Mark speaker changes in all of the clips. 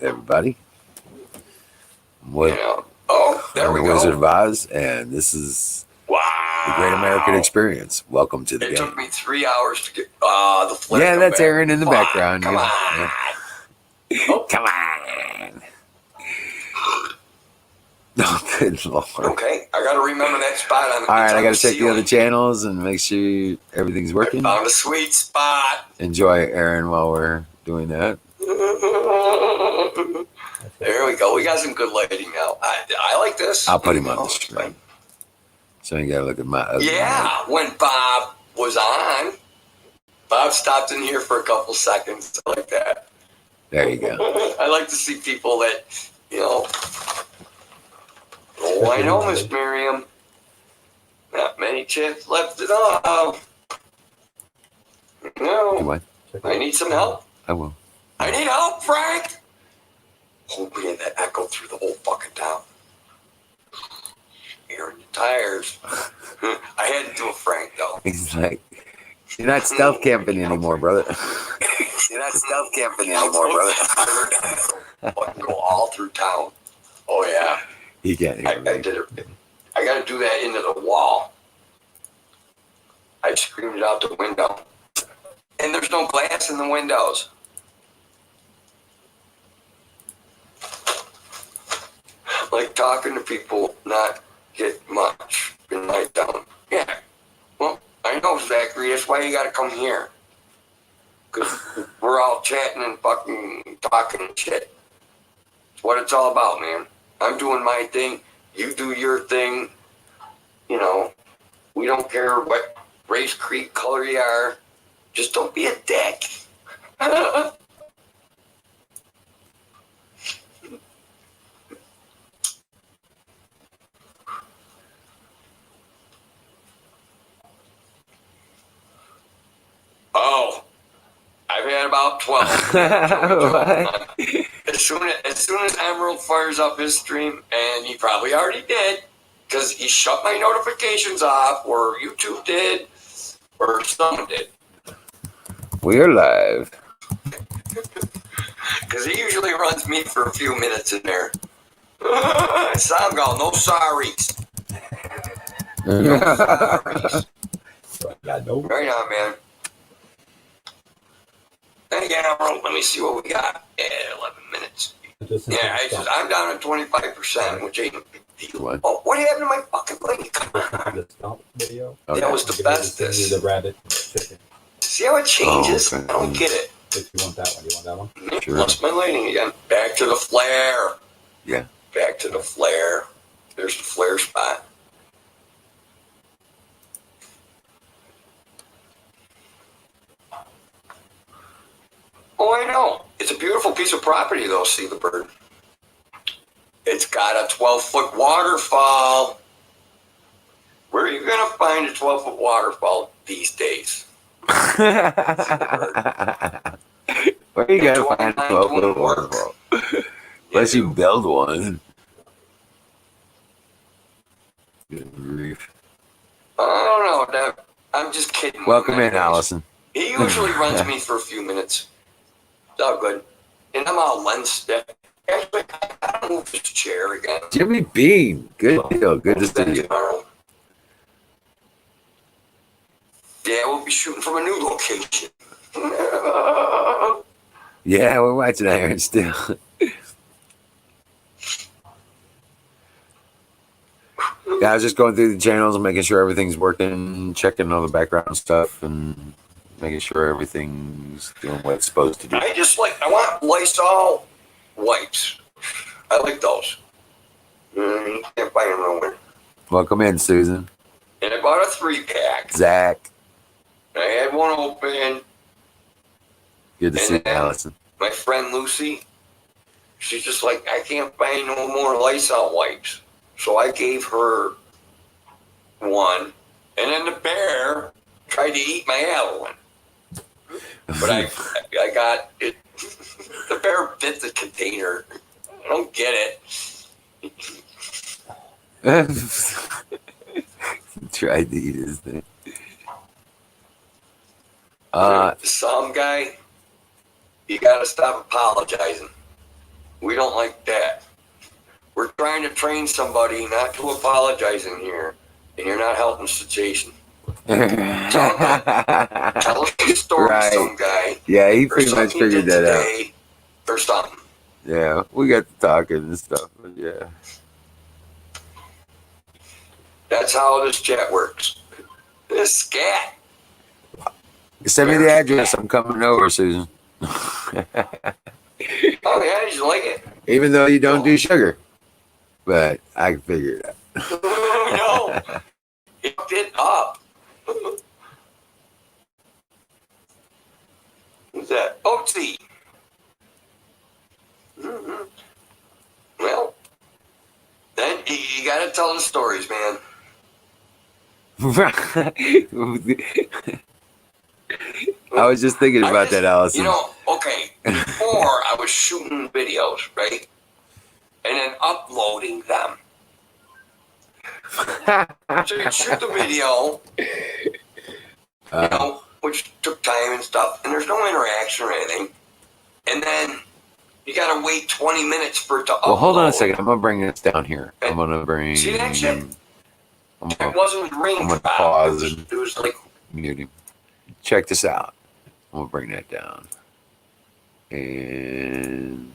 Speaker 1: everybody? What?
Speaker 2: Oh, there
Speaker 1: I'm
Speaker 2: we
Speaker 1: the
Speaker 2: go.
Speaker 1: Wizard of Oz, and this is the Great American Experience. Welcome to the game.
Speaker 2: It took me 3 hours to get the flare.
Speaker 1: Yeah, that's
Speaker 2: back.
Speaker 1: Aaron in the background.
Speaker 2: Come on.
Speaker 1: Yeah.
Speaker 2: Oh.
Speaker 1: Come on. Oh, good Lord.
Speaker 2: Okay, I got to remember that spot on the
Speaker 1: All right, I got to check
Speaker 2: ceiling.
Speaker 1: the other channels and make sure everything's working.
Speaker 2: I found a sweet spot.
Speaker 1: Enjoy Aaron while we're doing that.
Speaker 2: There we go. We got some good lighting now. I like this.
Speaker 1: I'll put him on the screen. So you got to look at my other
Speaker 2: one. When Bob was on, Bob stopped in here for a couple seconds. I like that.
Speaker 1: There you go.
Speaker 2: I like to see people that, Oh, I know, Miss Miriam. Not many chips left at all. No. I need some help.
Speaker 1: I will.
Speaker 2: I need help, Frank. Oh, man, that echoed through the whole fucking town. Airing the tires. I had to do a Frank, though.
Speaker 1: He's like, you're not stealth camping anymore, brother.
Speaker 2: You're not stealth camping anymore, brother. Go all through town. Oh, yeah.
Speaker 1: You can't hear me.
Speaker 2: I did it. I got to do that into the wall. I screamed it out the window. And there's no glass in the windows. Like talking to people, not get much in my town. Yeah. Well, I know, Zachary. That's why you got to come here. Because we're all chatting and fucking talking and shit. It's what it's all about, man. I'm doing my thing. You do your thing. We don't care what race, creed, color you are. Just don't be a dick. Oh, I've had about 12. As soon as Emerald fires up his stream, and he probably already did, because he shut my notifications off, or YouTube did, or someone did.
Speaker 1: We're live.
Speaker 2: Because he usually runs me for a few minutes in there. So I'm going, no sorries. No sorries. Right on, man. Then again, let me see what we got. Yeah, 11 minutes. Yeah, I'm down at 25%, which ain't a big deal.
Speaker 1: What?
Speaker 2: Oh, what happened to my fucking thing?
Speaker 3: Video.
Speaker 1: Okay.
Speaker 2: That was the bestest.
Speaker 3: The rabbit chicken.
Speaker 2: See how it changes?
Speaker 1: Okay.
Speaker 2: I don't get it.
Speaker 3: If you want that one, you want that one?
Speaker 1: Sure.
Speaker 2: Lost my lighting again. Back to the flare.
Speaker 1: Yeah.
Speaker 2: Back to the flare. There's the flare spot. Oh, I know. It's a beautiful piece of property, though, see the bird. It's got a 12-foot waterfall. Where are you going to find a 12-foot waterfall these days?
Speaker 1: Where are you going to find a 12-foot waterfall? Unless you build one. Good grief.
Speaker 2: I don't know. I'm just kidding.
Speaker 1: Welcome in, Allison.
Speaker 2: He usually runs me for a few minutes. It's all good. And I'm all lensed. Actually, I gotta move this chair again.
Speaker 1: Jimmy B. Good deal. Good to see you.
Speaker 2: Tomorrow. Yeah, we'll be shooting from a new location.
Speaker 1: Yeah, we're watching Iron still. Yeah, I was just going through the channels and making sure everything's working, checking all the background stuff, and making sure everything's doing what it's supposed to do.
Speaker 2: I want Lysol wipes. I like those. You can't buy them nowhere.
Speaker 1: Welcome in, Susan.
Speaker 2: And I bought a 3-pack.
Speaker 1: Zach.
Speaker 2: I had one open.
Speaker 1: Good to see you, Allison.
Speaker 2: My friend Lucy, she's just like, I can't buy no more Lysol wipes. So I gave her one, and then the bear tried to eat my other one. But I got it. The bear bit the container. I don't get it.
Speaker 1: Tried to eat his thing.
Speaker 2: Some guy, you gotta stop apologizing. We don't like that. We're trying to train somebody not to apologize in here, and you're not helping the situation. Tell us a story,
Speaker 1: Right.
Speaker 2: some guy.
Speaker 1: Yeah, he
Speaker 2: Or
Speaker 1: pretty much
Speaker 2: something you
Speaker 1: figured
Speaker 2: did
Speaker 1: that out.
Speaker 2: today, or something.
Speaker 1: Yeah, we got to talking and stuff. But yeah.
Speaker 2: That's how this chat works. This scat.
Speaker 1: Send me the address. I'm coming over, Susan.
Speaker 2: Oh yeah, did you like it?
Speaker 1: Even though you don't do sugar. But I can figure it out.
Speaker 2: No. It fit up. Who's that? Oatsy. Mm-hmm. Well, then you got to tell the stories, man.
Speaker 1: I was just thinking about that, Allison.
Speaker 2: You know, okay, before I was shooting videos, right? And then uploading them. So you shoot the video, you know, which took time and stuff, and there's no interaction or anything. And then you gotta wait 20 minutes for it to upload.
Speaker 1: Well, hold on a second. I'm gonna bring this down here. I'm gonna bring.
Speaker 2: See that shit?
Speaker 1: I'm
Speaker 2: It wasn't ring
Speaker 1: I'm gonna
Speaker 2: drop.
Speaker 1: pause
Speaker 2: It was like,
Speaker 1: mute him. Check this out. I'm gonna bring that down, and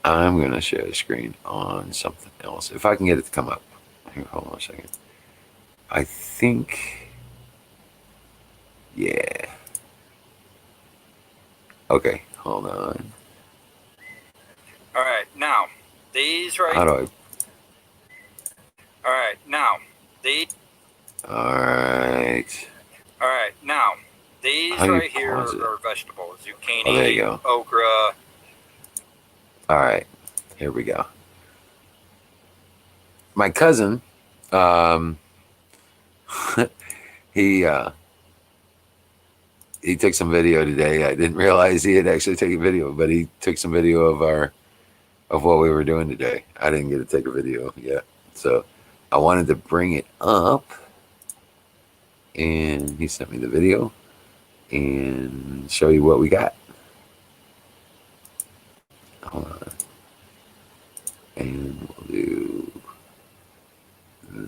Speaker 1: I'm gonna share the screen on something else. If I can get it to come up. Here, hold on a second. I think. Yeah. Okay. Hold on.
Speaker 4: All right, now these right.
Speaker 1: How do
Speaker 4: All right, now these.
Speaker 1: I? All right.
Speaker 4: All right, now these
Speaker 1: How do you
Speaker 4: right here
Speaker 1: pause it?
Speaker 4: are vegetables: zucchini,
Speaker 1: Oh, there you go.
Speaker 4: okra.
Speaker 1: All right. Here we go. My cousin, he took some video today. I didn't realize he had actually taken video, but he took some video of what we were doing today. I didn't get to take a video yet, so I wanted to bring it up, and he sent me the video and show you what we got. Hold on, and we'll do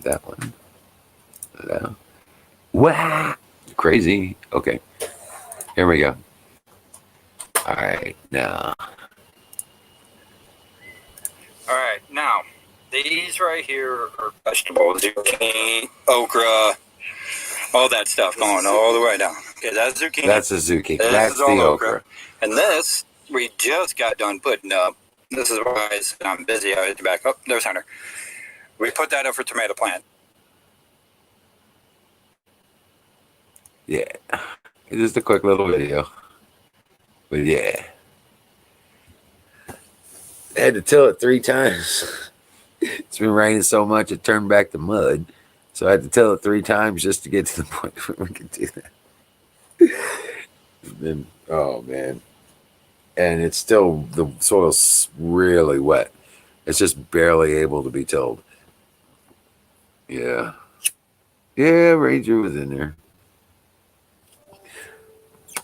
Speaker 1: that one. That. Wow, crazy. Okay. Here we go. All right, now.
Speaker 4: All right, now these right here are vegetables: zucchini, okra, all that stuff going all the way down. Okay, that's zucchini.
Speaker 1: That's a zucchini.
Speaker 4: This
Speaker 1: That's
Speaker 4: is
Speaker 1: the
Speaker 4: all
Speaker 1: okra.
Speaker 4: And this we just got done putting up. This is why I said I'm busy. I had to back up. There's Hunter. We put that up for tomato plant.
Speaker 1: Yeah. It's just a quick little video. But yeah. I had to till it 3 times. It's been raining so much it turned back to mud. So I had to till it 3 times just to get to the point where we could do that. And then, oh man. And it's still, the soil's really wet. It's just barely able to be tilled. Yeah. Yeah, Ranger was in there.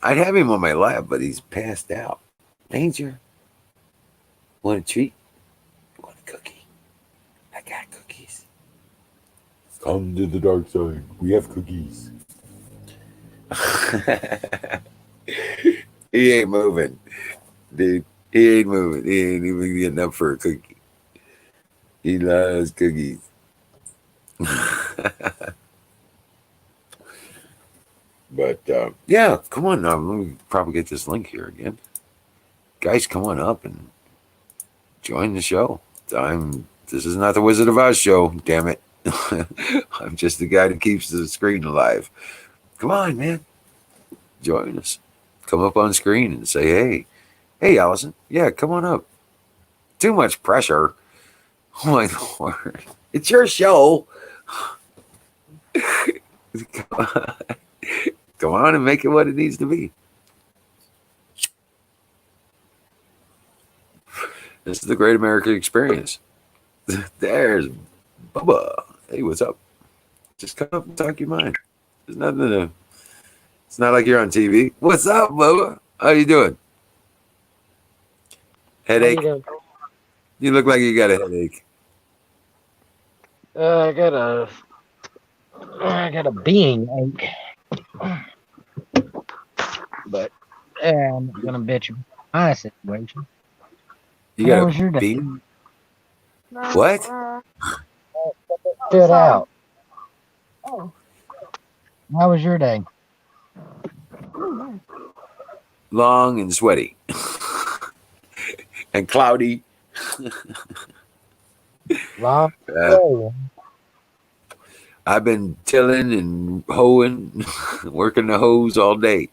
Speaker 1: I'd have him on my lap, but he's passed out. Ranger, want a treat? Want a cookie? I got cookies. Come to the dark side. We have cookies. He ain't moving. Dude, he ain't moving. He ain't even getting up for a cookie. He loves cookies. But yeah, come on now. Let me probably get this link here again. Guys, come on up and join the show. This is not the Wizard of Oz show, damn it. I'm just the guy that keeps the screen alive. Come on, man. Join us. Come up on screen and say, hey, Allison. Yeah, come on up. Too much pressure. Oh my Lord. It's your show. Come on and make it what it needs to be. This is the Great American Experience. There's Bubba. Hey, what's up? Just come up and talk your mind. There's nothing to... It's not like you're on TV. What's up, Bubba? How you doing? Headache?
Speaker 5: How you
Speaker 1: You look like you got a headache.
Speaker 5: doing? I got a being ache. But I'm not gonna bitch about my situation.
Speaker 1: You
Speaker 5: How
Speaker 1: got
Speaker 5: was
Speaker 1: a
Speaker 5: your day?
Speaker 1: bean? What?
Speaker 5: Stood out. How was your day?
Speaker 1: Long and sweaty. And cloudy.
Speaker 5: Long
Speaker 1: Uh,
Speaker 5: day.
Speaker 1: I've been tilling and hoeing, working the hose all day.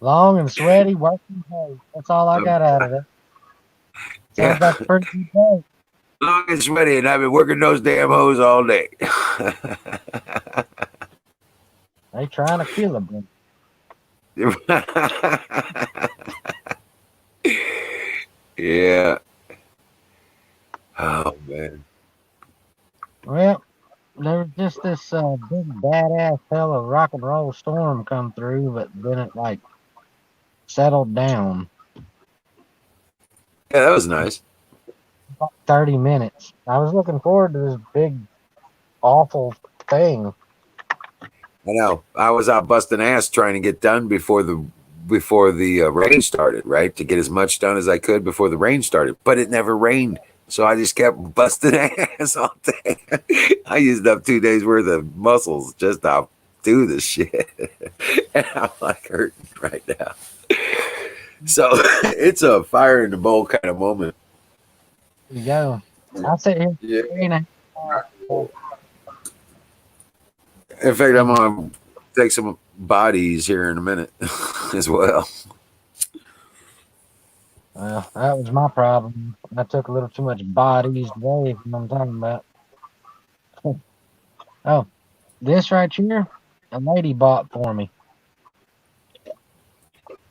Speaker 5: Long and sweaty, working hard. That's all I
Speaker 1: Um,
Speaker 5: got out of it.
Speaker 1: yeah,
Speaker 5: Sounds like a pretty good day.
Speaker 1: long and sweaty, and I've been working those damn hose all day.
Speaker 5: They trying to kill him.
Speaker 1: Yeah. Oh man.
Speaker 5: Well, there was just this big badass hell of rock and roll storm come through, but then it like settled down.
Speaker 1: Yeah, that was nice.
Speaker 5: About 30 minutes. I was looking forward to this big awful thing.
Speaker 1: I know. I was out busting ass trying to get done before the rain started, right? To get as much done as I could before the rain started, but it never rained. So I just kept busting ass all day. I used up 2 days worth of muscles just to do this shit. And I'm like hurting right now. So it's a fire in the bowl kind of moment.
Speaker 5: There you go. I'll sit here.
Speaker 1: Yeah.
Speaker 5: 3.5
Speaker 1: In fact, I'm gonna take some bodies here in a minute as well.
Speaker 5: Well, that was my problem. I took a little too much bodies today, you know what I'm talking about. Oh, this right here, a lady bought for me.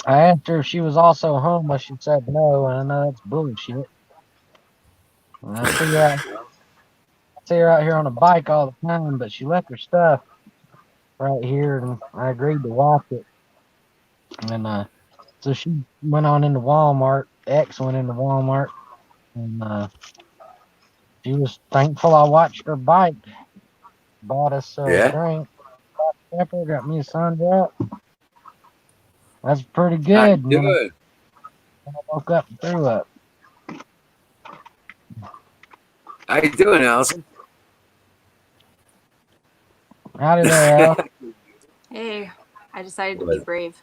Speaker 5: I asked her if she was also homeless. She said no, and I know that's bullshit. And I see her out here on a bike all the time, but she left her stuff right here, and I agreed to walk it. And so she went on into Walmart. X went into Walmart, and she was thankful I watched her bike. Bought us a
Speaker 1: Yeah.
Speaker 5: drink, pepper, got me a sun drop. That's pretty
Speaker 1: How you
Speaker 5: good. And then
Speaker 1: doing?
Speaker 5: I woke up and threw up.
Speaker 1: How you doing, Allison?
Speaker 5: Howdy there, Al.
Speaker 6: Hey, I decided to be brave.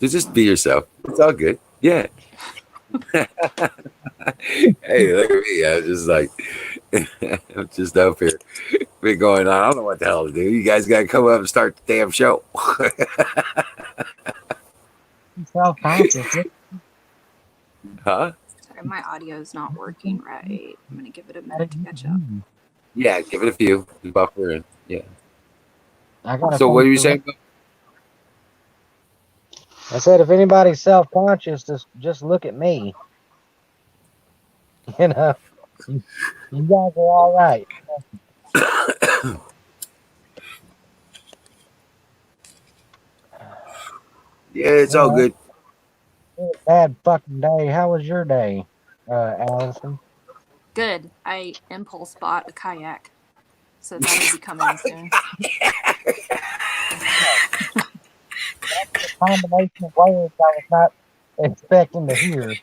Speaker 1: Just be yourself. It's all good. Yeah. Hey, look at me. I'm just like, I'm just up here. Been going on. I don't know what the hell to do. You guys got to come up and start the damn show.
Speaker 5: Self-conscious.
Speaker 1: Huh?
Speaker 6: Sorry, my audio is not working right. I'm gonna give it a minute to catch up.
Speaker 1: Yeah, give it a few. Buffer in. Yeah.
Speaker 5: I gotta
Speaker 1: So, what are you
Speaker 5: think
Speaker 1: saying?
Speaker 5: I said, if anybody's self-conscious, just look at me. You know, you guys are all right.
Speaker 1: Yeah, it's all good.
Speaker 5: Bad fucking day. How was your day, Allison?
Speaker 6: Good. I impulse bought a kayak, so that'll be coming soon.
Speaker 5: Combination of words I was not expecting to hear.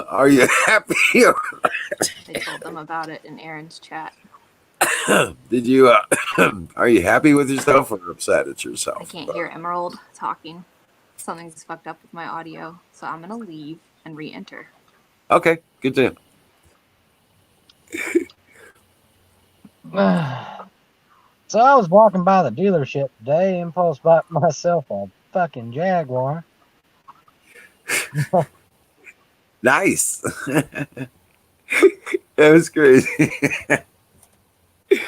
Speaker 1: Are you happy?
Speaker 6: I told them about it in Aaron's chat.
Speaker 1: Did you? Are you happy with yourself or upset at
Speaker 6: I
Speaker 1: yourself?
Speaker 6: can't hear Emerald talking. Something's fucked up with my audio, so I'm gonna leave and re-enter.
Speaker 1: Okay, good to
Speaker 5: So I was walking by the dealership today, impulse bought myself a fucking Jaguar.
Speaker 1: Nice. That was crazy.
Speaker 5: Tell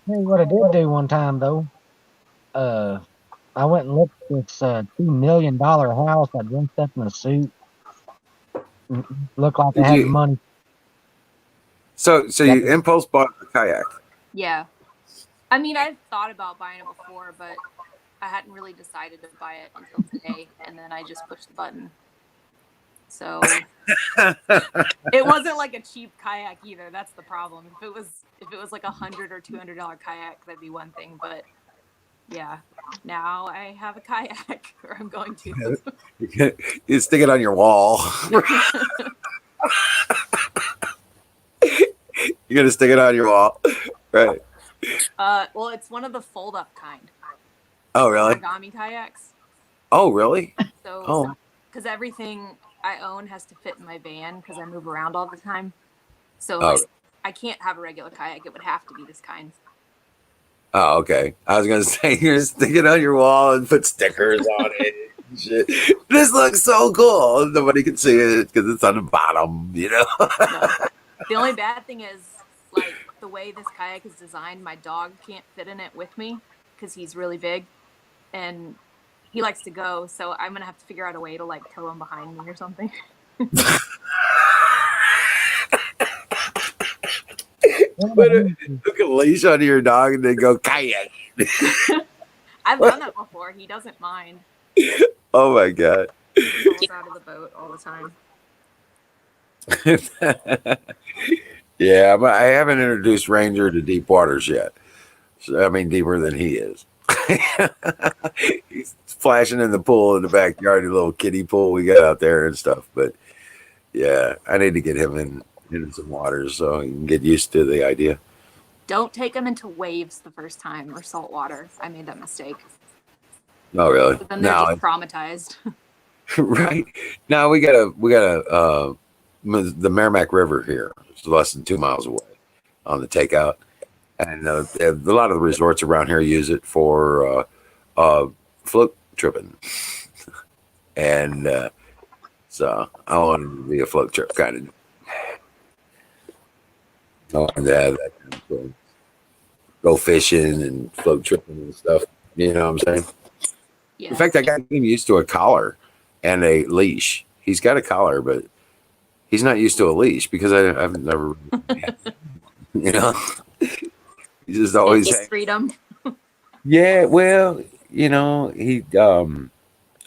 Speaker 5: you what I did do one time though. I went and looked at this $2 million house. I dressed up in a suit. Looked like I
Speaker 1: Did
Speaker 5: had
Speaker 1: you-
Speaker 5: the money.
Speaker 1: So you impulse bought a kayak.
Speaker 6: Yeah. I mean, I've thought about buying it before, but I hadn't really decided to buy it until today, and then I just pushed the button. So it wasn't like a cheap kayak either. That's the problem. If it was like $100 or $200 kayak, that'd be one thing. But yeah, now I have a kayak, or I'm going to.
Speaker 1: You stick it on your wall. You're gonna stick it on your wall, right?
Speaker 6: Well, it's one of the fold-up kind.
Speaker 1: Oh, really?
Speaker 6: Origami kayaks.
Speaker 1: Oh, really?
Speaker 6: So,
Speaker 1: Oh,
Speaker 6: because everything I own has to fit in my van because I move around all the time. So,
Speaker 1: Oh.
Speaker 6: like, I can't have a regular kayak. It would have to be this kind.
Speaker 1: oh, okay. I was gonna say you're gonna stick it on your wall and put stickers on it. And shit. This looks so cool. Nobody can see it because it's on the bottom. You know.
Speaker 6: No. The only bad thing is, like, the way this kayak is designed, my dog can't fit in it with me because he's really big and he likes to go. So I'm gonna have to figure out a way to like tow him behind me or something.
Speaker 1: Hook a leash onto your dog and then go kayak.
Speaker 6: I've done that before. He doesn't mind.
Speaker 1: Oh my god.
Speaker 6: He falls out of the boat all the time.
Speaker 1: Yeah, but I haven't introduced Ranger to deep waters yet. So, I mean, deeper than he is. He's splashing in the pool in the backyard, a little kiddie pool we got out there and stuff. But yeah, I need to get him into some waters so he can get used to the idea.
Speaker 6: Don't take him into waves the first time or salt water. I made that mistake.
Speaker 1: Oh, really?
Speaker 6: But then they're
Speaker 1: No,
Speaker 6: just traumatized.
Speaker 1: right now we got the Merrimack River here. It's less than 2 miles away on the takeout, and a lot of the resorts around here use it for float tripping. And so I want it to be a float trip kind of. I want to have that kind of thing. Go fishing and float tripping and stuff. You know what I'm saying?
Speaker 6: Yeah.
Speaker 1: In fact, I got him used to a collar and a leash. He's got a collar, but he's not used to a leash because I've never, you know, he's just always
Speaker 6: His freedom.
Speaker 1: yeah. Well, you know,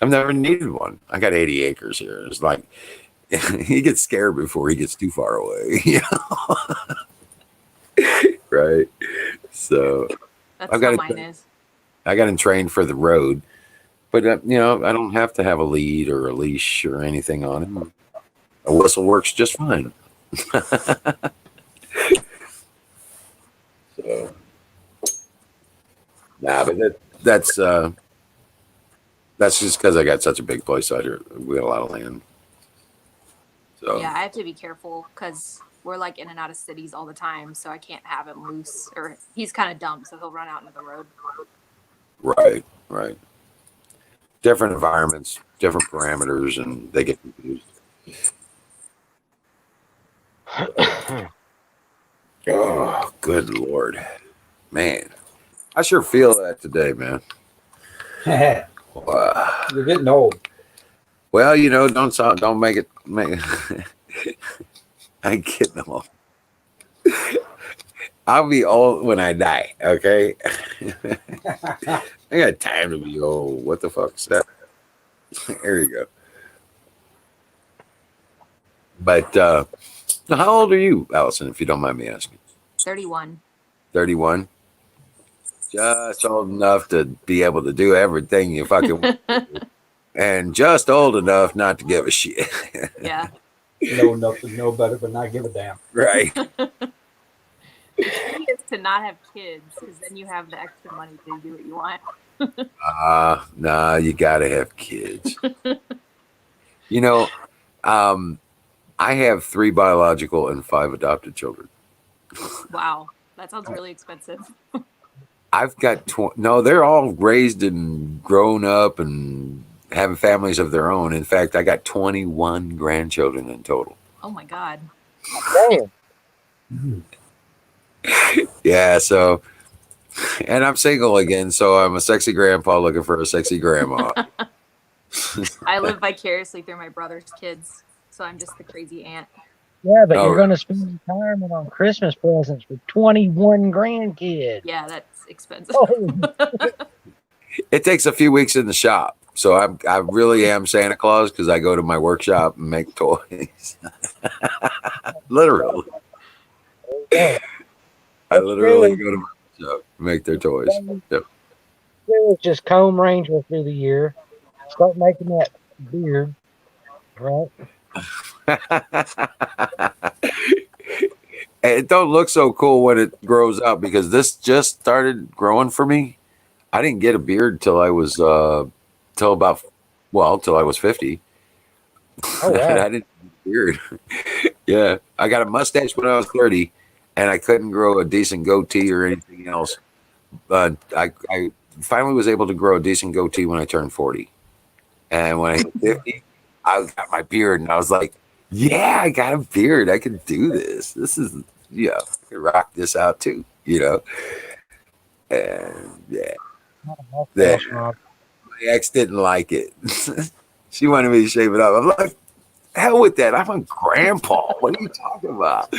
Speaker 1: I've never needed one. I got 80 acres here. It's like he gets scared before he gets too far away. You know? Right. So
Speaker 6: That's
Speaker 1: I've got
Speaker 6: how
Speaker 1: it.
Speaker 6: mine is.
Speaker 1: I got him trained for the road, but you know, I don't have to have a lead or a leash or anything on him. A whistle works just fine. So, nah, but that's just because I got such a big place out here. We got a lot of land. So
Speaker 6: Yeah, I have to be careful because we're like in and out of cities all the time, so I can't have him loose. Or he's kind of dumb, so he'll run out into the road.
Speaker 1: right. Different environments, different parameters, and they get confused. Oh, good Lord, man! I sure feel that today, man. Wow.
Speaker 3: You're getting old.
Speaker 1: Well, you know, don't make it. I get no. I'll be old when I die. Okay. I got time to be old. What the fuck's that? There you go. But how old are you, Allison? If you don't mind me asking.
Speaker 6: 31.
Speaker 1: 31. Just old enough to be able to do everything you fucking want to do. And just old enough not to give a shit.
Speaker 6: Yeah.
Speaker 3: Know enough to know better, but not give a damn.
Speaker 1: Right.
Speaker 6: The key is to not have kids, because then you have the extra money to do what you want.
Speaker 1: Nah, you gotta have kids. You know, I have 3 biological and 5 adopted children.
Speaker 6: Wow, that sounds really expensive.
Speaker 1: I've got no, they're all raised and grown up and having families of their own. In fact, I got 21 grandchildren in total.
Speaker 6: Oh my God.
Speaker 5: Damn.
Speaker 1: Yeah, so, and I'm single again, so I'm a sexy grandpa looking for a sexy grandma.
Speaker 6: I live vicariously through my brother's kids, so I'm just the crazy aunt.
Speaker 5: Yeah, but
Speaker 1: Oh,
Speaker 5: you're going to spend retirement on Christmas presents for 21 grandkids.
Speaker 6: Yeah, that's expensive.
Speaker 5: Oh,
Speaker 1: It takes a few weeks in the shop. So I really am Santa Claus because I go to my workshop and make toys. Literally.
Speaker 5: Yeah.
Speaker 1: I literally go to my workshop and make their toys. Yep.
Speaker 5: Just comb ranger through the year. Start making that beard, right?
Speaker 1: It don't look so cool when it grows up because this just started growing for me. I didn't get a beard till I was till about till I was 50.
Speaker 5: Oh
Speaker 1: And
Speaker 5: wow.
Speaker 1: I didn't get a beard. Yeah. I got a mustache when I was 30 and I couldn't grow a decent goatee or anything else. But I finally was able to grow a decent goatee when I turned 40. And when I hit 50, I got my beard and I was like, yeah, I got a beard. I can do this. This is, I can rock this out too, And yeah, then
Speaker 5: Mustache knob.
Speaker 1: my ex didn't like it. She wanted me to shave it up. I'm like, hell with that. I'm a grandpa. What are you talking about?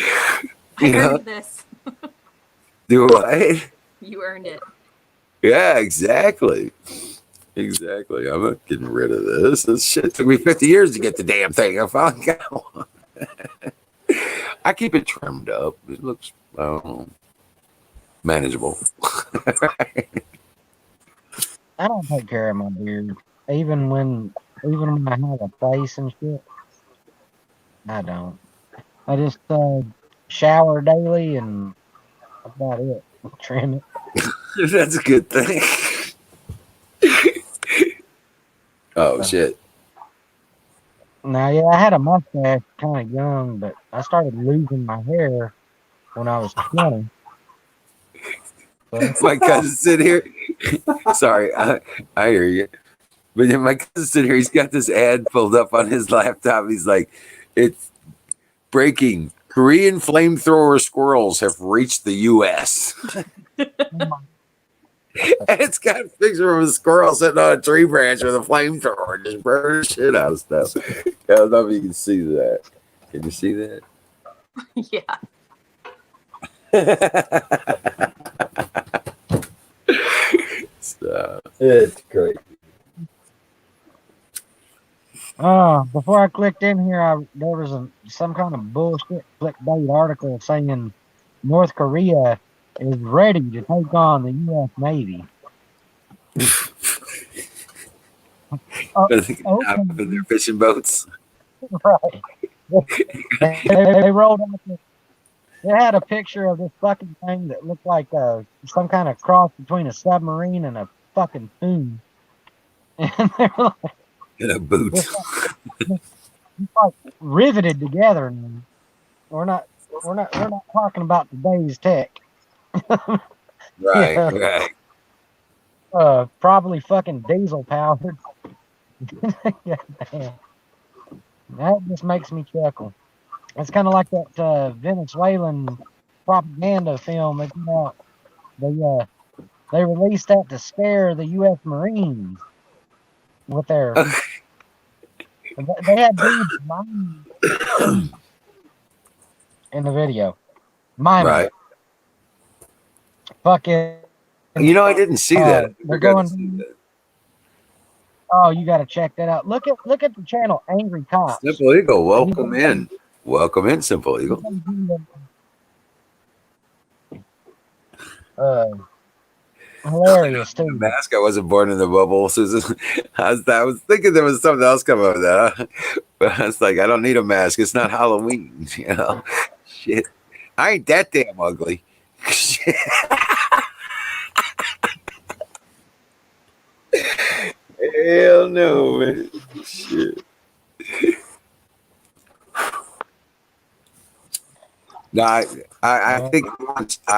Speaker 6: I earned this.
Speaker 1: Do what?
Speaker 6: You earned it.
Speaker 1: Yeah, exactly. Exactly. I'm not getting rid of this. This shit took me 50 years to get the damn thing. I finally got one. I keep it trimmed up. It looks manageable.
Speaker 5: I don't take care of my beard. Even when I have a face and shit, I don't. I just shower daily and that's about it. Trim it.
Speaker 1: That's a good thing. Oh, shit.
Speaker 5: Now, yeah, I had a mustache kind of young, but I started losing my hair when I was 20. So,
Speaker 1: My cousin sitting here. Sorry, I hear you. But then my cousin sitting here, he's got this ad pulled up on his laptop. He's like, it's breaking. Korean flamethrower squirrels have reached the U.S. And it's got a picture of a squirrel sitting on a tree branch with a flamethrower and just burning shit out of stuff. I don't know if you can see that. Can you see that?
Speaker 6: Yeah.
Speaker 1: So, it's great.
Speaker 5: before I clicked in here, there was some kind of bullshit clickbait article saying North Korea is ready to take on the U.S. Navy.
Speaker 1: I think
Speaker 5: Okay,
Speaker 1: in their fishing boats.
Speaker 5: right. They rolled out this. They had a picture of this fucking thing that looked like some kind of cross between a submarine and a fucking tune. And they're like,
Speaker 1: In a boot.
Speaker 5: it's like riveted together. And we're not talking about today's tech.
Speaker 1: Right,
Speaker 5: Yeah.
Speaker 1: right.
Speaker 5: Probably fucking diesel powered. Goddamn. That just makes me chuckle. It's kind of like that Venezuelan propaganda film that came out. They released that to scare the U.S. Marines with their. They had dudes mime in the video. Mime.
Speaker 1: Right.
Speaker 5: Fucking.
Speaker 1: I didn't see that. I
Speaker 5: They're
Speaker 1: forgot to
Speaker 5: going.
Speaker 1: see that.
Speaker 5: Oh, you got to check that out. Look at the channel Angry Cops.
Speaker 1: Simple Eagle, welcome in. Welcome in, Simple Eagle.
Speaker 5: Hilarious too.
Speaker 1: Mask. I wasn't born in the bubble, Susan. I was thinking there was something else coming up with that. But I was like, I don't need a mask. It's not Halloween. Shit. I ain't that damn ugly. Shit. Hell no, man. Shit. No, I think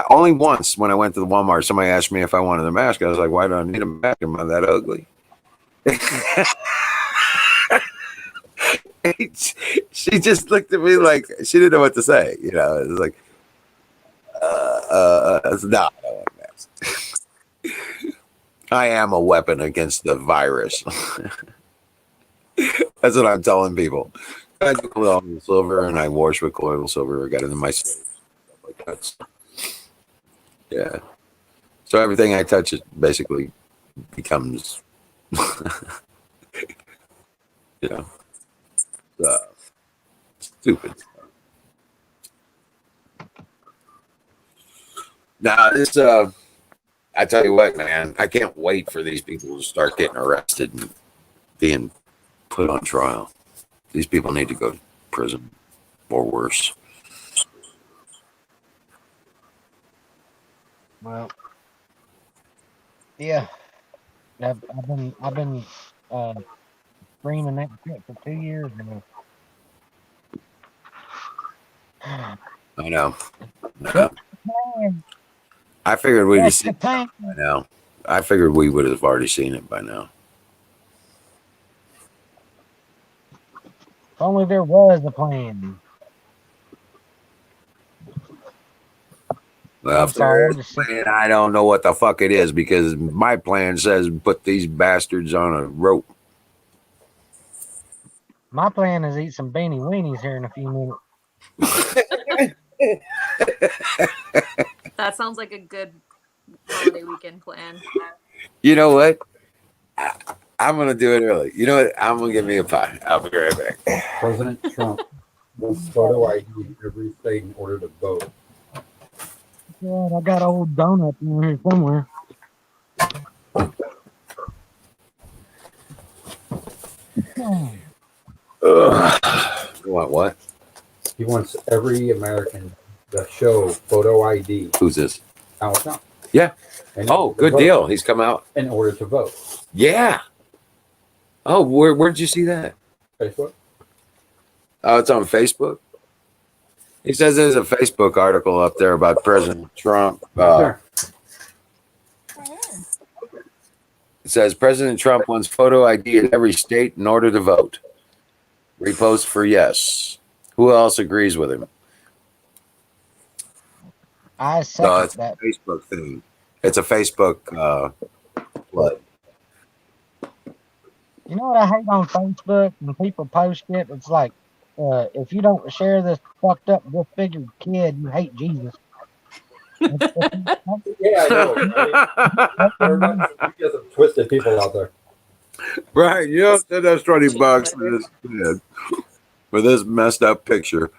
Speaker 1: only once when I went to the Walmart, somebody asked me if I wanted a mask. I was like, why do I need a mask? Am I that ugly? She just looked at me like she didn't know what to say. It was like, I said, no, I don't want a mask. I am a weapon against the virus. That's what I'm telling people. I do colloidal silver and I wash with colloidal silver. I got it in my stuff like that. Yeah. So everything I touch is basically becomes, you know, stupid. Now, this, I tell you what, man, I can't wait for these people to start getting arrested and being put on trial. These people need to go to prison or worse.
Speaker 5: Well, yeah, I've been screaming that shit for 2 years now.
Speaker 1: I know.
Speaker 5: Shut the time.
Speaker 1: I figured we'd have
Speaker 5: Shut the
Speaker 1: seen it
Speaker 5: time.
Speaker 1: by now. I figured we would have already seen it by now.
Speaker 5: If only there was a plan.
Speaker 1: Well,
Speaker 5: I'm
Speaker 1: if there
Speaker 5: sorry,
Speaker 1: is
Speaker 5: I'm just
Speaker 1: a plan, I don't know what the fuck it is because my plan says put these bastards on a rope.
Speaker 5: my plan is eat some beanie weenies here in a few minutes.
Speaker 6: That sounds like a good holiday weekend plan.
Speaker 1: You know what? I'm going to do it early. You know what? I'm going to give me a pie. I'll be right back.
Speaker 3: President Trump wants photo ID in every state in order to vote.
Speaker 5: God, I got old donut in here somewhere.
Speaker 1: You want what?
Speaker 3: He wants every American to show photo ID.
Speaker 1: Who's this?
Speaker 3: Donald Trump.
Speaker 1: Yeah.
Speaker 3: In
Speaker 1: Oh,
Speaker 3: order to
Speaker 1: good
Speaker 3: vote.
Speaker 1: deal. He's come out.
Speaker 3: In order to vote.
Speaker 1: Yeah. Oh, where'd you see that?
Speaker 3: Facebook.
Speaker 1: Oh, it's on Facebook. He says there's a Facebook article up there about President Trump.
Speaker 3: Sure.
Speaker 1: It says President Trump wants photo ID in every state in order to vote. Repost for yes. Who else agrees with him?
Speaker 5: I
Speaker 1: No,
Speaker 5: second
Speaker 1: it's
Speaker 5: that.
Speaker 1: a Facebook thing. It's a Facebook flood.
Speaker 5: You know what I hate on Facebook when people post it? It's like, if you don't share this fucked up, disfigured kid, you hate Jesus.
Speaker 3: Yeah, I know, right? There are some twisted people out there.
Speaker 1: Right, you know, that's $20 for this kid for this messed up picture.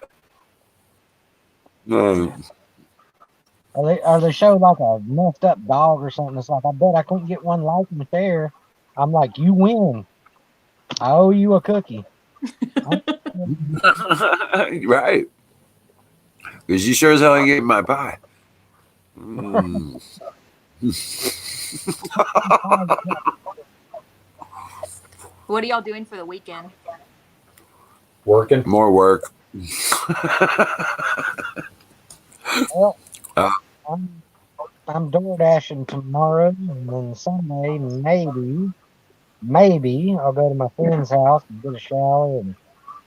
Speaker 5: Or they show like a messed up dog or something. It's like, I bet I couldn't get one like and share. I'm like, you win. I owe you a cookie.
Speaker 1: Right. Because you sure as hell ain't getting my pie. Mm.
Speaker 6: What are y'all doing for the weekend?
Speaker 3: Working.
Speaker 1: More work.
Speaker 5: Well, I'm door dashing tomorrow, and then Sunday maybe I'll go to my friend's house and get a shower and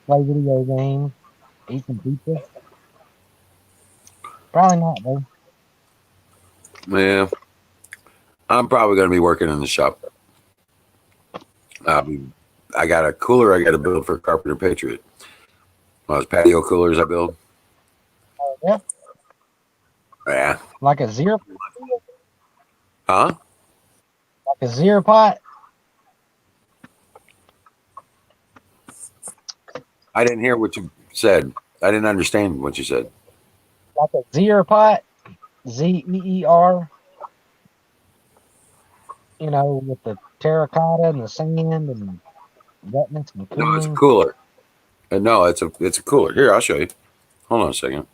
Speaker 5: play video games, eat some pizza. Probably not though.
Speaker 1: Yeah. I'm probably going to be working in the shop. I got a cooler I got to build for Carpenter Patriot. Those patio coolers I build.
Speaker 5: Oh, yeah.
Speaker 1: Yeah.
Speaker 5: Like a zero.
Speaker 1: Huh?
Speaker 5: Like a zero pot.
Speaker 1: I didn't hear what you said. I didn't understand what you said.
Speaker 5: Like a zero pot. ZEER. You know, with the terracotta and the sand and wetness and
Speaker 1: No, it's a
Speaker 5: cooling.
Speaker 1: cooler. No, it's a cooler. Here, I'll show you. Hold on a second.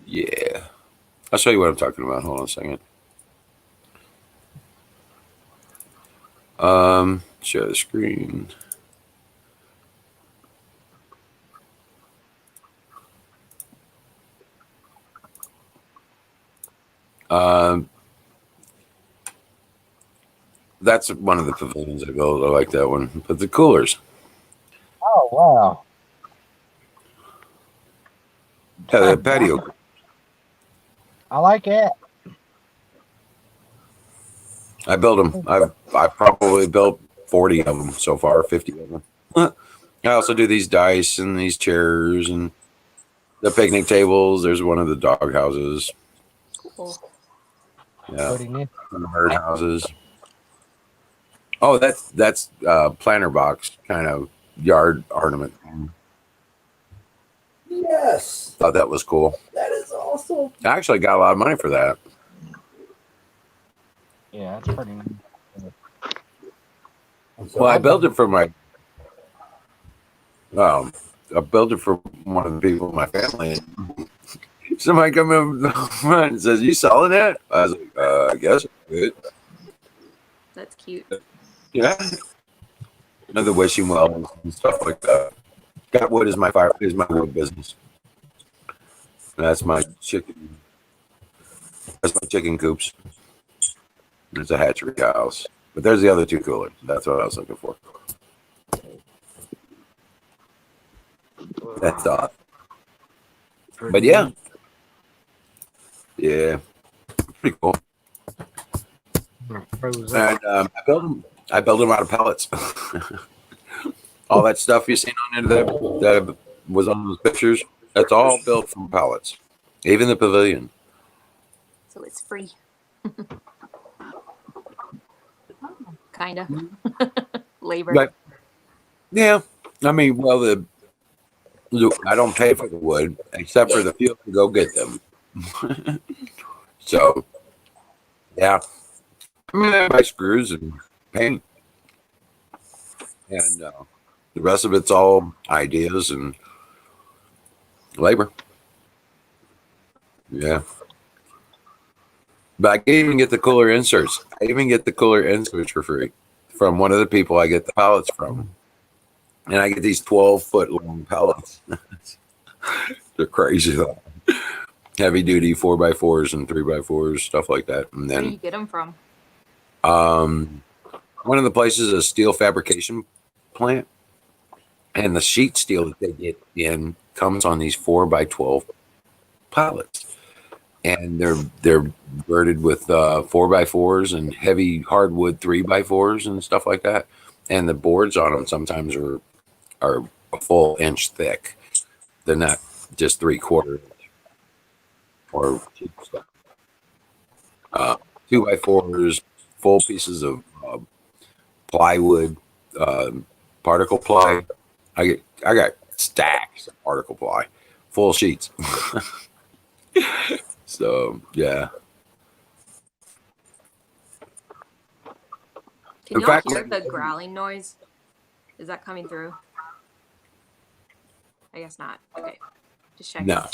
Speaker 1: Yeah. I'll show you what I'm talking about. Hold on a second. Share the screen. That's one of the pavilions I built. I like that one. But the coolers.
Speaker 5: Oh wow.
Speaker 1: Yeah, the patio.
Speaker 5: I like it.
Speaker 1: I built them. I've probably built 40 of them so far, 50 of them. I also do these dice and these chairs and the picnic tables. There's one of the dog houses.
Speaker 6: Cool.
Speaker 1: Yeah,
Speaker 5: Pretty neat.
Speaker 1: bird houses. Oh, that's planter box kind of yard ornament.
Speaker 3: Yes,
Speaker 1: Thought that was cool.
Speaker 3: that is awesome.
Speaker 1: I actually got a lot of money for that.
Speaker 5: Yeah, that's pretty neat.
Speaker 3: And so
Speaker 1: Well, I
Speaker 3: I'm
Speaker 1: built it for my. I built it for one of the people in my family. And somebody come in the front and says, "You selling that?" I was like, "I guess I could."
Speaker 6: That's cute.
Speaker 1: Yeah. Another wishing wells and stuff like that. Got wood is my fire is my wood business. That's my chicken. That's my chicken coops. There's a hatchery house, but there's the other two coolers. That's what I was looking for. That's off. But yeah, yeah, pretty cool.
Speaker 5: Froze up.
Speaker 1: And I built them. I built them out of pellets. All that stuff you seen on there that was on those pictures. That's all built from pellets. Even the pavilion.
Speaker 6: So it's free. Kind of. Labor.
Speaker 1: But yeah, I mean, well, I don't pay for the wood except for the fuel to go get them. So yeah, I mean, I buy screws and paint, and the rest of it's all ideas and labor. Yeah, but I can't even get the cooler inserts. I even get the cooler inserts for free from one of the people I get the pallets from, and I get these 12-foot long pallets. They're crazy though. Heavy duty 4x4s and 3x4s, stuff like that. And
Speaker 6: Where do
Speaker 1: then
Speaker 6: you get them from?
Speaker 1: one of the places is a steel fabrication plant, and the sheet steel that they get in comes on these 4x12 pallets, and they're girded with 4x4s and heavy hardwood 3x4s and stuff like that. And the boards on them sometimes are a full inch thick. They're not just 3/4 inch or cheap stuff. 2x4s, full pieces of plywood, particle ply. I got stacks of particle ply, full sheets. So yeah.
Speaker 6: Can
Speaker 1: In
Speaker 6: y'all
Speaker 1: fact,
Speaker 6: hear the growling noise? Is that coming through? I guess not. Okay. Just checking.
Speaker 1: no.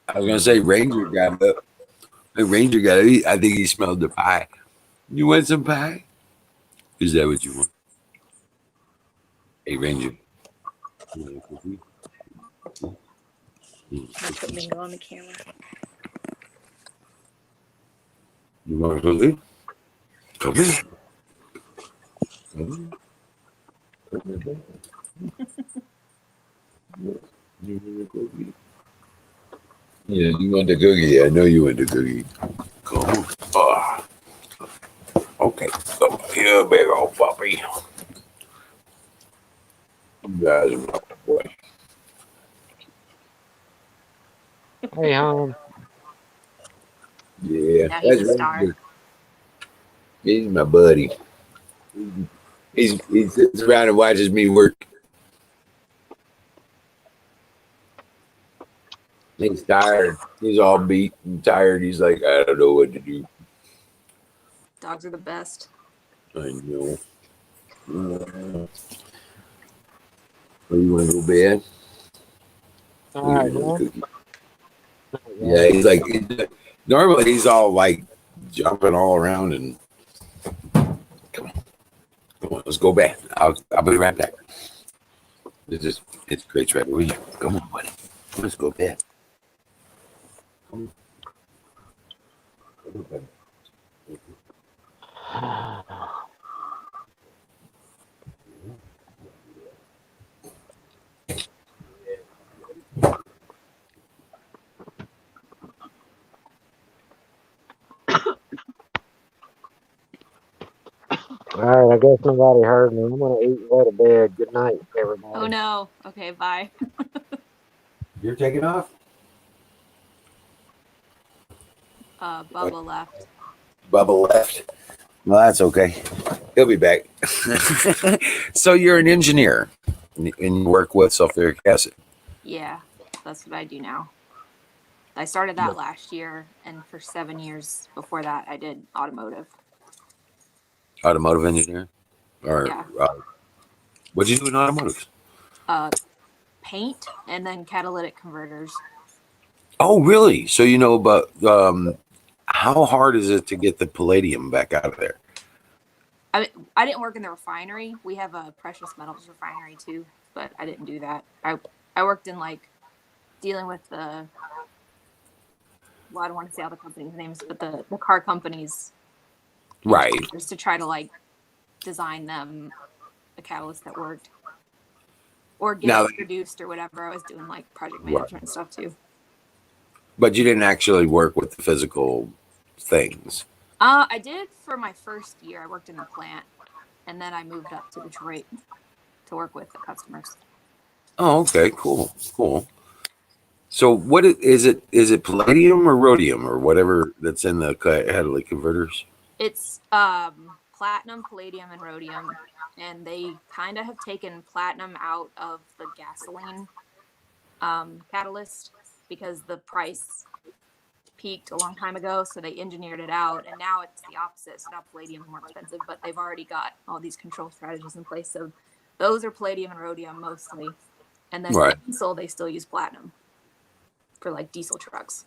Speaker 1: I was gonna say Ranger got up. The Ranger got it. I think he smelled the pie. You want some pie? Is that what you want? Hey Ranger. You want a cookie?
Speaker 6: I put Mingo on the camera.
Speaker 1: You want a cookie? Come here. Come here. Come here. You want a cookie? Yeah, you want the cookie. I know you want the cookie. Come on. Okay. Come here, big old puppy. You guys are my boy.
Speaker 5: Hey, home.
Speaker 1: Yeah,
Speaker 6: Now he's
Speaker 1: that's
Speaker 6: a star.
Speaker 1: Ranger. He's my buddy. He sits around and watches me work. He's tired. He's all beat and tired. He's like, I don't know what to do.
Speaker 6: Dogs are the best.
Speaker 1: I know. Well, you want to go to bed?
Speaker 5: All right,
Speaker 1: You want a
Speaker 5: man.
Speaker 1: cookie? Yeah, he's like, normally he's all like jumping all around and come on, let's go back. I'll be right back. It's great right over here. Come on, buddy. Let's go back. Come on, buddy.
Speaker 5: All right, I guess nobody heard me. I'm gonna eat and go to bed. Good night, everybody.
Speaker 6: Oh no. Okay, bye.
Speaker 1: You're taking off?
Speaker 6: Bubba left.
Speaker 1: Bubba left. Well, that's okay. He'll be back. So you're an engineer and you work with sulfuric acid.
Speaker 6: Yeah, that's what I do now. I started that last year, and for 7 years before that, I did automotive.
Speaker 1: Automotive engineer? Or
Speaker 6: Yeah.
Speaker 1: what'd you do in automotive?
Speaker 6: Paint and then catalytic converters.
Speaker 1: Oh, really? So you know about how hard is it to get the palladium back out of there?
Speaker 6: I didn't work in the refinery. We have a precious metals refinery too, but I didn't do that. I worked in like dealing with the, well, I don't want to say all the companies' names, but the car companies,
Speaker 1: Right.
Speaker 6: just to try to like design them a catalyst that worked or get
Speaker 1: Now-
Speaker 6: it produced or whatever. I was doing like project management and stuff too.
Speaker 1: But you didn't actually work with the physical things.
Speaker 6: I did for my first year. I worked in the plant, and then I moved up to Detroit to work with the customers.
Speaker 1: Oh, okay, cool. So what is it? Is it palladium or rhodium or whatever that's in the catalytic converters?
Speaker 6: It's platinum, palladium, and rhodium, and they kind of have taken platinum out of the gasoline catalyst because the price peaked a long time ago, so they engineered it out, and now it's the opposite. So now palladium is more expensive, but they've already got all these control strategies in place. So those are palladium and rhodium mostly, and then
Speaker 1: Right.
Speaker 6: diesel they still use platinum for like diesel trucks.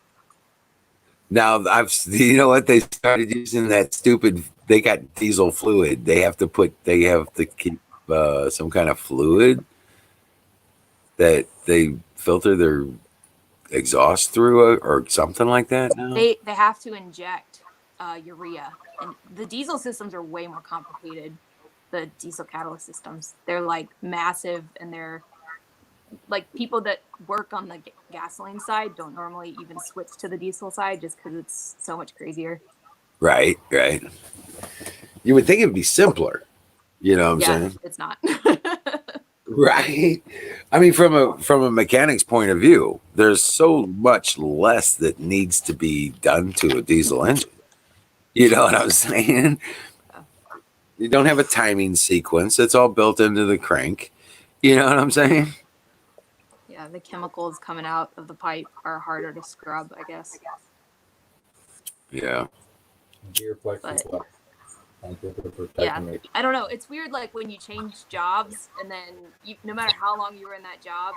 Speaker 1: Now you know what, they started using that stupid. They got diesel fluid. They have to keep some kind of fluid that they filter their exhaust through or something like that. Now
Speaker 6: They have to inject urea, and the diesel systems are way more complicated. The diesel catalyst systems, they're like massive, and they're like people that work on the gasoline side don't normally even switch to the diesel side just because it's so much crazier.
Speaker 1: right. You would think it'd be simpler. You know what I'm saying?
Speaker 6: It's not.
Speaker 1: Right. I mean, from a mechanic's point of view, there's so much less that needs to be done to a diesel engine. You know what I'm saying? You don't have a timing sequence. It's all built into the crank. You know what I'm saying?
Speaker 6: Yeah, the chemicals coming out of the pipe are harder to scrub, I guess.
Speaker 1: Yeah.
Speaker 3: Gear plexiglass.
Speaker 6: But-
Speaker 3: Thank you for
Speaker 6: Yeah,
Speaker 3: protecting me.
Speaker 6: I don't know. It's weird, like when you change jobs, and then no matter how long you were in that job,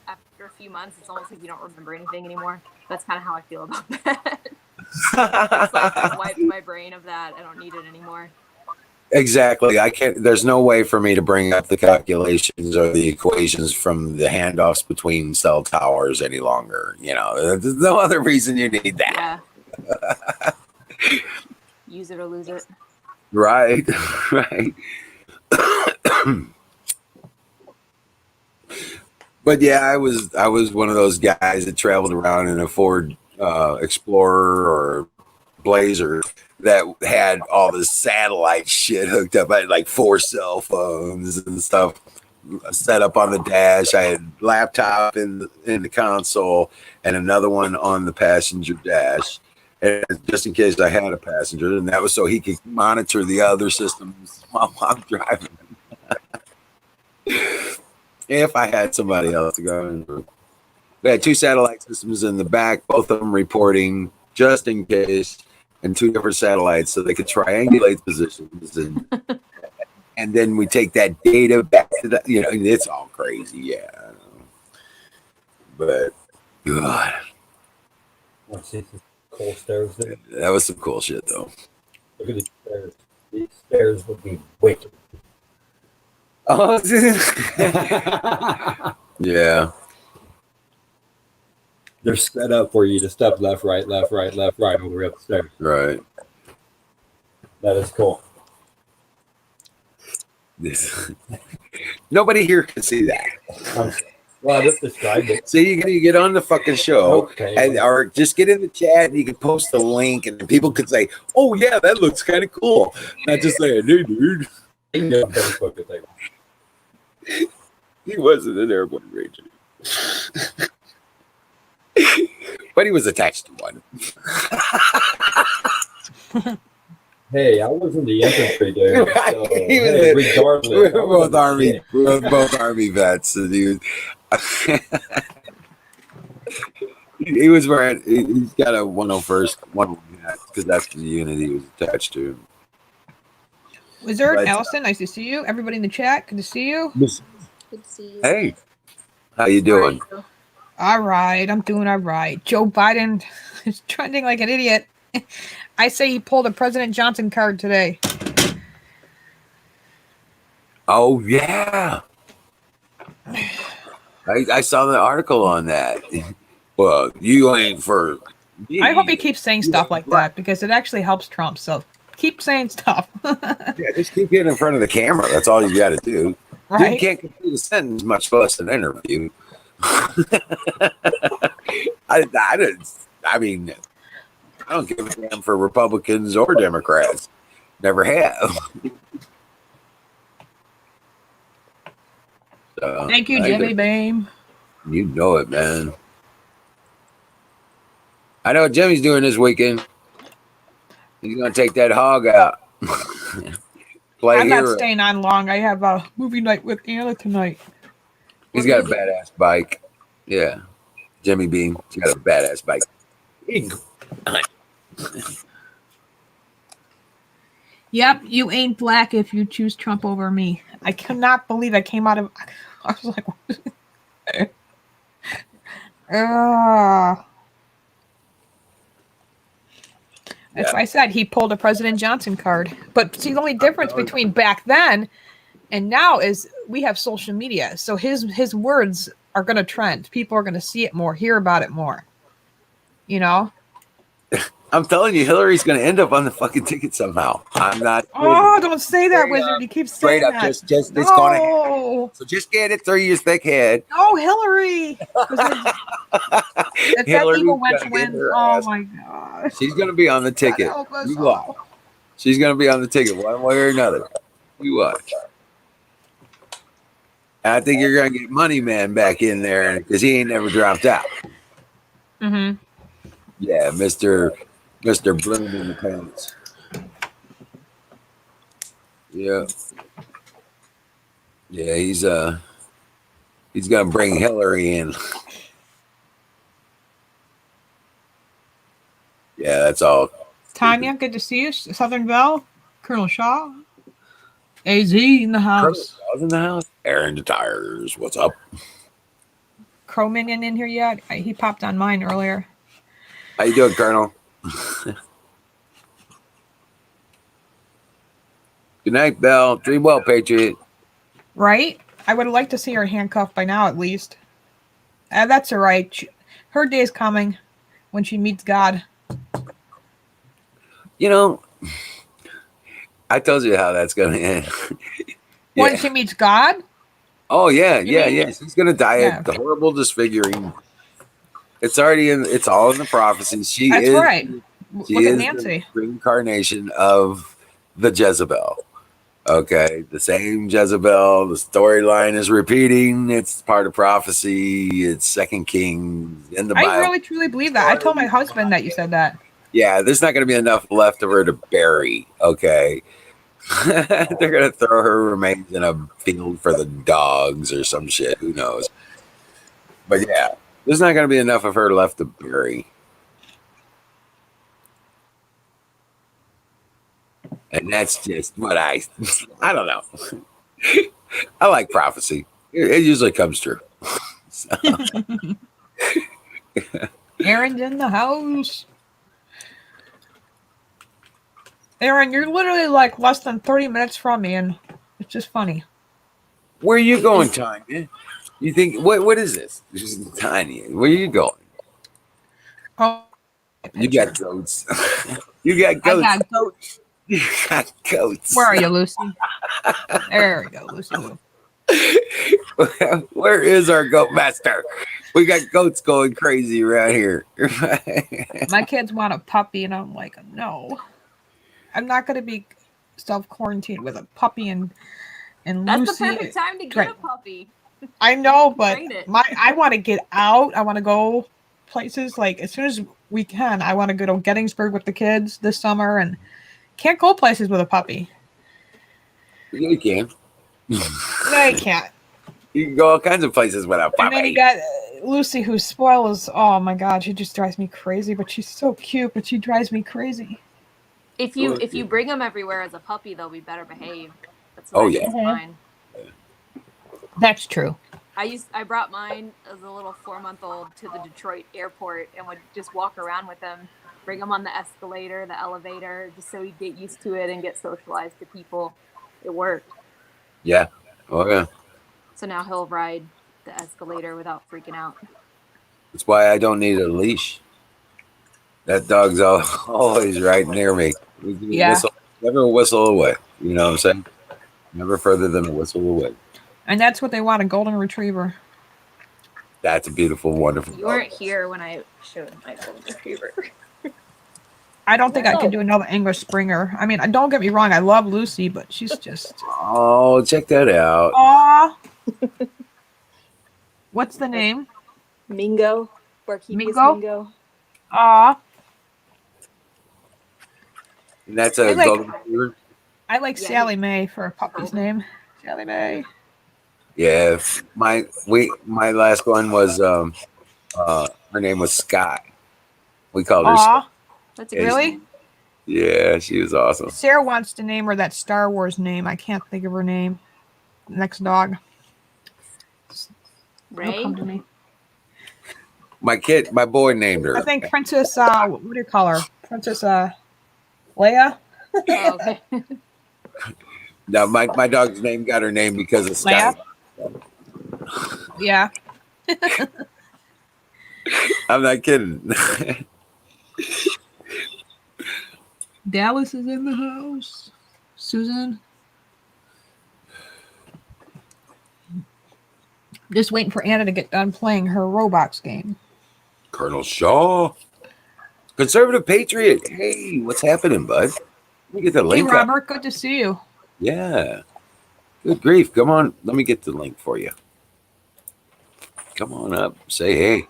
Speaker 6: after a few months, it's almost like you don't remember anything anymore. That's kind of how I feel about that. It's like I've wiped my brain of that. I don't need it anymore.
Speaker 1: Exactly. I can't. There's no way for me to bring up the calculations or the equations from the handoffs between cell towers any longer. You know, there's no other reason you need that.
Speaker 6: Yeah. Use it or lose it.
Speaker 1: Right. But yeah, I was one of those guys that traveled around in a Ford Explorer or Blazer that had all this satellite shit hooked up. I had like 4 cell phones and stuff set up on the dash. I had laptop in the console and another one on the passenger dash. And just in case I had a passenger, and that was so he could monitor the other systems while I'm driving. If I had somebody else to go in. We had 2 satellite systems in the back, both of them reporting just in case, and 2 different satellites so they could triangulate positions. And then we take that data back to the, it's all crazy. Yeah. But, God.
Speaker 3: Let's see some cool stairs there.
Speaker 1: That was some cool shit, though.
Speaker 3: Look at these stairs. These stairs would be wicked.
Speaker 1: Oh, yeah.
Speaker 3: They're set up for you to step left, right all the way up the stairs.
Speaker 1: Right.
Speaker 3: That is cool.
Speaker 1: Nobody here can see that.
Speaker 3: Well, I just described it.
Speaker 1: So you get on the fucking show,
Speaker 3: Okay.
Speaker 1: or just get in the chat and you can post a link, and people could say, "Oh yeah, that looks kind of cool." Not just saying, "Hey, dude,
Speaker 3: You can get on Facebook if they want.
Speaker 1: he wasn't an airborne ranger." But he was attached to one.
Speaker 3: Hey, I was in the infantry, dude. So,
Speaker 1: He was
Speaker 3: hey,
Speaker 1: in-
Speaker 3: regardless,
Speaker 1: we're
Speaker 3: I was
Speaker 1: both
Speaker 3: in the
Speaker 1: army.
Speaker 3: shit.
Speaker 1: We're both army vets. And he was wearing. He's got a 101st one because that's the unit he was attached to.
Speaker 7: Wizard,
Speaker 1: But,
Speaker 7: Allison, nice to see you. Everybody in the chat, good to see you.
Speaker 6: Good to see you.
Speaker 1: hey, how you doing?
Speaker 7: All right, I'm doing all right. Joe Biden is trending like an idiot. I say he pulled a President Johnson card today.
Speaker 1: Oh yeah, I saw the article on that. Well, you ain't for me.
Speaker 7: I hope he keeps saying
Speaker 1: You
Speaker 7: stuff
Speaker 1: ain't
Speaker 7: like
Speaker 1: black.
Speaker 7: that because it actually helps Trump. So keep saying stuff.
Speaker 1: Yeah, just keep getting in front of the camera. That's all you got to do. Dude
Speaker 7: Right?
Speaker 1: can't complete a sentence, much less an interview. I mean, I don't give a damn for Republicans or Democrats. Never have. So,
Speaker 7: Thank you, Jimmy Beam.
Speaker 1: You know it, man. I know what Jimmy's doing this weekend. He's gonna take that hog out. Play
Speaker 7: I'm not
Speaker 1: hero.
Speaker 7: staying on long. I have a movie night with Anna tonight.
Speaker 1: He's got a badass bike. Yeah, Jimmy Beam. He's got a badass bike.
Speaker 7: Yep, you ain't black if you choose Trump over me. I cannot believe I came out of. I was like, That's why I said he pulled a President Johnson card. But see, the only difference between back then and now is we have social media. So his words are going to trend. People are going to see it more, hear about it more. You know?
Speaker 1: I'm telling you, Hillary's going to end up on the fucking ticket somehow. I'm not.
Speaker 7: Oh, don't say that,
Speaker 1: Straight
Speaker 7: Wizard.
Speaker 1: up.
Speaker 7: You keep
Speaker 1: Straight
Speaker 7: saying
Speaker 1: up,
Speaker 7: that.
Speaker 1: just it's going to happen. So just get it through your thick head.
Speaker 7: No, Hillary. If that
Speaker 1: Hillary's
Speaker 7: evil wench
Speaker 1: gonna get
Speaker 7: wins,
Speaker 1: her
Speaker 7: oh
Speaker 1: ass.
Speaker 7: my gosh.
Speaker 1: She's going to be on the ticket.
Speaker 7: help us
Speaker 1: You watch.
Speaker 7: all.
Speaker 1: She's going to be on the ticket one way or another. You watch. And I think you're going to get Money Man back in there because he ain't never dropped out.
Speaker 7: Mm-hmm.
Speaker 1: Yeah, Mr. Bloom in the pants. Yeah. Yeah, he's gonna bring Hillary in. Yeah, that's all.
Speaker 7: Tanya, good to see you. Southern Belle, Colonel Shaw, AZ in the house.
Speaker 1: In the house. Aaron the tires. What's up?
Speaker 7: Crow Minion in here yet? He popped on mine earlier.
Speaker 1: How you doing, Colonel? Good night, Belle. Dream well, Patriot.
Speaker 7: Right? I would have liked to see her handcuffed by now, at least. That's all right. Her day's coming when she meets God.
Speaker 1: You know, I told you how that's gonna end.
Speaker 7: When she meets God?
Speaker 1: Oh yeah,
Speaker 7: You
Speaker 1: yeah,
Speaker 7: mean?
Speaker 1: yeah. She's gonna die
Speaker 7: Yeah.
Speaker 1: a horrible disfiguring. It's already in. It's all in the prophecy. She
Speaker 7: That's
Speaker 1: is.
Speaker 7: right.
Speaker 1: She
Speaker 7: Look at
Speaker 1: is
Speaker 7: Nancy.
Speaker 1: the reincarnation of the Jezebel. Okay, the same Jezebel. The storyline is repeating. It's part of prophecy. It's Second Kings in the Bible.
Speaker 7: I really truly believe that. I told my husband that you said that.
Speaker 1: Yeah, there's not going to be enough left of her to bury. Okay, they're going to throw her remains in a field for the dogs or some shit. Who knows? But yeah, there's not going to be enough of her left to bury. And that's just what I don't know. I like prophecy. It usually comes true. So.
Speaker 7: Aaron's in the house. Aaron, you're literally like less than 30 minutes from me, and it's just funny.
Speaker 1: Where are you going, Tanya? You think what is this? This is Tanya. Where are you going?
Speaker 7: Oh,
Speaker 1: You got goats. You got goats.
Speaker 7: I got goats.
Speaker 1: You got goats.
Speaker 7: Where are you, Lucy? There we go, Lucy.
Speaker 1: Where is our goat master? We got goats going crazy around here.
Speaker 7: My kids want a puppy, and I'm like, no. I'm not going to be self-quarantined with a puppy and
Speaker 6: That's
Speaker 7: Lucy.
Speaker 6: the perfect time to get a puppy.
Speaker 7: I know, but
Speaker 6: Train it.
Speaker 7: I want to get out. I want to go places. Like as soon as we can, I want to go to Gettysburg with the kids this summer, and can't go places with a puppy.
Speaker 1: You can.
Speaker 7: No, you can't.
Speaker 1: You can go all kinds of places without
Speaker 7: And then you
Speaker 1: puppy.
Speaker 7: got Lucy, who spoils. Oh my God, she just drives me crazy. But she's so cute, but she drives me crazy.
Speaker 6: If you bring them everywhere as a puppy, they'll be better behaved. That's what
Speaker 1: Oh,
Speaker 6: I
Speaker 1: yeah.
Speaker 6: did with mine.
Speaker 7: That's true.
Speaker 6: I brought mine as a little 4-month-old to the Detroit airport and would just walk around with him, bring him on the escalator, the elevator, just so he'd get used to it and get socialized to people. It worked.
Speaker 1: Yeah. Oh, yeah.
Speaker 6: So now he'll ride the escalator without freaking out.
Speaker 1: That's why I don't need a leash. That dog's always right near me.
Speaker 7: Yeah.
Speaker 1: Whistle, never a whistle away. You know what I'm saying? Never further than a whistle away.
Speaker 7: And that's what they want, a golden retriever.
Speaker 1: That's a beautiful, wonderful
Speaker 6: You
Speaker 1: dog.
Speaker 6: weren't here when I showed my golden retriever.
Speaker 7: I don't think I could do another English Springer. I mean, don't get me wrong, I love Lucy, but she's just.
Speaker 1: Oh, check that out.
Speaker 7: Aw. What's the name?
Speaker 6: Mingo. Barkevius
Speaker 7: Mingo?
Speaker 6: Mingo.
Speaker 7: Aw.
Speaker 1: And that's a golden retriever?
Speaker 7: I like Sally Mae for a puppy's name. Sally Mae.
Speaker 1: Yeah. My last one was her name was Scott. We called her Scott.
Speaker 6: That's
Speaker 7: Really?
Speaker 1: Yeah, she was awesome.
Speaker 7: Sarah wants to name her that Star Wars name. I can't think of her name. Next dog.
Speaker 6: Ray?
Speaker 7: It'll come to me.
Speaker 1: My boy named her.
Speaker 7: I think Princess, what do you call her? Princess Leia?
Speaker 6: Oh, okay.
Speaker 1: No, my dog's name got her name because of Sky.
Speaker 7: Yeah.
Speaker 1: I'm not kidding.
Speaker 7: Dallas is in the house. Susan. Just waiting for Anna to get done playing her Roblox game.
Speaker 1: Colonel Shaw. Conservative Patriot. Hey, what's happening, bud? Let me get the
Speaker 7: Hey,
Speaker 1: link up.
Speaker 7: Robert. Good to see you.
Speaker 1: Yeah. Good grief. Come on. Let me get the link for you. Come on up. Say hey.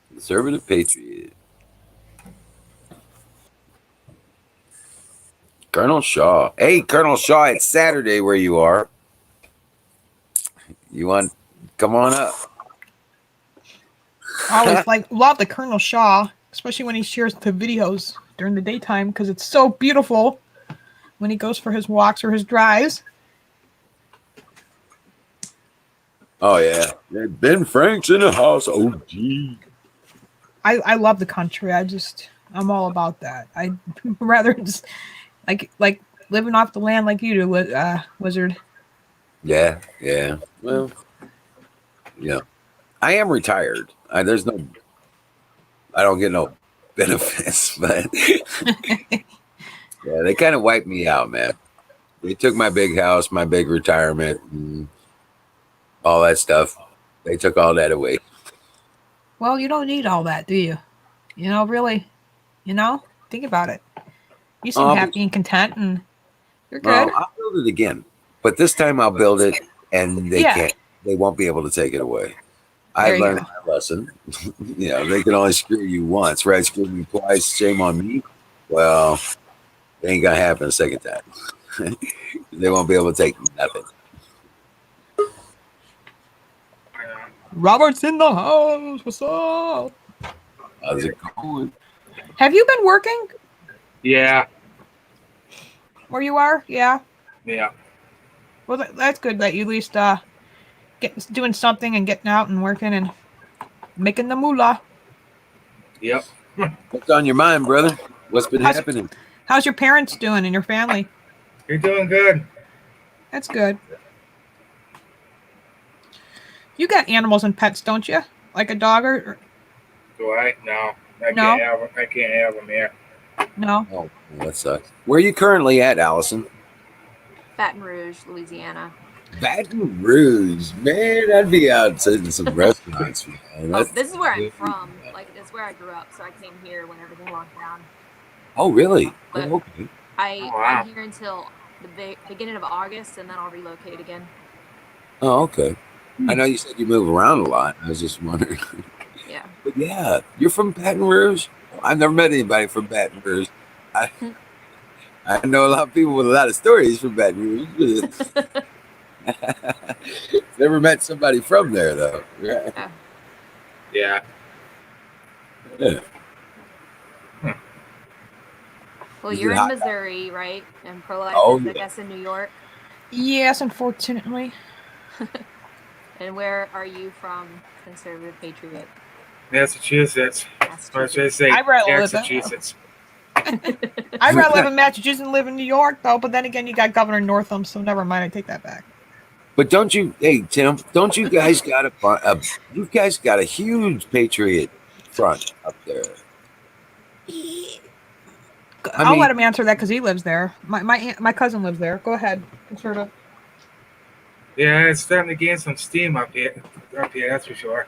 Speaker 1: Conservative Patriot. Colonel Shaw. Hey, Colonel Shaw, it's Saturday where you are. You want come on up.
Speaker 7: I always love the Colonel Shaw, especially when he shares the videos during the daytime because it's so beautiful when he goes for his walks or his drives.
Speaker 1: Oh yeah. Ben Frank's in the house. Oh gee.
Speaker 7: I love the country. I'm all about that. I rather just like living off the land like you do, Wizard.
Speaker 1: Yeah, yeah. Well, yeah. I am retired. I don't get no benefits, but yeah, they kind of wiped me out, man. They took my big house, my big retirement, and all that stuff. They took all that away.
Speaker 7: Well, you don't need all that, do you? Really, think about it. You seem happy and content, and you're good.
Speaker 1: Well, I'll build it again, but this time I'll build it, and they won't be able to take it away. I learned my lesson. They can only screw you once, right? Screw me twice, shame on me. Well, it ain't gonna happen a second time. They won't be able to take nothing.
Speaker 7: Robert's in the house. What's up?
Speaker 1: How's it going?
Speaker 7: Have you been working
Speaker 8: Yeah.
Speaker 7: where you are? Yeah.
Speaker 8: Yeah.
Speaker 7: Well, that's good that you at least doing something and getting out and working and making the moolah.
Speaker 8: Yep.
Speaker 1: What's on your mind, brother? What's been happening?
Speaker 7: How's your parents doing and your family?
Speaker 8: You're doing good.
Speaker 7: That's good. You got animals and pets, don't you? Like a dog or
Speaker 8: Do I? No. I
Speaker 7: No.
Speaker 8: can't have them here.
Speaker 7: no?
Speaker 1: Oh, that sucks. Where are you currently at, Allison?
Speaker 6: Baton Rouge, Louisiana.
Speaker 1: Baton Rouge, man. I'd be out sitting in some restaurants. Man.
Speaker 6: Oh, this is where I'm from. Like, it's where I grew up, so I came here when everything locked down.
Speaker 1: Oh, really?
Speaker 6: But
Speaker 1: Oh, okay.
Speaker 6: I'm here until the beginning of August, and then I'll relocate again.
Speaker 1: Oh, okay. I know you said you move around a lot. I was just wondering.
Speaker 6: Yeah.
Speaker 1: But yeah, you're from Baton Rouge. I've never met anybody from Baton Rouge. I, I know a lot of people with a lot of stories from Baton Rouge. Never met somebody from there though. Right?
Speaker 6: Yeah.
Speaker 8: Yeah.
Speaker 1: Yeah.
Speaker 6: Well,
Speaker 1: Is
Speaker 6: you're
Speaker 1: it
Speaker 6: in
Speaker 1: hot?
Speaker 6: Missouri, right? And pro-life
Speaker 1: Oh
Speaker 6: is, I
Speaker 1: yeah.
Speaker 6: guess, in New York.
Speaker 7: Yes, unfortunately.
Speaker 6: And where are you from, conservative patriot?
Speaker 8: Massachusetts. Or should I
Speaker 6: Massachusetts.
Speaker 8: say
Speaker 7: I'd rather live in.
Speaker 8: Massachusetts?
Speaker 7: I'd rather live in Massachusetts than live in New York, though. But then again, you got Governor Northam, so never mind. I take that back.
Speaker 1: But don't you, hey Tim? Don't you guys got you guys got a huge Patriot front up there? I
Speaker 7: I'll
Speaker 1: mean,
Speaker 7: let him answer that because he lives there. My cousin lives there. Go ahead, conservative.
Speaker 8: Yeah, it's starting to gain some steam up here. Up here, that's for sure.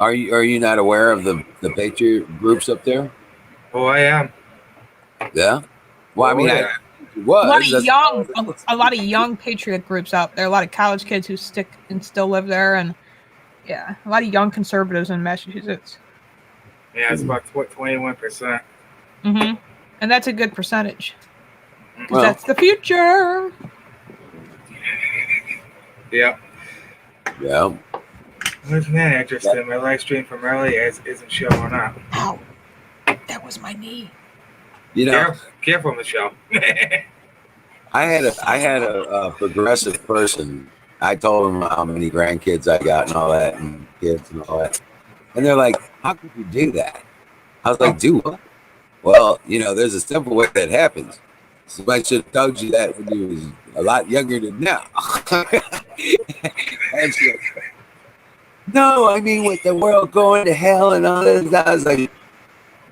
Speaker 1: are you not aware of the Patriot groups up there?
Speaker 8: Oh, I am.
Speaker 1: Yeah. Well, I
Speaker 8: Oh,
Speaker 1: mean,
Speaker 8: yeah.
Speaker 1: I
Speaker 7: A lot of
Speaker 1: was. That's
Speaker 7: young, a lot of young patriot groups out there. A lot of college kids who stick and still live there, and yeah, a lot of young conservatives in Massachusetts.
Speaker 8: Yeah, it's about 21%.
Speaker 7: And that's a good percentage because
Speaker 1: well.
Speaker 7: that's the future.
Speaker 8: Yeah.
Speaker 1: Yeah.
Speaker 8: Where's that interesting? My live stream from earlier isn't showing up.
Speaker 7: Ow, that was my knee.
Speaker 1: You know,
Speaker 8: Careful, Michelle.
Speaker 1: I had a progressive person. I told him how many grandkids I got and all that, and kids and all that, and they're like, "How could you do that?" I was like, "Do what?" Well, there's a simple way that happens. Somebody should have told you that when you was a lot younger than now. And she's like, no, I mean with the world going to hell and all this. I was like,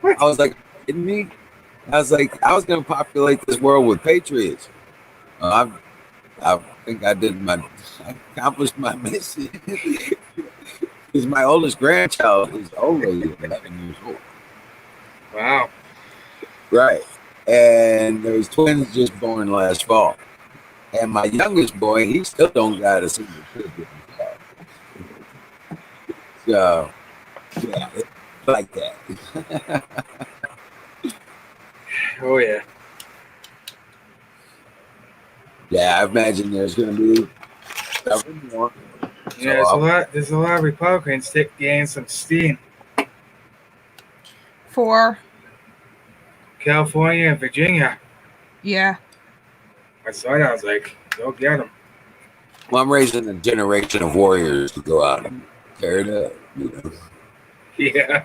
Speaker 1: "Are you kidding me?" I was like, I was going to populate this world with patriots. I think I accomplished my mission. Because my oldest grandchild is only 11 years old.
Speaker 8: Wow.
Speaker 1: Right. And there was twins just born last fall. And my youngest boy, he still don't got a single kid with himself. So, yeah, it's like that.
Speaker 8: Oh, yeah.
Speaker 1: Yeah, I imagine there's going to be several more.
Speaker 8: Yeah, there's a lot of Republicans gaining some steam.
Speaker 7: For
Speaker 8: California and Virginia.
Speaker 7: yeah,
Speaker 8: I saw that. I was like, go get them.
Speaker 1: Well, I'm raising a generation of warriors to go out and tear it up.
Speaker 8: Yeah.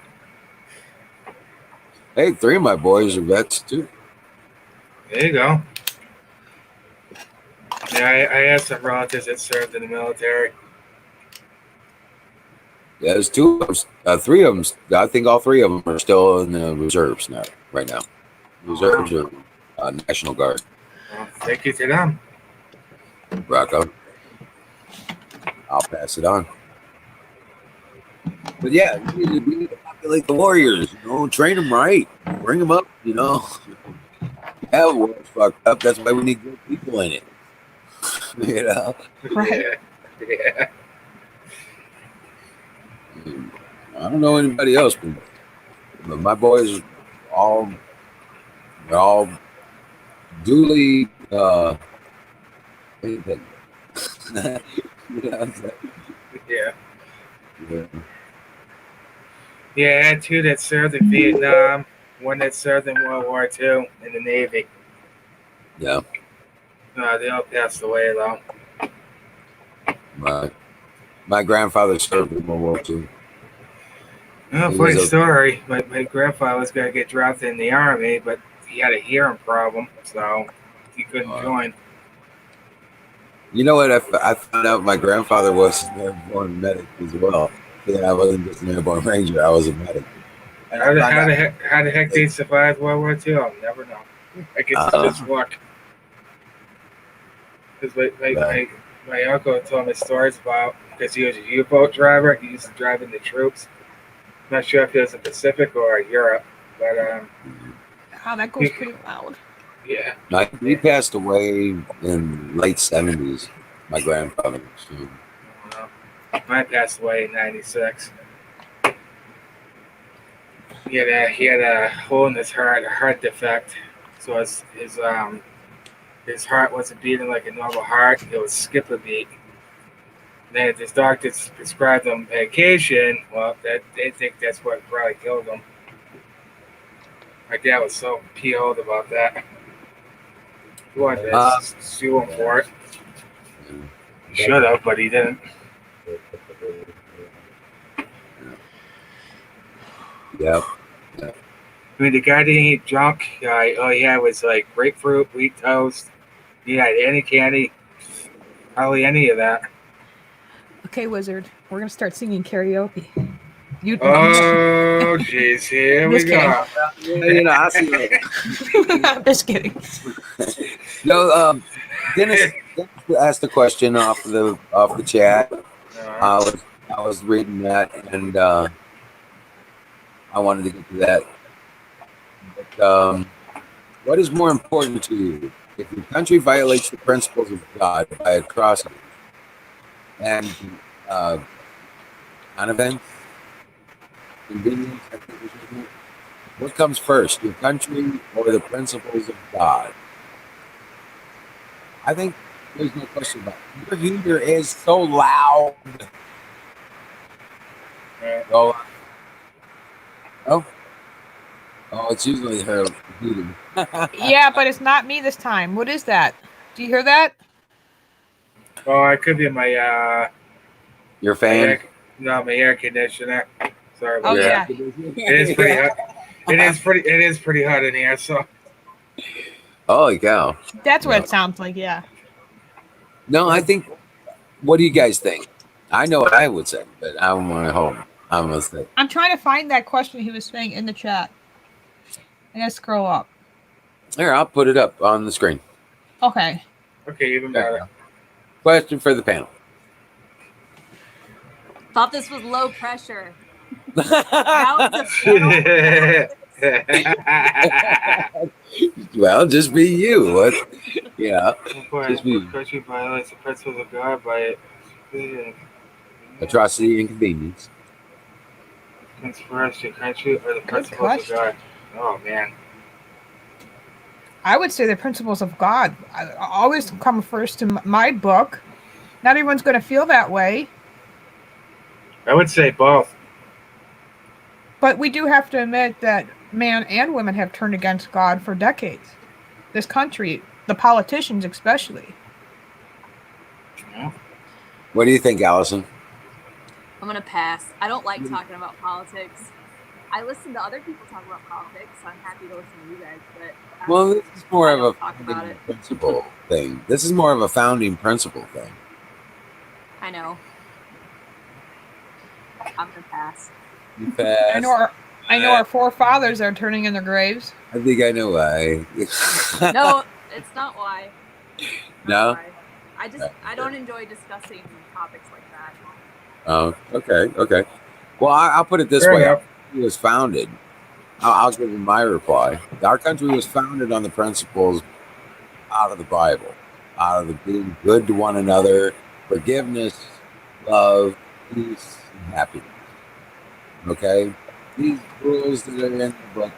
Speaker 1: Hey, 3 of my boys are vets too.
Speaker 8: There you go. Yeah, I have some relatives that served in the military.
Speaker 1: Yeah, there's 2 of them, 3 of them. I think all 3 of them are still in the reserves now. Right now, reserves are National Guard.
Speaker 8: Well, thank you to them.
Speaker 1: Rocco. I'll pass it on. But yeah, we need to populate the warriors. Train them right, bring them up. Yeah, the world's fucked up. That's why we need good people in it.
Speaker 7: right.
Speaker 8: Yeah.
Speaker 1: I don't know anybody else, but my boys they're all duly anything.
Speaker 8: Yeah.
Speaker 1: Yeah.
Speaker 8: Yeah, I had 2 that served in Vietnam, 1 that served in World War II in the Navy.
Speaker 1: Yeah.
Speaker 8: They all passed away, though.
Speaker 1: My grandfather served in World War II.
Speaker 8: Well, funny story. My grandfather was going to get drafted in the Army, but he had a hearing problem, so he couldn't join.
Speaker 1: You know what? I found out my grandfather was an airborne medic as well. Yeah, I wasn't just an airborne ranger. I was a medic. And
Speaker 8: How the heck they survived World War II? I'll never know. I guess it's just luck. Because my uncle told me stories about, because he was a U-boat driver. He used to drive in the troops. I'm not sure if it was in Pacific or Europe, but
Speaker 7: Wow, that goes pretty loud.
Speaker 8: yeah.
Speaker 1: He passed away in late 70s. My grandfather. So.
Speaker 8: Mine passed away in '96. He had a hole in his heart, a heart defect. So his heart wasn't beating like a normal heart. It would skip a beat. Then his doctors prescribed him medication. Well, they think that's what probably killed him. My dad was so PO'd about that. He wanted to sue him for it. He should have, but he didn't.
Speaker 1: Yep.
Speaker 8: I mean, the guy didn't eat junk. All he had was like grapefruit, wheat toast. He had any candy. Hardly any of that.
Speaker 7: Okay, Wizard, we're gonna start singing karaoke. You.
Speaker 8: Oh, jeez, here we
Speaker 7: Just kidding.
Speaker 8: go.
Speaker 1: You know, I see it.
Speaker 7: I'm just kidding.
Speaker 1: No, Dennis asked a question off the chat. I was reading that, and I wanted to get to that. But, what is more important to you? If your country violates the principles of God by atrocities and non-events, convenience, what comes first, your country or the principles of God? I think there's no question about it. Your heater is so loud. Oh, it's usually her heating.
Speaker 7: Yeah, but it's not me this time. What is that? Do you hear that?
Speaker 8: Oh, it could be my
Speaker 1: Your fan?
Speaker 8: my air conditioner. Sorry about
Speaker 7: Oh
Speaker 8: that.
Speaker 7: yeah.
Speaker 8: It is pretty hot. It is pretty hot in here. So.
Speaker 1: Holy cow!
Speaker 7: That's what it sounds like. Yeah.
Speaker 1: No, I think. What do you guys think? I know what I would say, but I don't want to hold. I'm gonna say.
Speaker 7: I'm trying to find that question he was saying in the chat. I gotta scroll up.
Speaker 1: Here, I'll put it up on the screen.
Speaker 7: Okay.
Speaker 8: Okay, even better.
Speaker 1: Question for the panel.
Speaker 6: Thought this was low pressure. Now it's
Speaker 1: Well, just be you. What? Yeah.
Speaker 8: Just be. Country violates the principles of God by
Speaker 1: Atrocity and convenience.
Speaker 8: Conspiracy, country, or the principles of God. Oh man.
Speaker 7: I would say the principles of God always come first to my book. Not everyone's going to feel that way.
Speaker 8: I would say both.
Speaker 7: But we do have to admit that man and women have turned against God for decades. This country, the politicians especially.
Speaker 8: Yeah.
Speaker 1: What do you think, Allison?
Speaker 6: I'm going to pass. I don't like talking about politics. I listen to other people talk about politics, so I'm happy to listen to you guys. But
Speaker 1: well, this is more of a
Speaker 6: founding
Speaker 1: principle thing. This is more of a founding principle thing.
Speaker 6: I know. I'm going to pass.
Speaker 1: You pass.
Speaker 7: I know our forefathers are turning in their graves.
Speaker 1: I think I know why.
Speaker 6: No, it's not why.
Speaker 1: No?
Speaker 6: Why. I don't enjoy discussing topics like that.
Speaker 1: Oh, okay. Well, I'll put it this way. Our country was founded. I'll give you my reply. Our country was founded on the principles out of the Bible, out of the being good to one another, forgiveness, love, peace, and happiness. Okay? These rules that are in the book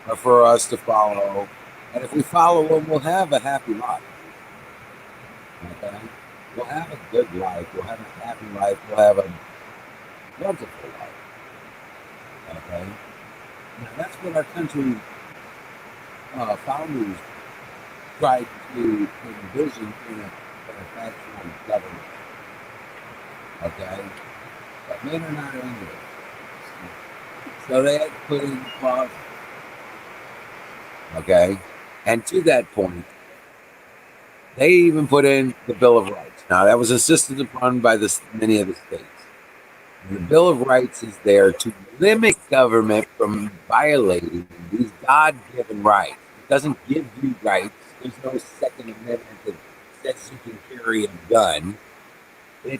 Speaker 1: are for us to follow. And if we follow them, we'll have a happy life. Okay? We'll have a good life. We'll have a happy life. We'll have a wonderful life. Okay? Now, that's what our country founders tried to envision in a factual government. Okay? But men are not into it. So they had to put in the clause. Okay? And to that point, they even put in the Bill of Rights. Now, that was insisted upon by many of the states. And the Bill of Rights is there to limit government from violating these God-given rights. It doesn't give you rights. There's no Second Amendment that says you can carry a gun. The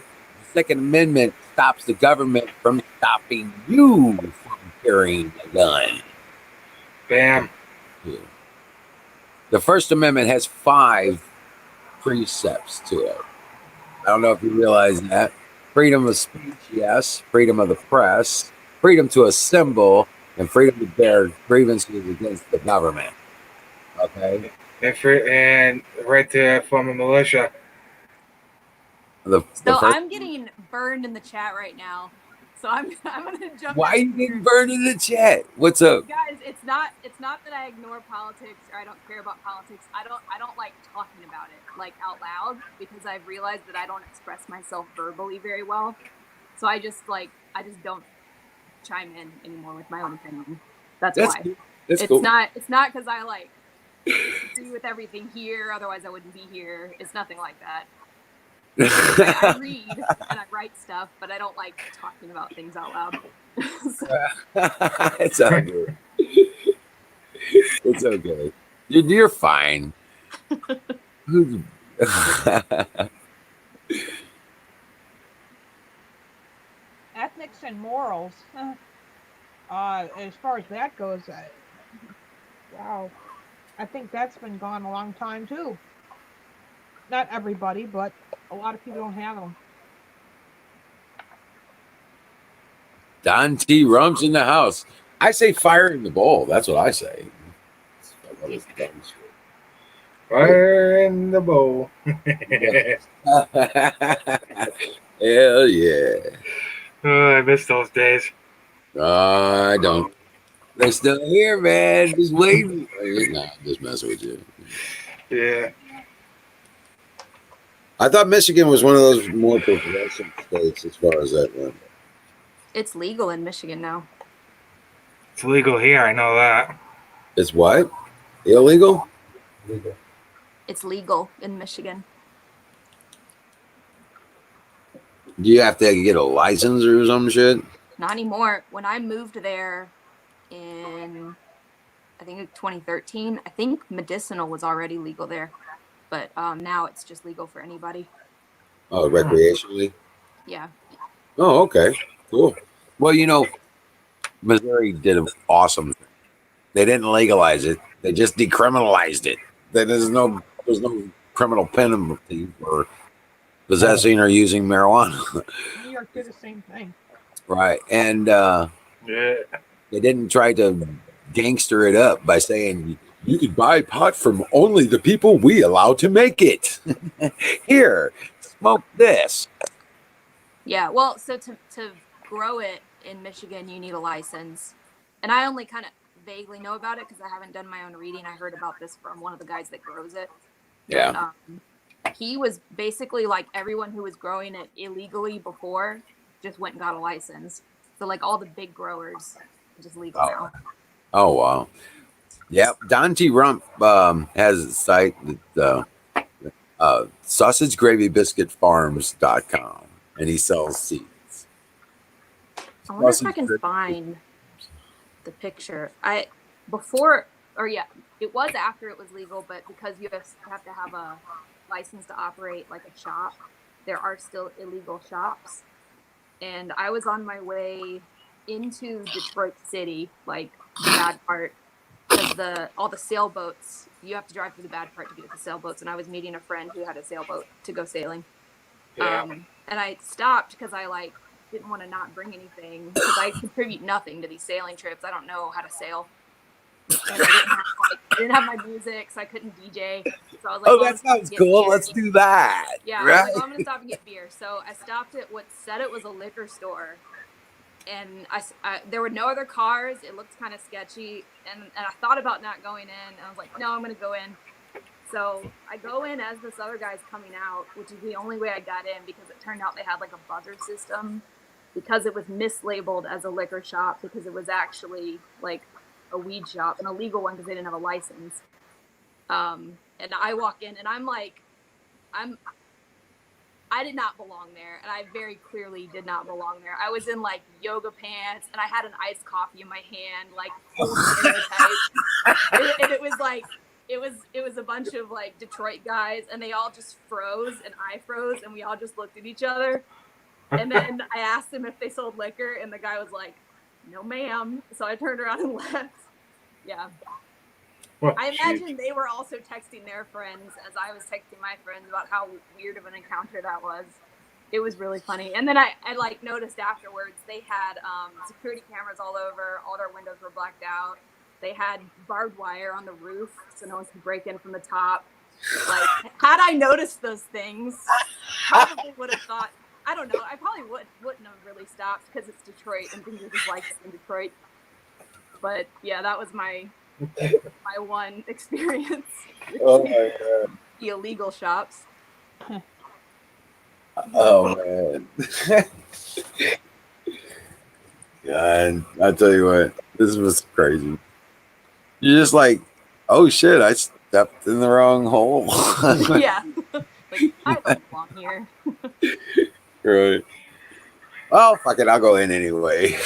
Speaker 1: Second Amendment stops the government from stopping you from carrying a gun.
Speaker 8: Bam.
Speaker 1: The First Amendment has 5 precepts to it. don't know if you realize that. Freedom of speech, yes. Freedom of the press. Freedom to assemble. And freedom to bear grievances against the government. Okay?
Speaker 8: And right to form a militia.
Speaker 6: So I'm getting burned in the chat right now. So I'm gonna jump.
Speaker 1: Why are you getting burned in the chat? What's up?
Speaker 6: Guys, it's not that I ignore politics or I don't care about politics. I don't like talking about it like out loud because I've realized that I don't express myself verbally very well. So I just don't chime in anymore with my own opinion. That's why.
Speaker 1: Cool. That's
Speaker 6: it's
Speaker 1: cool.
Speaker 6: not because I like agree with everything here, otherwise I wouldn't be here. It's nothing like that. I read and I write stuff, but I don't like talking about things out loud.
Speaker 1: It's all good. It's okay. You're fine.
Speaker 7: Ethics and morals. As far as that goes, wow, I think that's been gone a long time too. Not everybody, but a lot of people don't have them.
Speaker 1: Don T. Rum's in the house. I say fire in the bowl. That's what I say.
Speaker 8: Fire in the bowl.
Speaker 1: Hell yeah.
Speaker 8: Oh, I miss those days.
Speaker 1: I don't. They're still here, man. Just waiting. Nah, I'm just messing with you.
Speaker 8: Yeah.
Speaker 1: I thought Michigan was one of those more progressive states as far as that went.
Speaker 6: It's legal in Michigan now.
Speaker 8: It's legal here, I know that.
Speaker 1: It's what? Illegal?
Speaker 3: Legal.
Speaker 6: It's legal in Michigan.
Speaker 1: Do you have to get a license or some shit?
Speaker 6: Not anymore. When I moved there in, I think 2013, I think medicinal was already legal there, but now it's just legal for anybody.
Speaker 1: Oh, recreationally?
Speaker 6: Yeah.
Speaker 1: Oh, okay. Cool. Well, you know, Missouri did an awesome thing. They didn't legalize it. They just decriminalized it. There's no criminal penalty for possessing or using marijuana.
Speaker 7: New York did the same thing.
Speaker 1: Right. And
Speaker 8: Yeah.
Speaker 1: they didn't try to gangster it up by saying you could buy pot from only the people we allow to make it. Here, smoke this.
Speaker 6: Yeah. Well, so to grow it in Michigan, you need a license. And I only kind of vaguely know about it because I haven't done my own reading. I heard about this from one of the guys that grows it.
Speaker 1: Yeah.
Speaker 6: But, he was basically like everyone who was growing it illegally before just went and got a license. So like all the big growers are just legal now.
Speaker 1: Oh, wow. Yep. Don T. Rump has a site that sausagegravybiscuitfarms.com, and he sells seeds.
Speaker 6: I wonder if I can find the picture. It was after it was legal, but because you have to have a license to operate like a shop, there are still illegal shops. And I was on my way into Detroit City, like the bad part, because all the sailboats, you have to drive through the bad part to get to the sailboats. And I was meeting a friend who had a sailboat to go sailing.
Speaker 8: Yeah.
Speaker 6: And I stopped because I didn't want to not bring anything because I contribute nothing to these sailing trips. I don't know how to sail. And I didn't have my music, so I couldn't DJ. So I was like,
Speaker 1: oh, that sounds cool.
Speaker 6: Beer.
Speaker 1: Let's do that.
Speaker 6: Yeah,
Speaker 1: right?
Speaker 6: I was like, I'm gonna stop and get beer. So I stopped at what said it was a liquor store, and I there were no other cars. It looked kind of sketchy, and I thought about not going in. And I was like, no, I'm gonna go in. So I go in as this other guy's coming out, which is the only way I got in because it turned out they had like a buzzer system because it was mislabeled as a liquor shop because it was actually like a weed shop, an illegal one because they didn't have a license. And I walk in and I'm like, I did not belong there, and I very clearly did not belong there. I was in like yoga pants, and I had an iced coffee in my hand, like full stereotype. And it was like it was a bunch of like Detroit guys, and they all just froze, and I froze, and we all just looked at each other. And then I asked them if they sold liquor, and the guy was like, "No, ma'am." So I turned around and left. Yeah.
Speaker 8: Well,
Speaker 6: I
Speaker 8: shoot.
Speaker 6: imagine they were also texting their friends as I was texting my friends about how weird of an encounter that was. It was really funny. And then I like noticed afterwards they had security cameras all over, all their windows were blacked out. They had barbed wire on the roof so no one could break in from the top. Like, had I noticed those things, probably would have thought, I don't know, I probably wouldn't have really stopped because it's Detroit and things are just like that in Detroit. But yeah, that was my one experience with
Speaker 1: Oh my god.
Speaker 6: the illegal shops.
Speaker 1: Oh man. God, I tell you what, this was crazy. You're just like, oh shit, I stepped in the wrong hole.
Speaker 6: Yeah. Like, I don't belong here.
Speaker 1: Right. Oh fuck it, I'll go in anyway.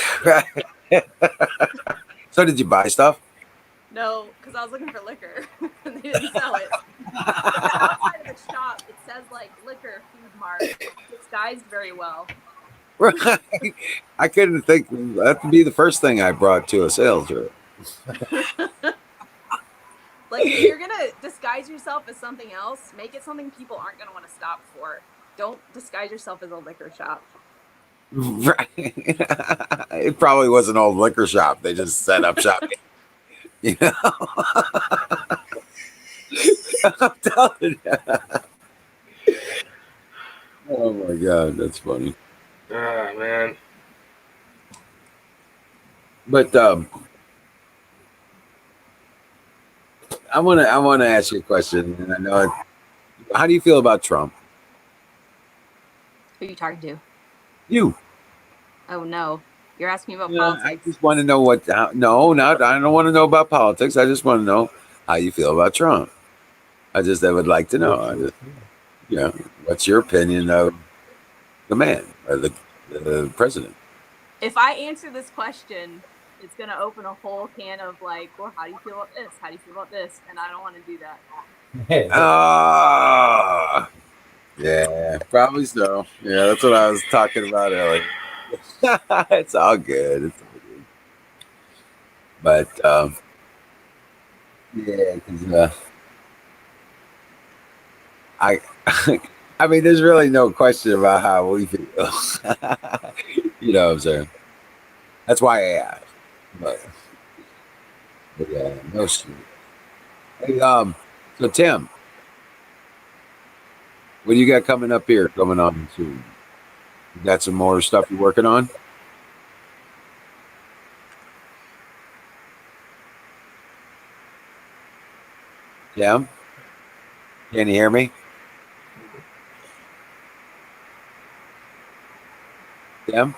Speaker 1: So did you buy stuff?
Speaker 6: No, because I was looking for liquor and they didn't sell it. But the outside of the shop, it says like liquor food mart, disguised very well.
Speaker 1: Right. I couldn't think that'd be the first thing I brought to a sales trip.
Speaker 6: Like, if you're gonna disguise yourself as something else, make it something people aren't gonna want to stop for. Don't disguise yourself as a liquor shop.
Speaker 1: Right. It probably was an old liquor shop. They just set up shop. You know? I'm telling you. Oh my god, that's funny.
Speaker 8: Ah, man.
Speaker 1: But I wanna ask you a question, and I know it, how do you feel about Trump?
Speaker 6: Who are you talking to?
Speaker 1: You.
Speaker 6: Oh no, you're asking me about
Speaker 1: I
Speaker 6: politics.
Speaker 1: just want to know no, not I don't want to know about politics. I just want to know how you feel about Trump. I would like to know. What's your opinion of the man or the president?
Speaker 6: If I answer this question, it's gonna open a whole can of like, well, how do you feel about this? How do you feel about this? And I don't want to do that.
Speaker 1: Ah, yeah, probably so. Yeah, that's what I was talking about earlier. It's all good. It's all good. But yeah, because I, I mean, there's really no question about how we feel. You know what I'm saying? That's why I asked. But yeah, no shit. Hey, so Tim, what do you got coming up here? Coming on soon? You got some more stuff you're working on? Tim, can you hear me? Tim,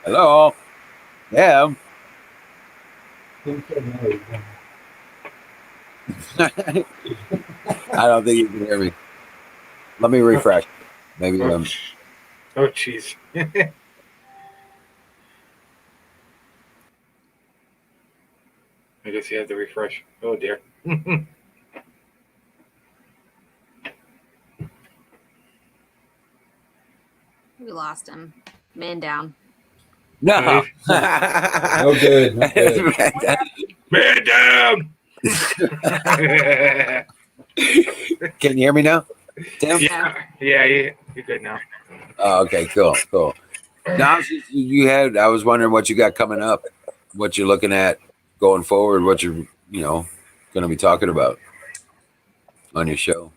Speaker 1: hello, Tim. I don't think you can hear me. Let me refresh. Maybe
Speaker 8: Oh, oh, jeez. I guess you had to refresh. Oh, dear.
Speaker 6: We lost him. Man down.
Speaker 1: no.
Speaker 3: No good. No good.
Speaker 8: Man down!
Speaker 1: Can you hear me now, Tim?
Speaker 8: Yeah, you're good now.
Speaker 1: Oh, okay, cool. Now I was wondering what you got coming up, what you're looking at going forward, what you're going to be talking about on your show.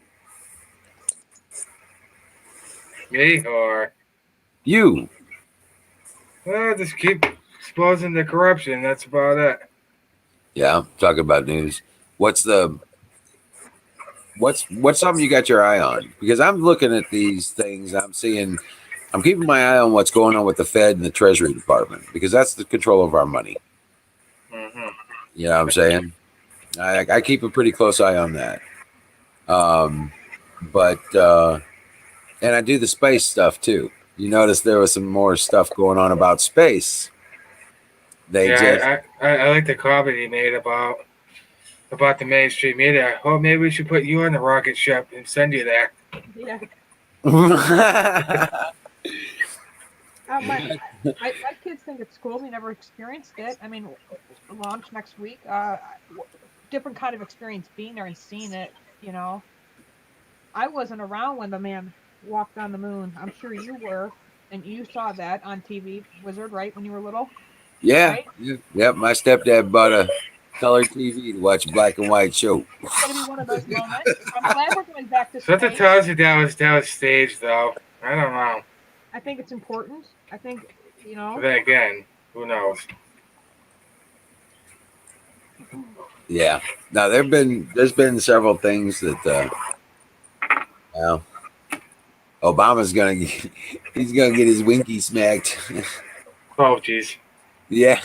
Speaker 8: Me or
Speaker 1: You.
Speaker 8: well, just keep exposing the corruption. That's about it.
Speaker 1: Yeah, talking about news. What's something you got your eye on? Because I'm looking at these things, I'm keeping my eye on what's going on with the Fed and the Treasury Department because that's the control of our money.
Speaker 8: Mm-hmm.
Speaker 1: You know what I'm saying? I keep a pretty close eye on that. But and I do the space stuff too. You notice there was some more stuff going on about space. They just
Speaker 8: I like the comment he made about the mainstream media. Oh, maybe we should put you on the rocket ship and send you there.
Speaker 7: Yeah.
Speaker 1: right.
Speaker 7: My kids think it's cool. We never experienced it. I mean, launch next week. different kind of experience being there and seeing it. You know, I wasn't around when the man walked on the moon. I'm sure you were, and you saw that on TV, Wizard, right? When you were little,
Speaker 1: Yeah.
Speaker 7: right?
Speaker 1: Yep. My stepdad bought a color TV to watch a black and white show.
Speaker 7: It's gonna be one of those moments. I'm glad we're going back to
Speaker 8: Something
Speaker 7: space.
Speaker 8: tells you that was staged, though. I don't know.
Speaker 7: I think it's important. I think, you know.
Speaker 8: But then again, who knows?
Speaker 1: Yeah. Now there's been several things that well, Obama's he's gonna get his winky smacked.
Speaker 8: Oh, jeez.
Speaker 1: Yeah.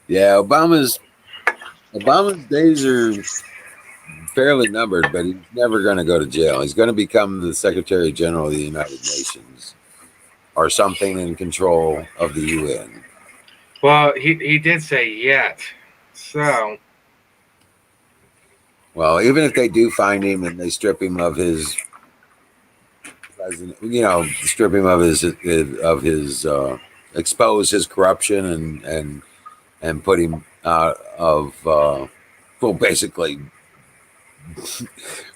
Speaker 1: Yeah, Obama's days are fairly numbered, but he's never going to go to jail. He's going to become the Secretary General of the United Nations or something in control of the UN.
Speaker 8: Well, he did say yet. So.
Speaker 1: Well, even if they do find him and they strip him of his president, you know, strip him of his expose his corruption and put him out of well, basically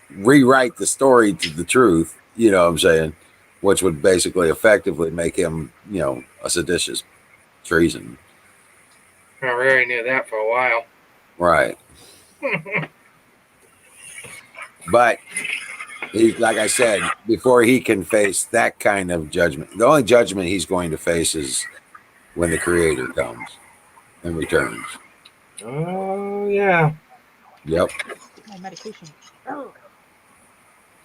Speaker 1: rewrite the story to the truth, you know what I'm saying, which would basically effectively make him, you know, a seditious treason.
Speaker 8: I already knew that for a while.
Speaker 1: Right. But he's, like I said, before he can face that kind of judgment, the only judgment he's going to face is when the Creator comes and returns.
Speaker 8: Oh, yeah.
Speaker 1: Yep.
Speaker 7: My medication.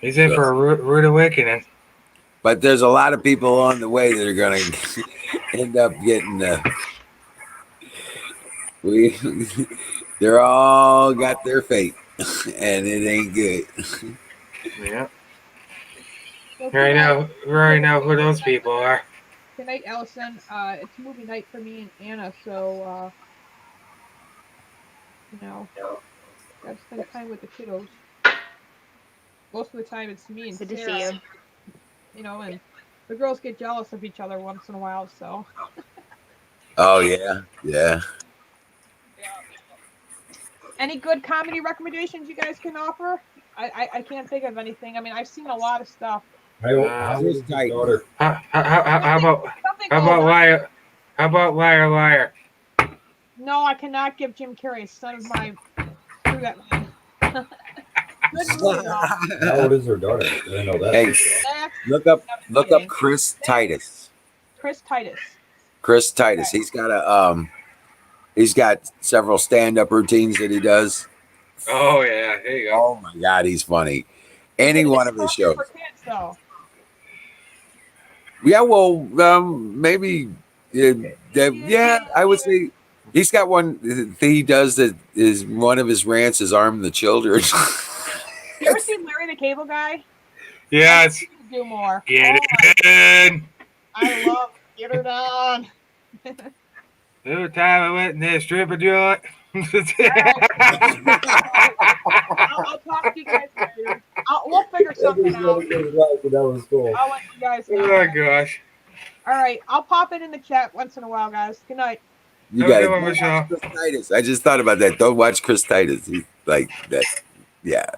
Speaker 8: He's in for a rude awakening.
Speaker 1: But there's a lot of people on the way that are going to end up getting they're all got their fate, and it ain't good.
Speaker 8: Yeah. We already know who those people are.
Speaker 7: Good night, Allison. It's movie night for me and Anna, so you know, gotta spend time with the kiddos. Most of the time, it's me and
Speaker 6: Good to
Speaker 7: Sarah.
Speaker 6: see you.
Speaker 7: You know, and the girls get jealous of each other once in a while. So.
Speaker 1: Oh yeah, yeah.
Speaker 7: Any good comedy recommendations you guys can offer? I can't think of anything. I mean, I've seen a lot of stuff.
Speaker 8: How about liar?
Speaker 7: No, I cannot give Jim Carrey a son of my. Screw that man. Good movie, though.
Speaker 3: How old is her daughter? I didn't know that.
Speaker 1: Hey, look up Chris Titus.
Speaker 7: Chris Titus.
Speaker 1: Chris Titus. He's got several stand-up routines that he does.
Speaker 8: Oh yeah, there you go.
Speaker 1: Oh my God, he's funny. Any one of his shows.
Speaker 7: For kids, though.
Speaker 1: Yeah, well, maybe. Yeah, I would say he's got one thing he does that is one of his rants is arm the children.
Speaker 7: You ever seen Larry the Cable Guy?
Speaker 8: Yes.
Speaker 7: Do more.
Speaker 8: Get it in.
Speaker 7: I love Get Her Done.
Speaker 8: The other time I went in that stripper joint.
Speaker 7: I'll talk to you guys later. We'll figure something out.
Speaker 3: That was cool.
Speaker 7: I'll let you guys know.
Speaker 8: Oh gosh.
Speaker 7: All right, I'll pop it in the chat once in a while, guys. Good night.
Speaker 1: You got it. Chris Titus. I just thought about that. Don't watch Chris Titus. He's like that. Yeah.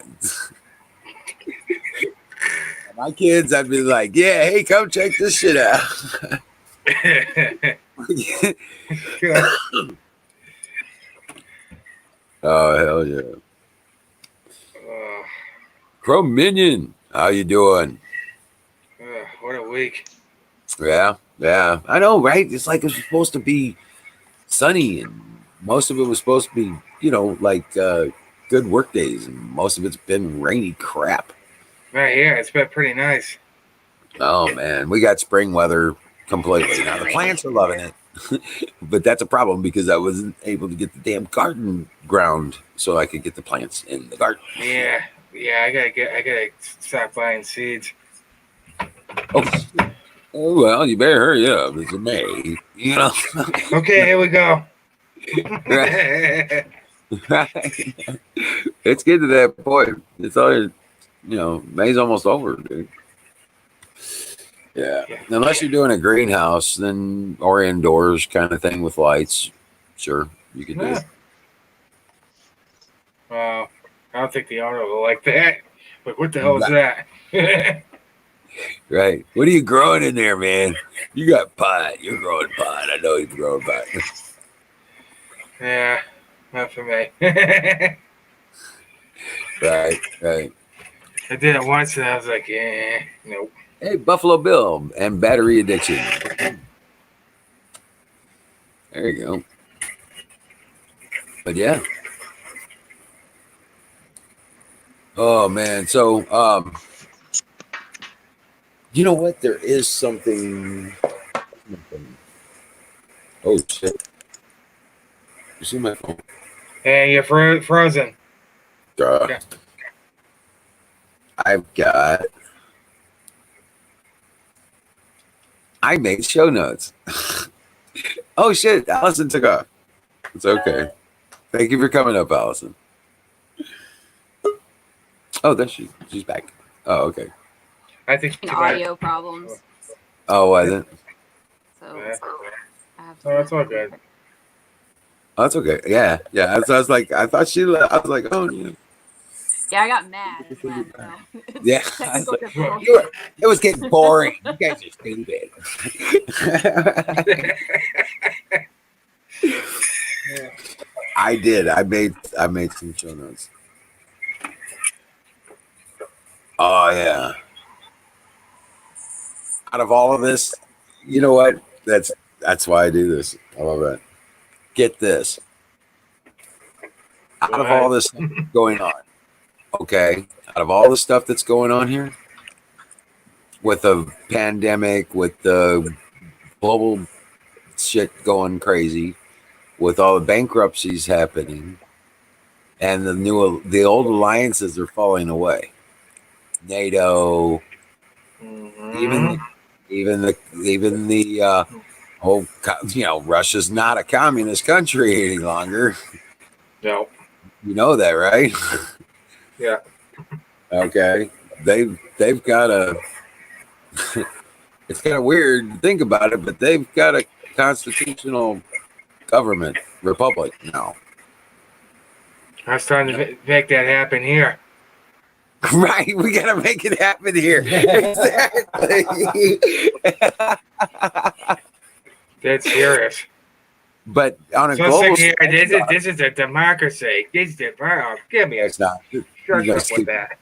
Speaker 1: My kids, I'd be like, yeah, hey, come check this shit out. Oh, hell yeah. Chrome Minion, how you doing?
Speaker 8: What a week.
Speaker 1: Yeah. I know, right? It's like it was supposed to be sunny, and most of it was supposed to be, you know, like good work days, and most of it's been rainy crap.
Speaker 8: Right here, it's been pretty nice.
Speaker 1: Oh, man. We got spring weather completely. Now, the plants are loving it. But that's a problem because I wasn't able to get the damn garden ground so I could get the plants in the garden.
Speaker 8: Yeah, I gotta stop buying seeds.
Speaker 1: Oh well, you better hurry up. It's May, you know.
Speaker 8: Okay, here we go.
Speaker 1: Right. Let's get to that point. It's all, you know, May's almost over, dude. Yeah.
Speaker 8: Yeah.
Speaker 1: Unless you're doing a greenhouse, then or indoors kind of thing with lights. Sure, you could do
Speaker 8: Yeah.
Speaker 1: it.
Speaker 8: I don't think the owner will like that. Like, what the hell is that?
Speaker 1: Right. What are you growing in there, man? You got pot. You're growing pot. I know you're growing pot.
Speaker 8: Yeah, not for me.
Speaker 1: Right, right.
Speaker 8: I did it once and I was like, nope.
Speaker 1: Hey, Buffalo Bill and battery addiction. There you go. But yeah. Oh man. So you know what? There is something. Oh shit. You see my phone?
Speaker 8: Hey, you're frozen.
Speaker 1: Yeah. I've got. I made show notes. Oh shit! Allison took off. It's okay. Thank you for coming up, Allison. Oh, there she's back. Oh, okay.
Speaker 8: I think
Speaker 6: And audio problems.
Speaker 1: Oh, was it?
Speaker 6: So
Speaker 8: Yeah.
Speaker 6: I have
Speaker 8: Oh, that's all good.
Speaker 1: Oh, that's okay. Yeah, yeah. I was like, I thought she. I was like, oh, yeah.
Speaker 6: Yeah, I got mad and left. So it's
Speaker 1: Yeah.
Speaker 6: technical
Speaker 1: Like,
Speaker 6: difficulty.
Speaker 1: it was getting boring. You guys are stupid. I did. I made some show notes. Oh yeah. Out of all of this, you know what? That's why I do this. I love that. Get this. Out of all this stuff going on, okay? Out of all the stuff that's going on here, with the pandemic, with the global shit going crazy, with all the bankruptcies happening, and the old alliances are falling away. NATO, even the Russia's not a communist country any longer.
Speaker 8: No.
Speaker 1: You know that, right?
Speaker 8: Yeah.
Speaker 1: Okay. They've got a. It's kind of weird to think about it, but they've got a constitutional government republic now.
Speaker 8: I was trying to make that happen here.
Speaker 1: Right, we gotta make it happen here. Exactly.
Speaker 8: That's serious.
Speaker 1: But on a
Speaker 8: So
Speaker 1: global
Speaker 8: here,
Speaker 1: scale,
Speaker 8: this is a democracy. Give me a
Speaker 1: it's not.
Speaker 8: shut up with that.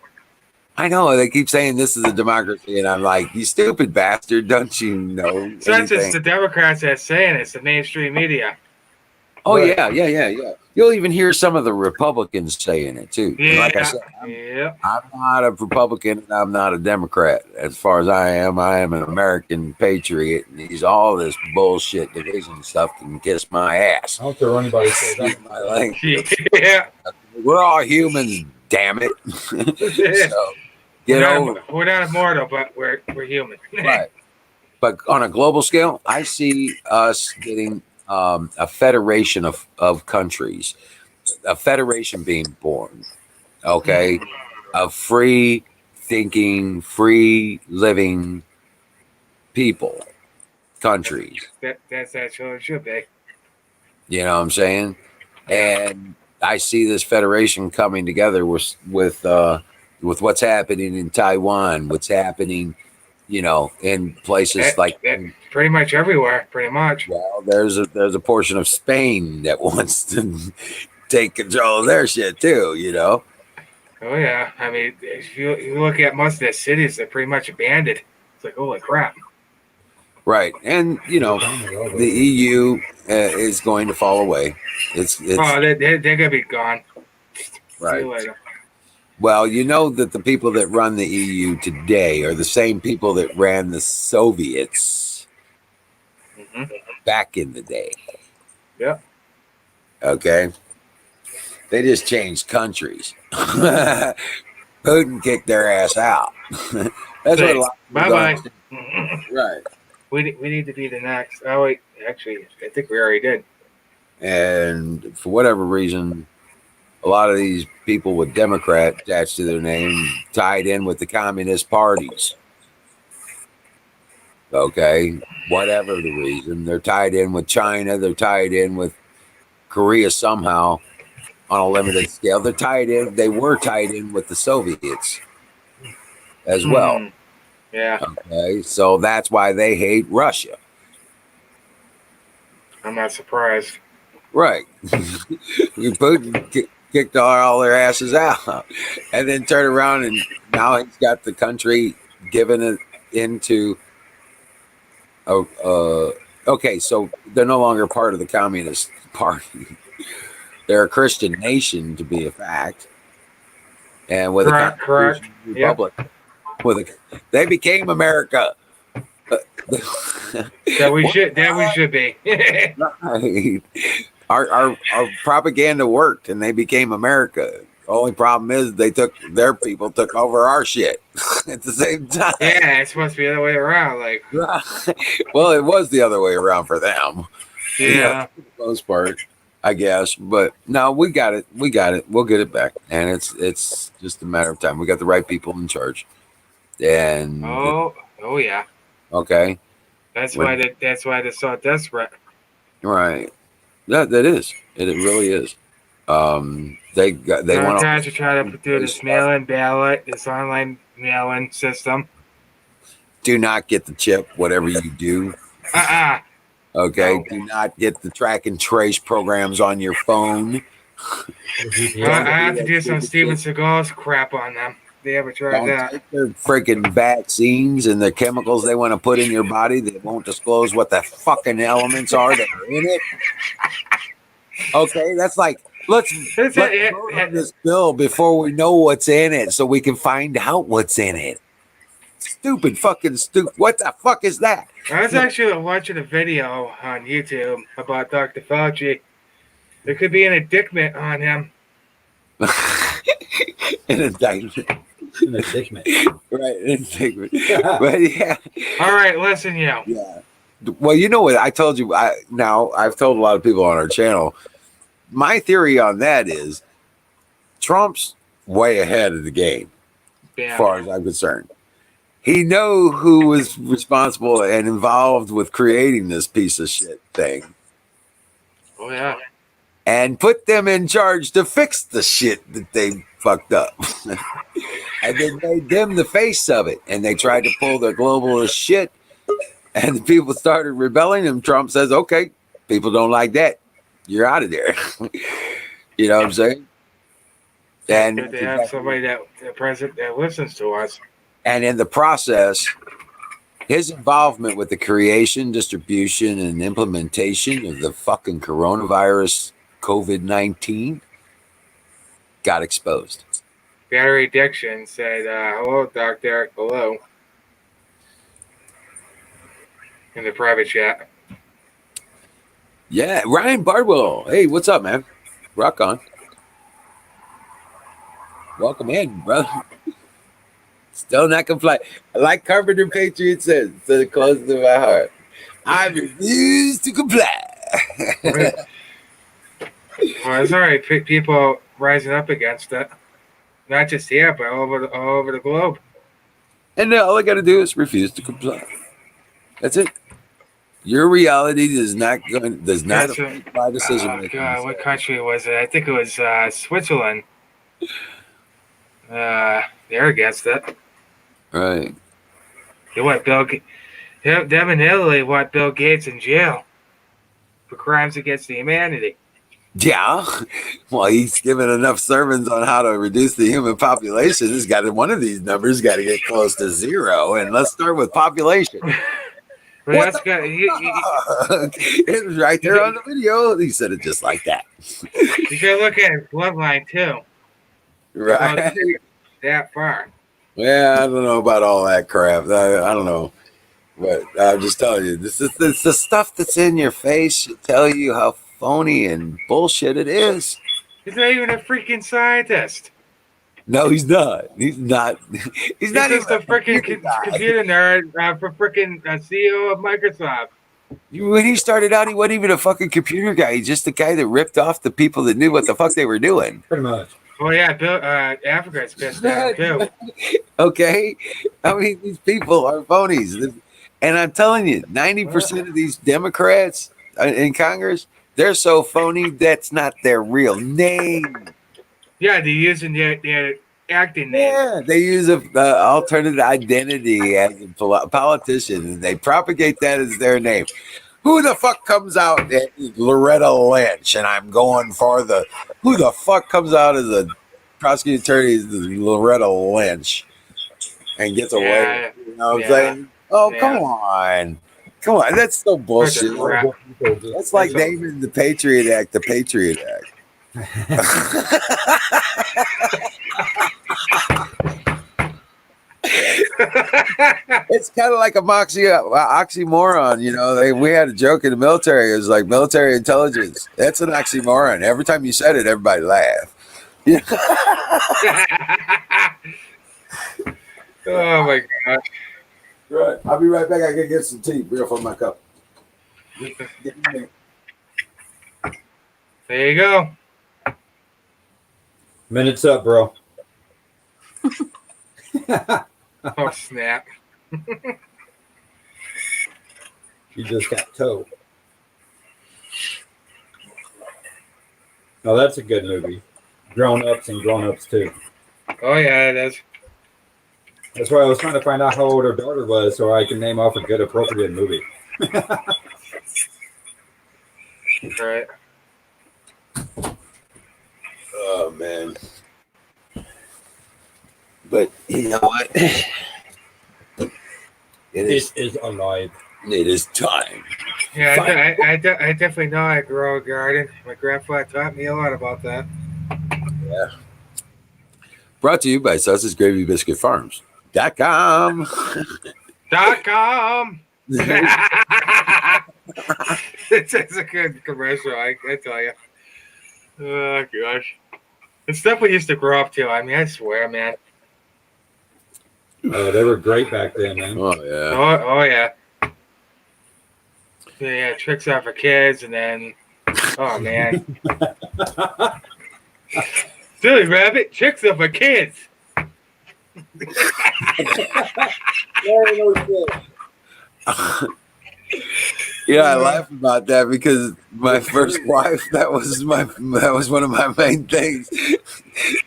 Speaker 1: I know they keep saying this is a democracy, and I'm like, you stupid bastard! Don't you know
Speaker 8: It's not just
Speaker 1: anything?
Speaker 8: the Democrats that's saying it, it's the mainstream media.
Speaker 1: Oh
Speaker 3: Right.
Speaker 1: yeah. You'll even hear some of the Republicans saying it too. And like I said, I'm not a Republican and I'm not a Democrat. As far as I am an American patriot, and these all this bullshit division stuff can kiss my ass.
Speaker 3: I don't care what anybody says.
Speaker 1: Like,
Speaker 8: Yeah.
Speaker 1: we're all humans, damn it. So get over it.
Speaker 8: We're not immortal, but we're human.
Speaker 1: Right. But on a global scale, I see us getting a federation of countries, a federation being born, okay, of free thinking, free living people, countries.
Speaker 8: That's actually what it should be.
Speaker 1: You know what I'm saying? And I see this federation coming together with what's happening in Taiwan, what's happening, in places like
Speaker 8: Pretty much everywhere, pretty much.
Speaker 1: Well, there's a portion of Spain that wants to take control of their shit too,
Speaker 8: Oh yeah, I mean, if you look at most of the cities, they're pretty much abandoned. It's like, holy crap.
Speaker 1: Right, and the EU is going to fall away. It's
Speaker 8: they're gonna be gone.
Speaker 1: right.
Speaker 8: See you later.
Speaker 1: Well, you know that the people that run the EU today are the same people that ran the Soviets back in the day.
Speaker 8: Yep.
Speaker 1: Okay. They just changed countries. Putin kicked their ass out. That's what a lot of people
Speaker 8: Bye-bye.
Speaker 1: don't understand. Right.
Speaker 8: We need to be the next. Oh wait, actually, I think we already did.
Speaker 1: And for whatever reason, a lot of these people with Democrat attached to their name tied in with the communist parties. Okay, whatever the reason, they're tied in with China. They're tied in with Korea somehow on a limited scale. They're tied in. They were tied in with the Soviets as well.
Speaker 8: Yeah,
Speaker 1: Okay, so that's why they hate Russia.
Speaker 8: I'm not surprised.
Speaker 1: Right. Putin kicked all their asses out and then turned around and now he's got the country given it into okay, so they're no longer part of the Communist Party. They're a Christian nation to be a fact. And with
Speaker 8: Correct,
Speaker 1: a Constitution
Speaker 8: Yep.
Speaker 1: republic, they became America.
Speaker 8: That we should be.
Speaker 1: Right. Our propaganda worked and they became America. The only problem is their people took over our shit at the same time.
Speaker 8: Yeah, it's supposed to be the other way around. Like,
Speaker 1: well, it was the other way around for them.
Speaker 8: yeah.
Speaker 1: For the most part, I guess. But no, we got it. We'll get it back. And it's just a matter of time. We got the right people in charge. And
Speaker 8: Oh yeah.
Speaker 1: okay.
Speaker 8: That's why they're so desperate.
Speaker 1: Right. That is. It really is. They want
Speaker 8: Sometimes to try to do this mail-in ballot, this online mail-in system.
Speaker 1: do not get the chip, whatever you do. Okay.
Speaker 8: No.
Speaker 1: Do not get the track and trace programs on your phone.
Speaker 8: I have to do some Steven Seagal's crap on them. They ever tried
Speaker 1: Don't
Speaker 8: that?
Speaker 1: take their freaking vaccines and the chemicals they want to put in your body. They won't disclose what the fucking elements are that are in it. Okay, that's like let's vote on this bill before we know what's in it, so we can find out what's in it. Stupid. What the fuck is that?
Speaker 8: I was actually watching a video on YouTube about Dr. Fauci. There could be an indictment on him.
Speaker 1: An indictment.
Speaker 3: An indictment.
Speaker 1: Right, an indictment. But yeah.
Speaker 8: All right, listen,
Speaker 1: Yeah. Well, you know what I told you. I've told a lot of people on our channel. My theory on that is Trump's way ahead of the game, as far as I'm concerned. He know who was responsible and involved with creating this piece of shit thing.
Speaker 8: Oh yeah.
Speaker 1: And put them in charge to fix the shit that they fucked up. And then made them the face of it. And they tried to pull their globalist shit. And the people started rebelling. And Trump says, okay, people don't like that. You're out of there. You know what I'm saying? And
Speaker 8: Good to have somebody the president that listens to us.
Speaker 1: And in the process, his involvement with the creation, distribution, and implementation of the fucking coronavirus COVID-19 got exposed.
Speaker 8: Battery Addiction said, hello, Doctor. Hello. In the private chat.
Speaker 1: Yeah, Ryan Bardwell. Hey, what's up, man? Rock on. Welcome in, brother. Still not comply. Like Carpenter Patriot says, to the closest of my heart, I refuse to comply.
Speaker 8: Well, it's all right. People rising up against it. Not just here, but all over the globe.
Speaker 1: And all I got to do is refuse to comply. That's it. Your reality does not affect my decision making.
Speaker 8: God, what country was it? I think it was Switzerland. They're against it.
Speaker 1: Right.
Speaker 8: They want them in Italy want Bill Gates in jail for crimes against humanity.
Speaker 1: Yeah. Well, he's given enough sermons on how to reduce the human population. He's got one of these numbers got to get close to zero. And let's start with population.
Speaker 8: Well, that's good.
Speaker 1: It was right there on the video. He said it just like that.
Speaker 8: You gotta look at his bloodline too.
Speaker 1: Right.
Speaker 8: That far.
Speaker 1: Yeah, I don't know about all that crap. I don't know. But I'm just telling you, this is the stuff that's in your face should tell you how phony and bullshit it is.
Speaker 8: He's not even a freaking scientist.
Speaker 1: No, he's not. He's not. He's not
Speaker 8: just
Speaker 1: even
Speaker 8: a freaking computer nerd for freaking CEO of Microsoft.
Speaker 1: When he started out, he wasn't even a fucking computer guy. He's just the guy that ripped off the people that knew what the fuck they were doing.
Speaker 3: Pretty much.
Speaker 8: Oh yeah, Bill, Africa's pissed off too.
Speaker 1: Okay, I mean these people are phonies, And I'm telling you, 90% of these Democrats in Congress, they're so phony. That's not their real name.
Speaker 8: Yeah, they're using their acting name.
Speaker 1: Yeah, they use a alternate identity as a politician, and they propagate that as their name. Who the fuck comes out as Loretta Lynch? And I'm going for the. Who the fuck comes out as a prosecuting attorney as Loretta Lynch and gets away?
Speaker 8: Yeah,
Speaker 1: You know what I'm
Speaker 8: yeah,
Speaker 1: saying? Oh,
Speaker 8: yeah.
Speaker 1: come on, that's so bullshit.
Speaker 8: crap.
Speaker 1: That's like naming the Patriot Act the Patriot Act. It's kind of like a oxymoron, you know. We had a joke in the military. It was like military intelligence. That's an oxymoron. Every time you said it, everybody laughed. Yeah.
Speaker 8: Oh my gosh.
Speaker 1: Right. I'll be right back. I gotta get some tea. Real from my cup.
Speaker 8: There you go.
Speaker 3: Minutes up, bro.
Speaker 8: Oh snap.
Speaker 3: You just got towed. Oh, that's a good movie. Grown Ups and Grown Ups too.
Speaker 8: Oh yeah, it is.
Speaker 3: That's why I was trying to find out how old her daughter was so I can name off a good appropriate movie.
Speaker 8: Right.
Speaker 1: Oh man. But you know what? It
Speaker 3: This is alive.
Speaker 1: It is time.
Speaker 8: Yeah, I definitely know I grow a garden. My grandfather taught me a lot about that.
Speaker 1: Yeah. Brought to you by Sausage Gravy Biscuit Farms.com.
Speaker 8: .com. It's a good commercial, I tell you. Oh gosh, it's stuff we used to grow up to. I mean, I swear, man.
Speaker 3: Oh, they were great back then, man.
Speaker 1: Oh yeah.
Speaker 8: Oh yeah. Yeah, tricks out for kids, and then oh man, silly rabbit, tricks out for kids.
Speaker 1: Yeah, I laugh about that because my first wife, that was one of my main things.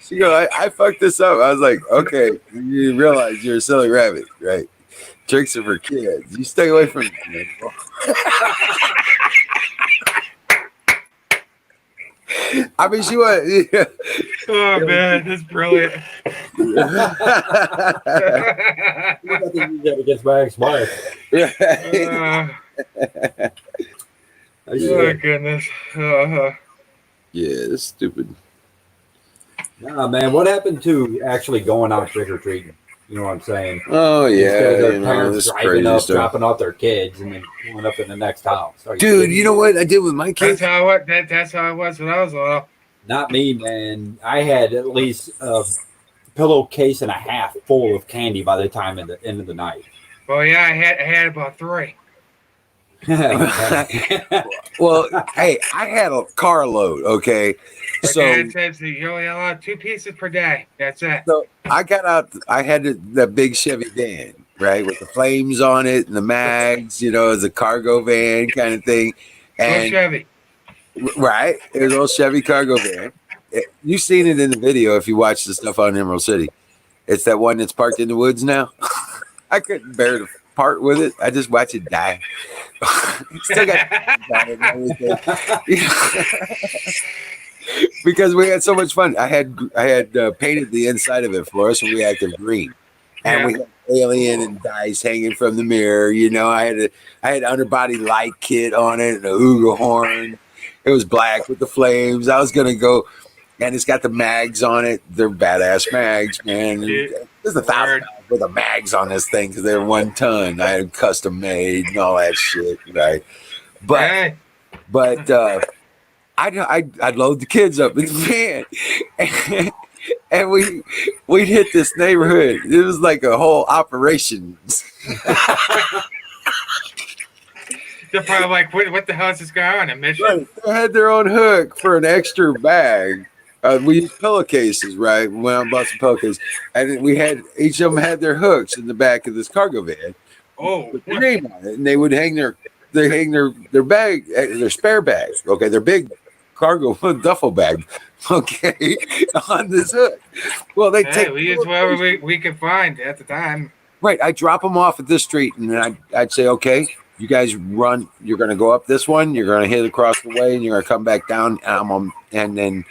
Speaker 1: She goes, I fucked this up. I was like, okay, you realize you're a silly rabbit, right? Tricks are for kids. You stay away from them. I mean, she was. Yeah.
Speaker 8: Oh man, that's brilliant.
Speaker 3: You got against my ex-wife.
Speaker 1: Yeah.
Speaker 8: Oh goodness.
Speaker 1: Yeah, it's stupid.
Speaker 3: Nah, man, what happened to actually going out trick or treating? You know what I'm saying?
Speaker 1: Oh
Speaker 3: Instead of
Speaker 1: yeah,
Speaker 3: their
Speaker 1: you know,
Speaker 3: parents
Speaker 1: this
Speaker 3: driving
Speaker 1: crazy
Speaker 3: up,
Speaker 1: stuff.
Speaker 3: dropping off their kids, and then going up in the next house. Are you
Speaker 1: Dude,
Speaker 3: kidding
Speaker 1: you know
Speaker 3: me?
Speaker 1: what I did with my
Speaker 8: That's
Speaker 1: kids?
Speaker 8: how that's how it was when I was little.
Speaker 3: Not me, man. I had at least a pillowcase and a half full of candy by the time at the end of the night.
Speaker 8: Well, yeah, I had about 3.
Speaker 1: Well, hey, I had a carload. Okay,
Speaker 8: My
Speaker 1: so
Speaker 8: dad says that you only allow 2 pieces per day. That's it.
Speaker 1: so I got out. I had the big Chevy van, right, with the flames on it and the mags. You know, as a cargo van kind of thing.
Speaker 8: Go
Speaker 1: And
Speaker 8: Chevy.
Speaker 1: right, it was a old Chevy cargo van. You've seen it in the video if you watch the stuff on Emerald City. It's that one that's parked in the woods now. I couldn't bear to part with it. I just watch it die. Still got on it and everything. Because we had so much fun. I had painted the inside of it fluorescent green, and we had alien and dice hanging from the mirror. You know, I had underbody light kit on it and a Ooga horn. It was black with the flames. I was gonna go, and it's got the mags on it. They're badass mags, man. There's $1,000 worth of mags on this thing because they're 1 ton. I had them custom made and all that shit, right? But I'd load the kids up in the van, and we'd hit this neighborhood. It was like a whole operation.
Speaker 8: They're probably like, what the hell is this guy on a mission?
Speaker 1: Right. They had their own hook for an extra bag. We used pillowcases, right? We went out and bought some pillowcases, and we had each of them had their hooks in the back of this cargo van.
Speaker 8: Oh,
Speaker 1: put their name on it, and they would hang their bag, their spare bag, okay, their big cargo duffel bag, okay, on this hook. Well, they
Speaker 8: hey,
Speaker 1: take
Speaker 8: we used whatever we could find at the time.
Speaker 1: right. I drop them off at this street, and then I'd say, okay, you guys run. You're going to go up this one. You're going to hit across the way, and you're going to come back down. And then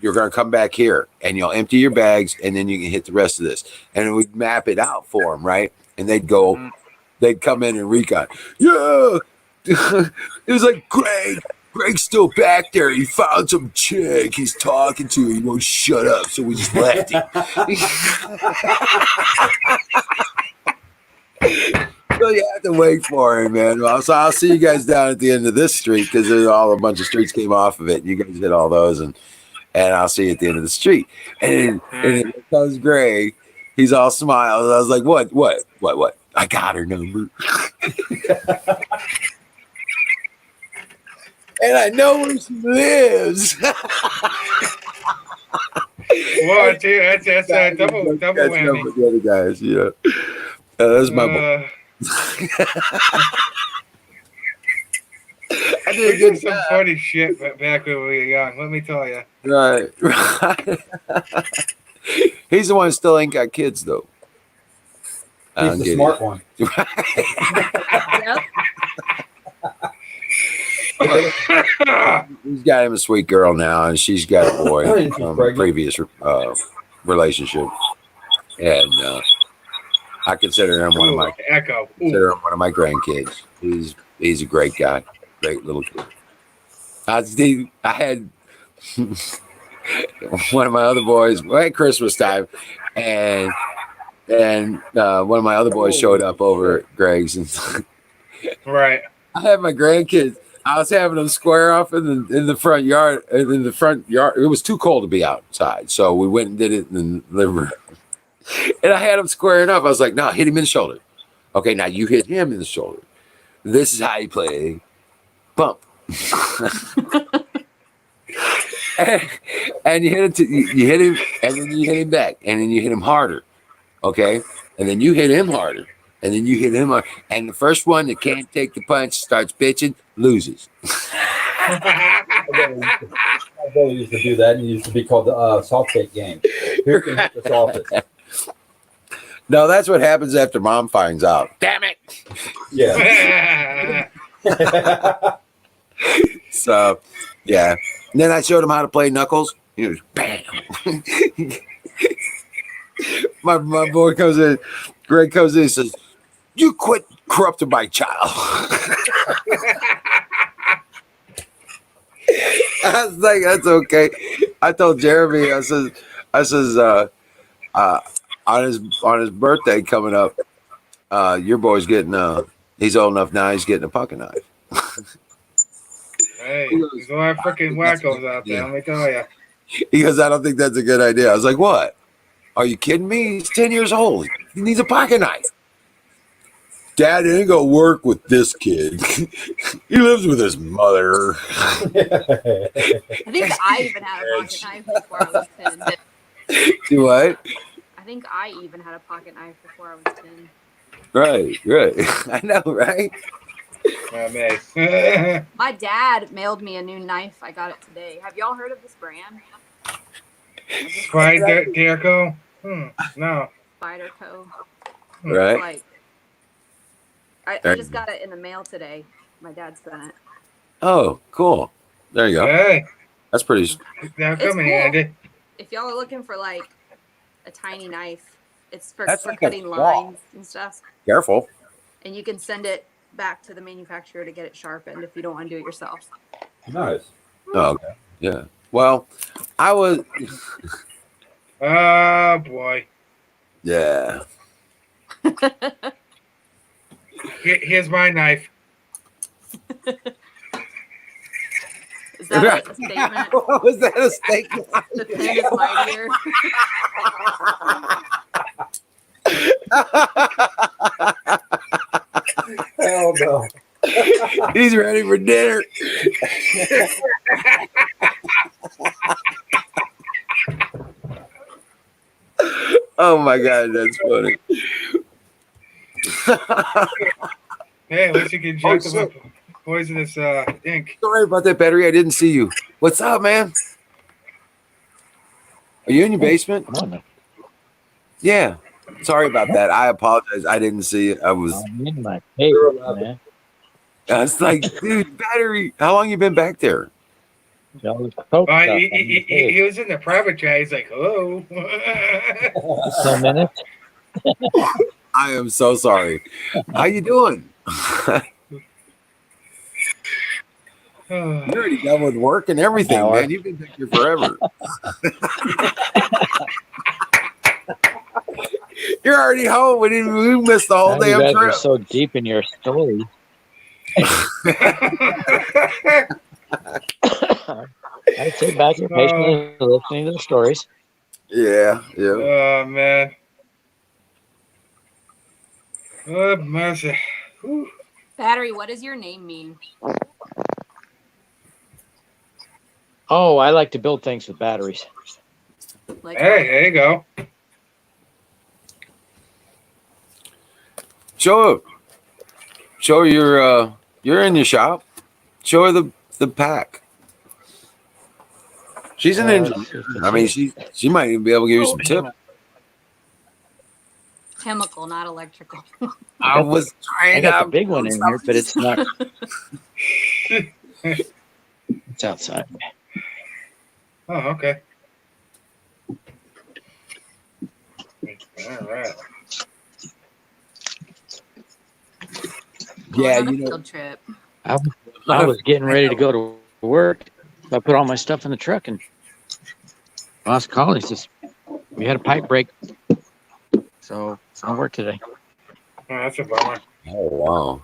Speaker 1: you're going to come back here, and you'll empty your bags, and then you can hit the rest of this. And we'd map it out for them, right? And they'd go, they'd come in and recon. Yeah, it was like Greg's still back there. He found some chick. He's talking to her. He won't shut up, so we just left him. So you have to wait for him, man. Well, so I'll see you guys down at the end of this street because there's all a bunch of streets came off of it. And you guys hit all those, and I'll see you at the end of the street. And then comes Greg. He's all smiles. I was like, what? I got her number. And I know where she lives.
Speaker 8: Well, that's a double whammy.
Speaker 1: The other guys, yeah. That's my boy. I did a
Speaker 8: We
Speaker 1: good
Speaker 8: did some
Speaker 1: job.
Speaker 8: funny shit back when we were young. Let me tell you.
Speaker 1: Right. He's the one who still ain't got kids, though.
Speaker 3: He's the smart one.
Speaker 6: Yep.
Speaker 1: He's got him a sweet girl now, and she's got a boy from a previous relationship. And I consider him one of my grandkids. He's a great guy, great little kid. I had one of my other boys at Christmas time, and one of my other boys showed up over at Greg's, and
Speaker 8: Right.
Speaker 1: I had my grandkids. I was having them square off in the front yard. In the front yard, it was too cold to be outside, so we went and did it in the living room. And I had him squaring up. I was like, "No, hit him in the shoulder." Okay, now you hit him in the shoulder. This is how you play bump. and you hit him. You hit him, and then you hit him back, and then you hit him harder. Okay, and then you hit him harder. And then you hit him, and the first one that can't take the punch starts bitching, loses.
Speaker 3: My brother used to do that, and it used to be called the soft cake game. Here can hit the softest.
Speaker 1: No, that's what happens after mom finds out. Damn it!
Speaker 3: Yeah.
Speaker 1: So, yeah. And then I showed him how to play knuckles. He was bam. my boy comes in. Greg comes in and says, "You quit corrupting my child." I was like, "That's okay." I told Jeremy, I says, on his birthday coming up, your boy's getting he's old enough now. He's getting a pocket knife.
Speaker 8: Hey, there's a lot of freaking wackos out there. Let me tell you.
Speaker 1: He goes, "I don't think that's a good idea." I was like, "What? Are you kidding me? He's 10 years old. He needs a pocket knife." "Dad, it ain't gonna work with this kid. He lives with his mother."
Speaker 6: I think I even had a pocket knife before I was 10.
Speaker 1: Do what?
Speaker 6: I think I even had a pocket knife before I was 10.
Speaker 1: Right. I know, right?
Speaker 6: My dad mailed me a new knife. I got it today. Have y'all heard of this brand?
Speaker 8: Spider Derco? No.
Speaker 6: Spider Co.
Speaker 1: Right.
Speaker 6: Like, I just got it in the mail today. My dad sent it.
Speaker 1: Oh, cool. There you go.
Speaker 8: Hey,
Speaker 1: That's pretty.
Speaker 8: now
Speaker 6: It's
Speaker 8: come in, Andy.
Speaker 6: cool. If y'all are looking for like a tiny knife, it's for
Speaker 1: That's like a
Speaker 6: cutting
Speaker 1: claw.
Speaker 6: lines and stuff.
Speaker 1: Careful.
Speaker 6: And you can send it back to the manufacturer to get it sharpened if you don't want to do it yourself.
Speaker 3: Nice.
Speaker 1: Oh, okay. Yeah. Well, I was.
Speaker 8: Oh, boy.
Speaker 1: Yeah.
Speaker 8: Here's my knife.
Speaker 6: Is that a statement?
Speaker 1: Was that a statement?
Speaker 6: The pen is mightier.
Speaker 3: Hell no.
Speaker 1: He's ready for dinner. Oh my God, that's funny.
Speaker 8: Hey, at least you can
Speaker 1: Oh,
Speaker 8: drink them with poisonous ink.
Speaker 1: Sorry about that, Battery. I didn't see you. What's up, man? Are you in your basement?
Speaker 5: Come on, man.
Speaker 1: Yeah. Sorry about that. I apologize. I didn't see it. I was.
Speaker 5: I'm in my cave, man.
Speaker 1: I was like, dude, Battery. How long you been back there?
Speaker 5: All this coke stuff. I'm in the cave.
Speaker 8: He was in the private chat. He's like, hello.
Speaker 5: 10 minutes.
Speaker 1: I am so sorry. How you doing? You're already done with work and everything,
Speaker 5: Hour.
Speaker 1: man. You've been back here forever. You're already home. We missed the whole
Speaker 5: Now you
Speaker 1: damn
Speaker 5: guys are
Speaker 1: trip.
Speaker 5: so deep in your story. I'd sit back and patiently listening to the stories.
Speaker 1: Yeah, yeah.
Speaker 8: Oh, man. Oh, mercy. Whew.
Speaker 6: Battery, what does your name mean?
Speaker 5: Oh, I like to build things with batteries.
Speaker 6: Like,
Speaker 8: Hey, there you go.
Speaker 1: Show her you're in your shop. Show her the pack. She's an engineer. I mean, she might even be able to give you some tips.
Speaker 6: chemical, not electrical.
Speaker 1: I was trying
Speaker 5: I got
Speaker 1: to
Speaker 5: the big one in here, but it's not. It's outside.
Speaker 8: Oh, okay. All right.
Speaker 1: Yeah,
Speaker 6: Going on a
Speaker 1: you know,
Speaker 6: field trip.
Speaker 5: I was getting ready to go to work. So I put all my stuff in the truck, and boss called. He says, "We had a pipe break, so I don't work today."
Speaker 8: Oh, that's a bummer.
Speaker 1: oh wow.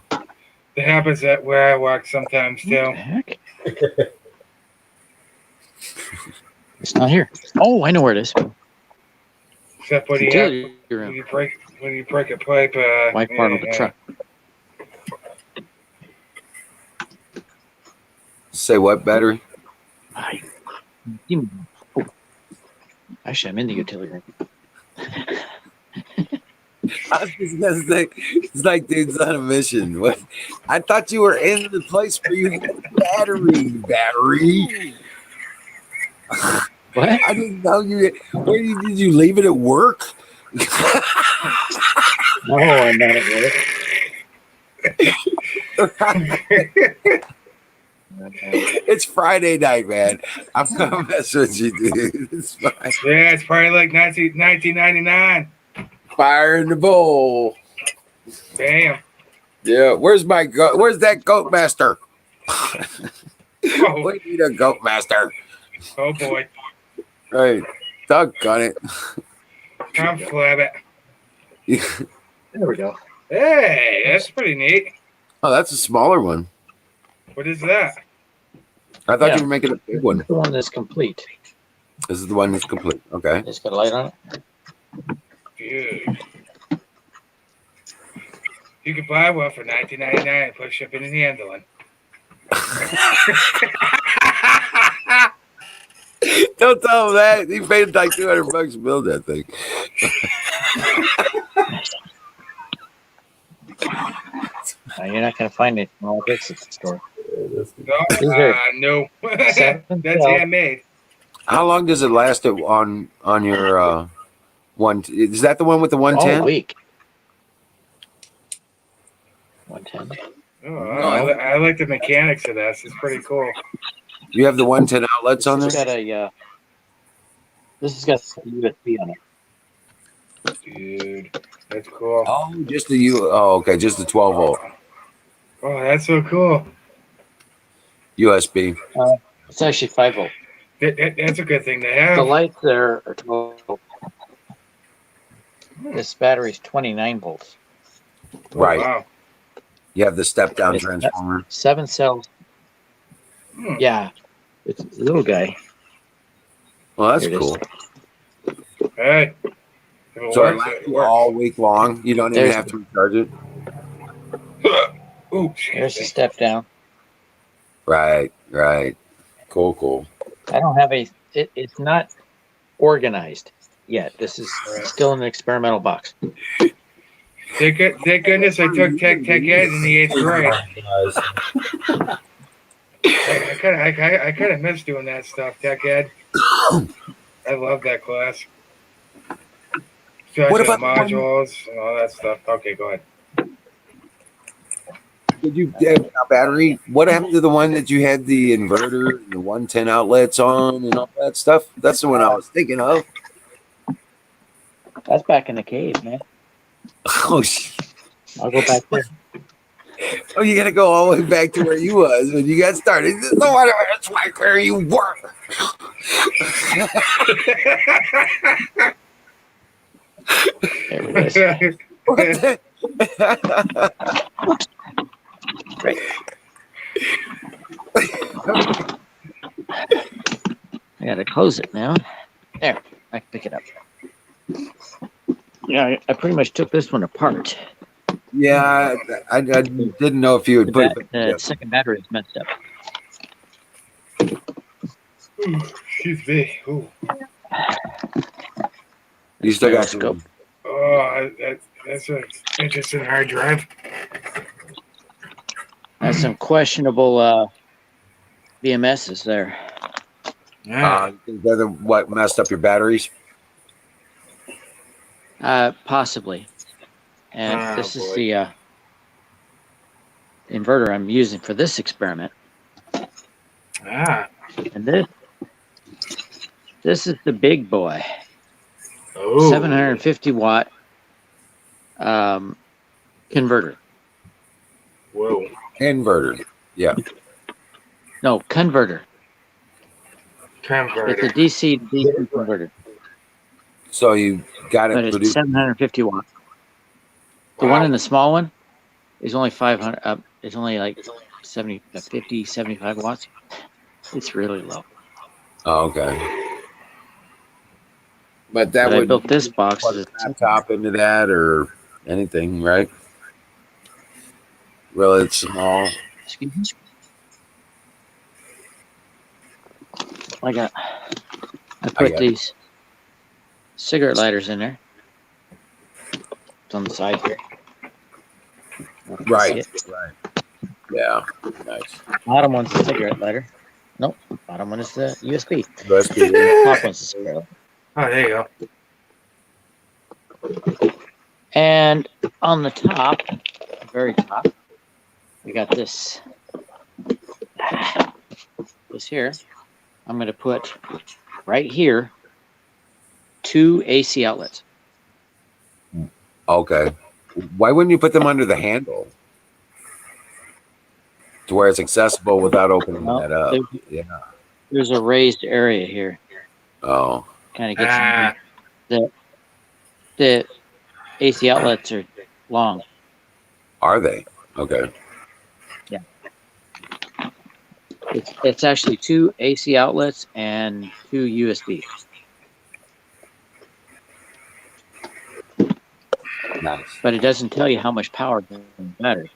Speaker 8: It happens at where I work sometimes
Speaker 5: What the
Speaker 8: too.
Speaker 5: heck? It's not here. Oh, I know where it is.
Speaker 8: Except when you
Speaker 5: Utility
Speaker 8: have,
Speaker 5: room.
Speaker 8: when you break a pipe.
Speaker 5: White part of the truck.
Speaker 1: Say what, Battery?
Speaker 5: Actually, I'm in the utility room.
Speaker 1: I was just gonna say, it's like dude's on a mission. What? I thought you were in the place where you had the battery.
Speaker 5: What?
Speaker 1: I didn't know you. Did you leave it at work?
Speaker 5: No, I'm not at work.
Speaker 1: It's Friday night, man. I'm gonna mess with you, dude. It's fine.
Speaker 8: Yeah, it's probably like 1999.
Speaker 1: Fire in the bowl.
Speaker 8: Damn.
Speaker 1: Yeah. Where's my goat? Where's that goat master?
Speaker 8: Oh,
Speaker 1: We need a goat master.
Speaker 8: oh boy.
Speaker 1: Right. Doggone it.
Speaker 8: I'm flab it.
Speaker 5: There we go.
Speaker 8: Hey, that's pretty neat.
Speaker 1: Oh, that's a smaller one.
Speaker 8: What is that?
Speaker 1: I thought
Speaker 5: Yeah.
Speaker 1: you were making a big one.
Speaker 5: The one that's complete.
Speaker 1: This is the one that's complete. Okay.
Speaker 5: It's got a light on it.
Speaker 8: Dude. You could buy one for $19.99 and put shipping and handling.
Speaker 1: Don't tell him that. He paid like $200 to build that thing.
Speaker 5: You're not going to find it in all this at the store.
Speaker 8: No.
Speaker 5: Seven
Speaker 8: That's handmade.
Speaker 1: How long does it last on your one? Is that the one with the 110?
Speaker 5: All week. 110.
Speaker 8: Oh, I like the mechanics of this. It's pretty cool.
Speaker 1: You have the 110 outlets on
Speaker 5: This
Speaker 1: there?
Speaker 5: has got a USB on it.
Speaker 8: Dude, that's cool.
Speaker 1: Oh, just the okay, just the 12 volt
Speaker 8: Oh, that's so cool.
Speaker 1: USB.
Speaker 5: It's actually 5 volt.
Speaker 8: That's a good thing to have.
Speaker 5: The lights there are 12 volt. This battery's 29 volts.
Speaker 1: Right.
Speaker 8: Wow.
Speaker 1: You have the step down
Speaker 5: It's-
Speaker 1: transformer.
Speaker 5: 7 cells.
Speaker 8: Hmm.
Speaker 5: Yeah. It's a little guy.
Speaker 1: Well, that's
Speaker 5: Here it is.
Speaker 1: cool.
Speaker 8: Hey. If it
Speaker 1: So it
Speaker 8: works,
Speaker 1: lasts
Speaker 8: it works.
Speaker 1: all week long. You don't even
Speaker 5: There's-
Speaker 1: have to recharge it.
Speaker 8: Ooh,
Speaker 5: There's the step down.
Speaker 1: Right. Cool.
Speaker 5: I don't have it's not organized yet. This is
Speaker 8: Right.
Speaker 5: still in an experimental box.
Speaker 8: Thank goodness I took tech ed in the 8th grade. I kind of miss doing that stuff, tech ed. I love that class.
Speaker 1: What
Speaker 8: Especially the
Speaker 1: about the one-
Speaker 8: modules and all that stuff. Okay, go ahead.
Speaker 1: Did you have a battery? What happened to the one that you had the inverter and the 110 outlets on and all that stuff? That's the one I was thinking of.
Speaker 9: That's back in the cave, man.
Speaker 1: Oh, shit.
Speaker 9: I'll go back there.
Speaker 1: Oh, you got to go all the way back to where you was when you got started. No matter where you were.
Speaker 9: There it is.
Speaker 1: What the-
Speaker 9: Great. I gotta close it now. There, I can pick it up. Yeah, I pretty much took this one apart.
Speaker 1: Yeah, I didn't know if you would put it.
Speaker 9: The second battery is messed up.
Speaker 8: Excuse me. Ooh.
Speaker 1: You still got
Speaker 9: Let's go.
Speaker 8: Oh, that's an interesting hard drive.
Speaker 9: That's some questionable BMSs there.
Speaker 8: Yeah.
Speaker 1: What messed up your batteries?
Speaker 9: Possibly. And
Speaker 8: Oh,
Speaker 9: this is
Speaker 8: boy.
Speaker 9: the inverter I'm using for this experiment.
Speaker 8: Ah.
Speaker 9: And this is the big boy.
Speaker 8: Oh.
Speaker 9: 750 watt converter.
Speaker 8: Whoa.
Speaker 1: Inverter. Yeah.
Speaker 9: No, converter.
Speaker 8: Converter.
Speaker 9: It's a DC to DC converter.
Speaker 1: So you got
Speaker 9: But
Speaker 1: it
Speaker 9: it's
Speaker 1: produced.
Speaker 9: 750 watts. The one in the small one is only 500. It's only like 50, 75 watts. It's really low.
Speaker 1: Oh, okay. But that
Speaker 9: But I
Speaker 1: would
Speaker 9: built this box.
Speaker 1: plug a laptop into that or anything, right? Really small.
Speaker 9: Excuse me. I put these cigarette lighters in there. It's on the side here.
Speaker 1: Right. Right. Yeah. Nice.
Speaker 9: Bottom one's the cigarette lighter. Nope. Bottom one is the USB.
Speaker 1: USB.
Speaker 9: Top one's the cigarette lighter.
Speaker 8: Oh, there you go.
Speaker 9: And on the top, very top, we got this. This here. I'm going to put right here 2 AC outlets.
Speaker 1: Okay. Why wouldn't you put them under the handle to where it's accessible without opening
Speaker 9: Well,
Speaker 1: that up? Yeah.
Speaker 9: There's a raised area here.
Speaker 1: Oh.
Speaker 9: Kind of gets the AC outlets are long.
Speaker 1: Are they? Okay.
Speaker 9: Yeah. It's actually 2 AC outlets and 2 USB.
Speaker 1: Nice.
Speaker 9: But it doesn't tell you how much power goes in the battery.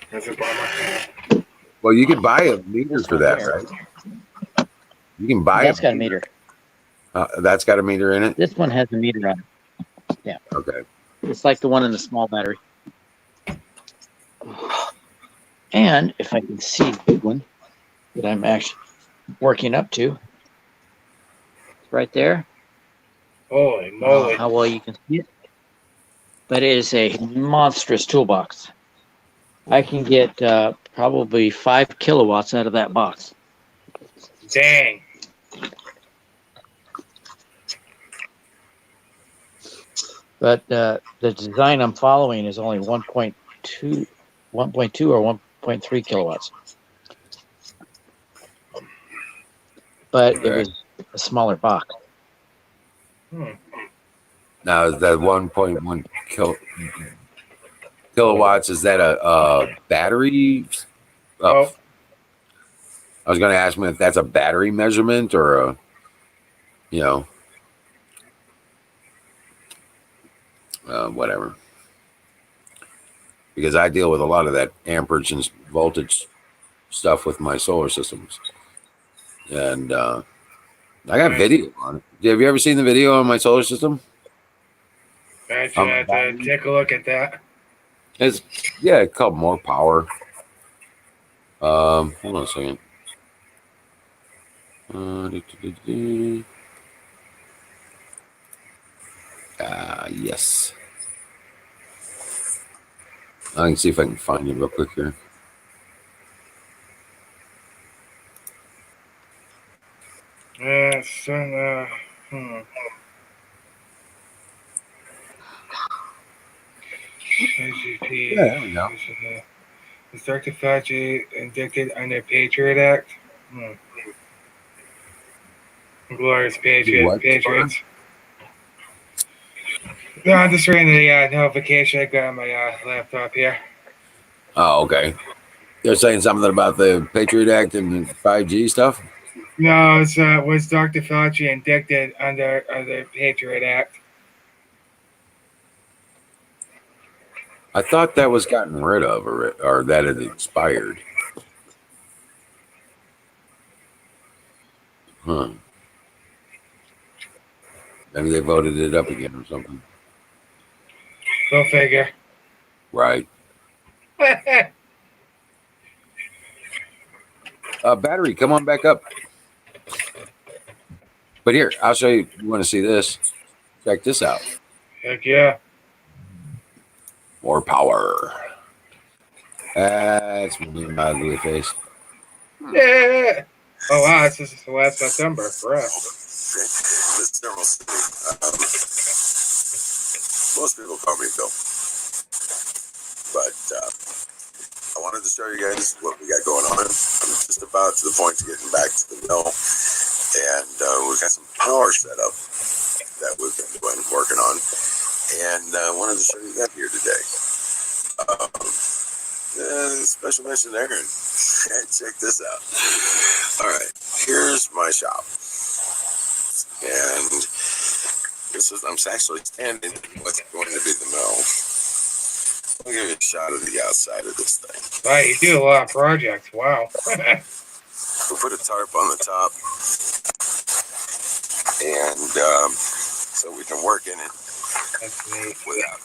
Speaker 8: That's a bummer.
Speaker 1: Well, you could buy a meter for that, right? You can buy
Speaker 9: That's got a meter.
Speaker 1: That's got a meter in it?
Speaker 9: This one has a meter on it. Yeah.
Speaker 1: Okay.
Speaker 9: It's like the one in the small battery. And if I can see the big one that I'm actually working up to, it's right there.
Speaker 8: Holy moly.
Speaker 9: How well you can see it. But it is a monstrous toolbox. I can get probably 5 kilowatts out of that box.
Speaker 8: Dang.
Speaker 9: But the design I'm following is only 1.2 or 1.3 kilowatts. But it was a smaller box.
Speaker 1: Now, is that 1.1 kilowatts, is that a battery?
Speaker 8: Oh.
Speaker 1: I was going to ask me if that's a battery measurement or a, whatever. Because I deal with a lot of that amperage and voltage stuff with my solar systems. And I got video on it. Have you ever seen the video on my solar system?
Speaker 8: I should have to take a look at that.
Speaker 1: It's called more power. Hold on a second. Yes. I can see if I can find it real quick here.
Speaker 8: IGP.
Speaker 1: Yeah, there we go.
Speaker 8: Is Dr. Fauci indicted under Patriot Act? Glorious Patriots. No, I'm just reading the notification I got on my laptop here.
Speaker 1: Oh, okay. They're saying something about the Patriot Act and the 5G stuff?
Speaker 8: No, it's was Dr. Fauci indicted under the Patriot Act?
Speaker 1: I thought that was gotten rid of or that had expired. Huh. Maybe they voted it up again or something.
Speaker 8: Go figure.
Speaker 1: Right. Battery, come on back up. But here, I'll show you. You want to see this? Check this out.
Speaker 8: Heck yeah.
Speaker 1: More power. That's my ugly face.
Speaker 8: Yeah. Oh wow, this is last September, correct?
Speaker 1: Most people call me Bill, but I wanted to show you guys what we got going on. I'm just about to the point of getting back to the mill, and we've got some power set up that we've been working on, and I wanted to show you that here today. Special mention there, and check this out. All right, here's my shop, and I'm actually standing in what's going to be the mill. I'll give you a shot of the outside of this thing.
Speaker 8: Wow, you do a lot of projects. Wow.
Speaker 1: We'll put a tarp on the top, and so we can work in it.
Speaker 8: That's neat.
Speaker 1: Without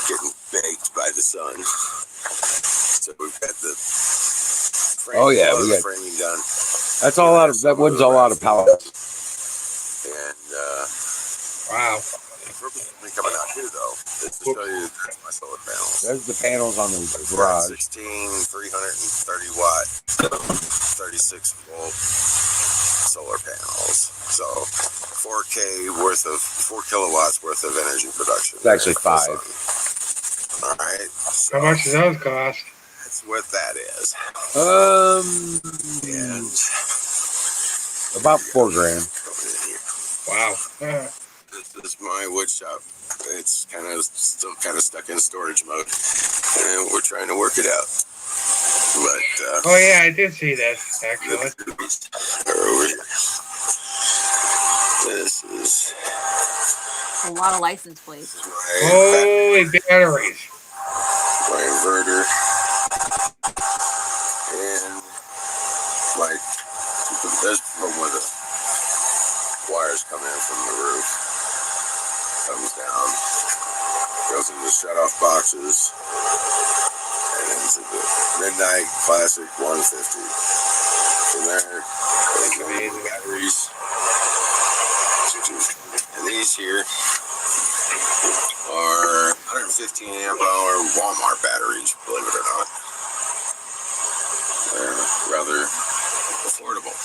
Speaker 1: getting baked by the sun. So we've got the frame, we got framing done. That's all out of that wood's all out of pallets. And
Speaker 8: wow.
Speaker 1: The purpose of me coming out here though is to show you my solar panels. There's the panels on the garage. 16, 330 watt, 36 volt solar panels. So 4 kilowatts worth of energy production. It's actually 5. All right. So
Speaker 8: how much does those cost?
Speaker 1: That's what that is. And about $4,000.
Speaker 8: Wow.
Speaker 1: This is my wood shop. It's still stuck in storage mode, and we're trying to work it out. But
Speaker 8: oh yeah, I did see this actually.
Speaker 1: Over here. This is
Speaker 6: a lot of license plates.
Speaker 8: Holy batteries!
Speaker 1: My inverter and there's where the wires come in from the roof. Comes down, goes into the shut-off boxes, and into the Midnight Classic 150. From there, the batteries. And these here are 115 amp hour Walmart batteries, believe it or not. They're rather affordable.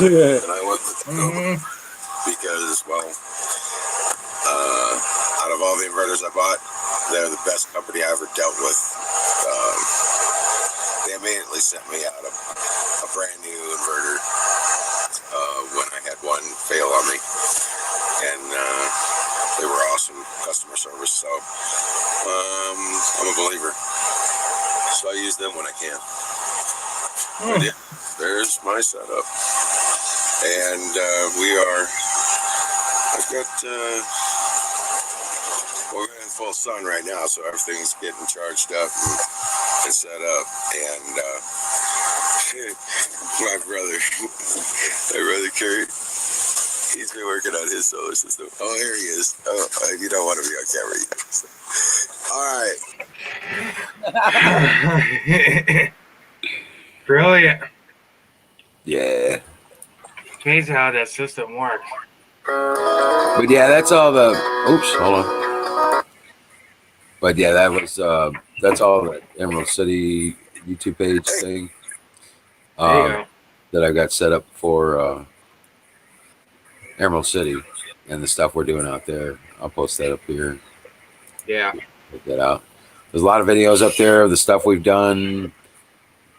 Speaker 1: And I went with the because, well, out of all the inverters I bought, they're the best company I ever dealt with. They immediately sent me out a brand new inverter when I had one fail on me. And they were awesome customer service. So I'm a believer. So I use them when I can. But yeah, there's my setup. And we're in full sun right now, so everything's getting charged up and set up. And my brother Kerry, He's been working on his solar system. Oh, here he is. Oh, you don't want to be on camera either. So. All right.
Speaker 8: Brilliant.
Speaker 1: Yeah.
Speaker 8: It's amazing how that system works.
Speaker 1: But yeah, that's all the. Oops, hold on. But yeah, that's all the Emerald City YouTube page thing.
Speaker 8: There you go.
Speaker 1: That I got set up for Emerald City and the stuff we're doing out there. I'll post that up here.
Speaker 8: Yeah.
Speaker 1: Check that out. There's a lot of videos up there of the stuff we've done,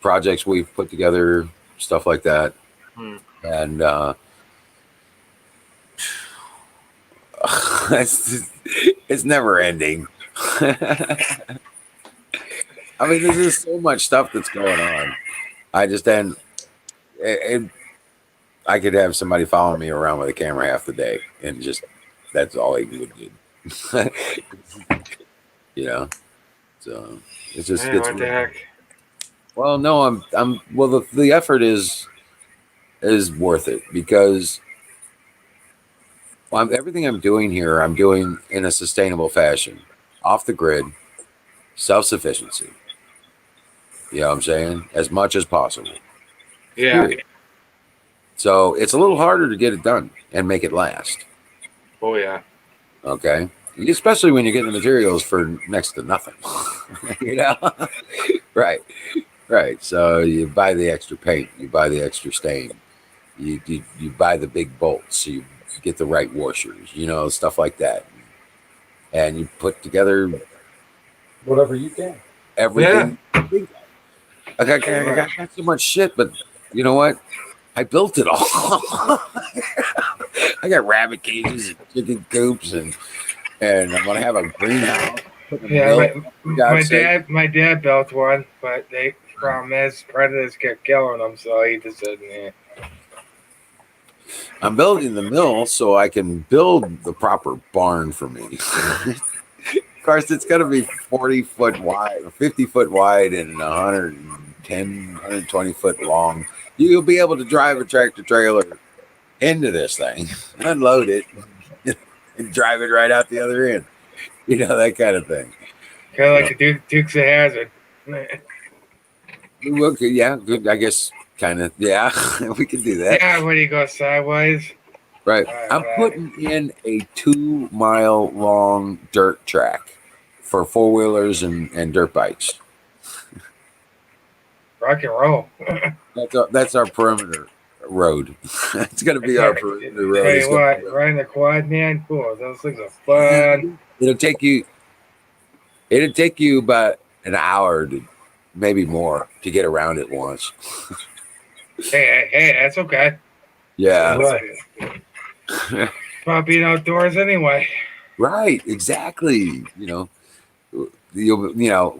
Speaker 1: projects we've put together, stuff like that. And it's never ending. I mean, there's just so much stuff that's going on. I just then I could have somebody following me around with a camera half the day, and just that's all he would do. You know, so it just
Speaker 8: Hey,
Speaker 1: gets.
Speaker 8: what the heck?
Speaker 1: Well, no, I'm. Well, the effort is worth it because everything I'm doing here, I'm doing in a sustainable fashion, off the grid, self-sufficiency. You know what I'm saying? As much as possible.
Speaker 8: Yeah.
Speaker 1: Period. So it's a little harder to get it done and make it last.
Speaker 8: Oh, yeah.
Speaker 1: Okay. Especially when you're getting the materials for next to nothing. You know? Right. Right. So you buy the extra paint, you buy the extra stain, you buy the big bolts, so you get the right washers, you know, stuff like that. And you put together
Speaker 3: Whatever you can.
Speaker 1: everything. Yeah. I got so much shit, but you know what? I built it all. I got rabbit cages and chicken coops, and I'm gonna have a greenhouse.
Speaker 8: Yeah, my dad built one, but the problem is predators kept killing them, so he just said, "Nah."
Speaker 1: I'm building the mill so I can build the proper barn for me. Of course, it's going to be 40 foot wide, 50 foot wide, and 110, 120 foot long. You'll be able to drive a tractor trailer into this thing, unload it, and drive it right out the other end. You know, that kind of thing.
Speaker 8: Kind of like a Dukes of Hazzard.
Speaker 1: Yeah, good. I guess kind of. Yeah, we can do that.
Speaker 8: Yeah, when you go sideways.
Speaker 1: Right. I'm putting in a 2 mile long dirt track for 4-wheelers and dirt bikes.
Speaker 8: Rock and roll.
Speaker 1: That's our perimeter road. It's going to be our perimeter road.
Speaker 8: Tell you what, riding the quad, man, cool. Those things are fun.
Speaker 1: It'll take you about an hour to maybe more to get around it once.
Speaker 8: Hey, that's okay.
Speaker 1: Yeah.
Speaker 8: About being outdoors anyway.
Speaker 1: Right, exactly. You know,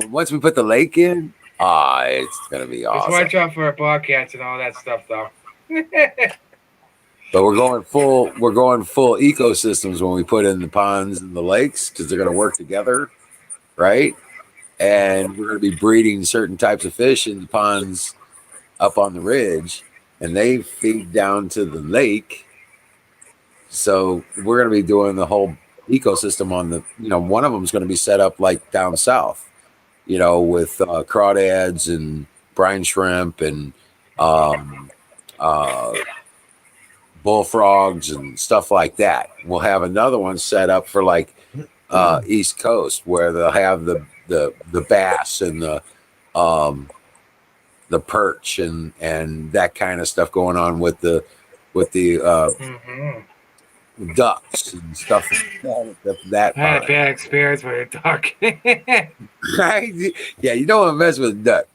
Speaker 1: once we put the lake in, it's gonna be awesome.
Speaker 8: Just watch out for bobcats and all that stuff, though.
Speaker 1: But we're going full ecosystems when we put in the ponds and the lakes because they're gonna work together, right? And we're gonna be breeding certain types of fish in the ponds up on the ridge, and they feed down to the lake. So we're going to be doing the whole ecosystem on the, one of them is going to be set up like down south, with crawdads and brine shrimp and bullfrogs and stuff like that. We'll have another one set up for like East Coast where they'll have the bass and the perch and that kind of stuff going on with the ducks and stuff like that.
Speaker 8: I had a bad experience with a duck.
Speaker 1: Right? Yeah, you don't want to mess with a duck.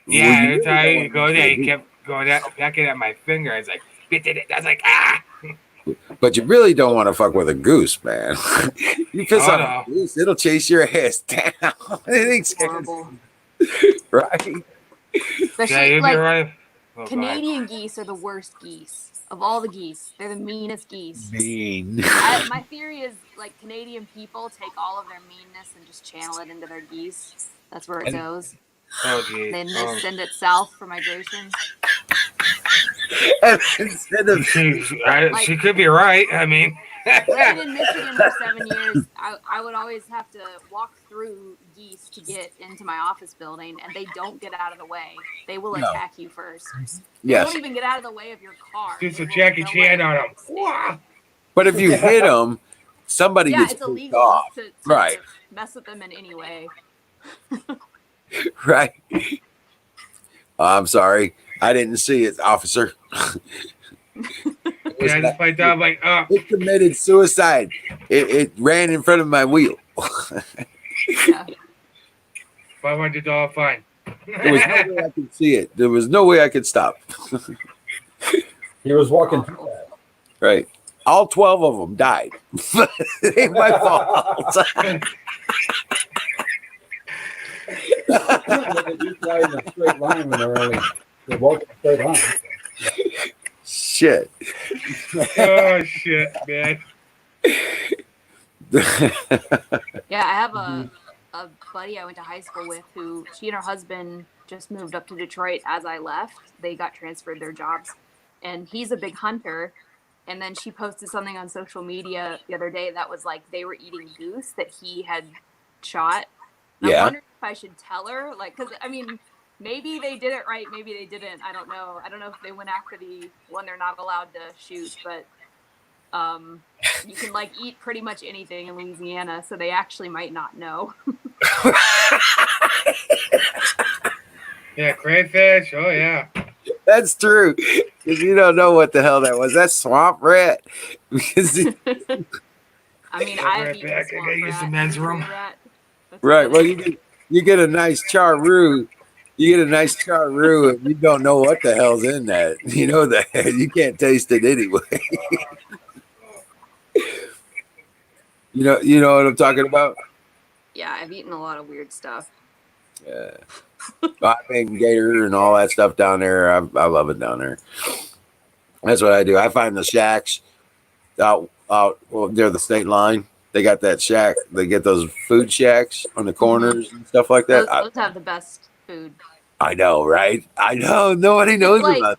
Speaker 8: Yeah, every time you go there, he kept going back at my finger. It's like, I was like, ah!
Speaker 1: But you really don't want to fuck with a goose, man. You piss off a goose, it'll chase your ass down. It's
Speaker 6: horrible.
Speaker 1: Right?
Speaker 6: Especially like Canadian geese are the worst geese of all the geese. They're the meanest geese.
Speaker 1: Mean.
Speaker 6: My theory is like Canadian people take all of their meanness and just channel it into their geese. That's where it goes.
Speaker 8: Oh, geez.
Speaker 6: Then they send it south for migration.
Speaker 1: And instead of
Speaker 8: She could be right. I mean,
Speaker 6: Living in Michigan for 7 years, I would always have to walk through geese to get into my office building, and they don't get out of the way. They will
Speaker 1: No.
Speaker 6: attack you first. They
Speaker 1: yes,
Speaker 6: won't even get out of the way of your car.
Speaker 8: do
Speaker 6: They
Speaker 8: some
Speaker 6: will-
Speaker 8: Jackie
Speaker 6: they'll
Speaker 8: Chan
Speaker 6: let
Speaker 8: on
Speaker 6: you
Speaker 8: him.
Speaker 6: stand.
Speaker 8: Wow.
Speaker 1: but if you hit them, somebody
Speaker 6: Yeah,
Speaker 1: gets
Speaker 6: it's
Speaker 1: pissed
Speaker 6: illegal
Speaker 1: off.
Speaker 6: to
Speaker 1: Right.
Speaker 6: mess with them in any way.
Speaker 1: Right. I'm sorry, I didn't see it, officer. It was
Speaker 8: Yeah, I just played down like,
Speaker 1: it committed suicide. It ran in front of my wheel.
Speaker 6: Yeah.
Speaker 8: $500 fine.
Speaker 1: There was no way I could see it. There was no way I could stop.
Speaker 3: He was walking too fast.
Speaker 1: Right. All 12 of them died. It ain't my fault.
Speaker 3: They do fly in a straight line when they're walking a straight line.
Speaker 1: Shit.
Speaker 8: Oh shit, man.
Speaker 6: Yeah, I have a buddy I went to high school with who she and her husband just moved up to Detroit as I left. They got transferred their jobs, and he's a big hunter. And then she posted something on social media the other day that was like they were eating goose that he had shot. And
Speaker 1: Yeah.
Speaker 6: I'm wondering if I should tell her, like, because I mean, maybe they did it right, maybe they didn't. I don't know. I don't know if they went after the one they're not allowed to shoot, but you can like eat pretty much anything in Louisiana, so they actually might not know.
Speaker 8: Yeah, crayfish. Oh yeah.
Speaker 1: That's true. Because you don't know what the hell that was. That's swamp rat. Because
Speaker 6: I mean,
Speaker 8: Yeah,
Speaker 6: I've
Speaker 8: right
Speaker 6: eaten
Speaker 8: back. I
Speaker 6: swamp
Speaker 8: gotta use
Speaker 6: rat,
Speaker 8: the men's
Speaker 6: tree
Speaker 8: room.
Speaker 6: rat. That's
Speaker 1: right.
Speaker 6: about
Speaker 1: Well,
Speaker 6: it.
Speaker 1: you get a nice charroux. You get a nice charroux, and you don't know what the hell's in that. You know that you can't taste it anyway. You know what I'm talking about.
Speaker 6: Yeah, I've eaten a lot of weird stuff.
Speaker 1: Yeah, I make gator and all that stuff down there. I love it down there. That's what I do. I find the shacks out. Well, near the state line. They got that shack. They get those food shacks on the corners and stuff like that.
Speaker 6: Those have the best food.
Speaker 1: I know, right? I know. Nobody knows
Speaker 6: like-
Speaker 1: about.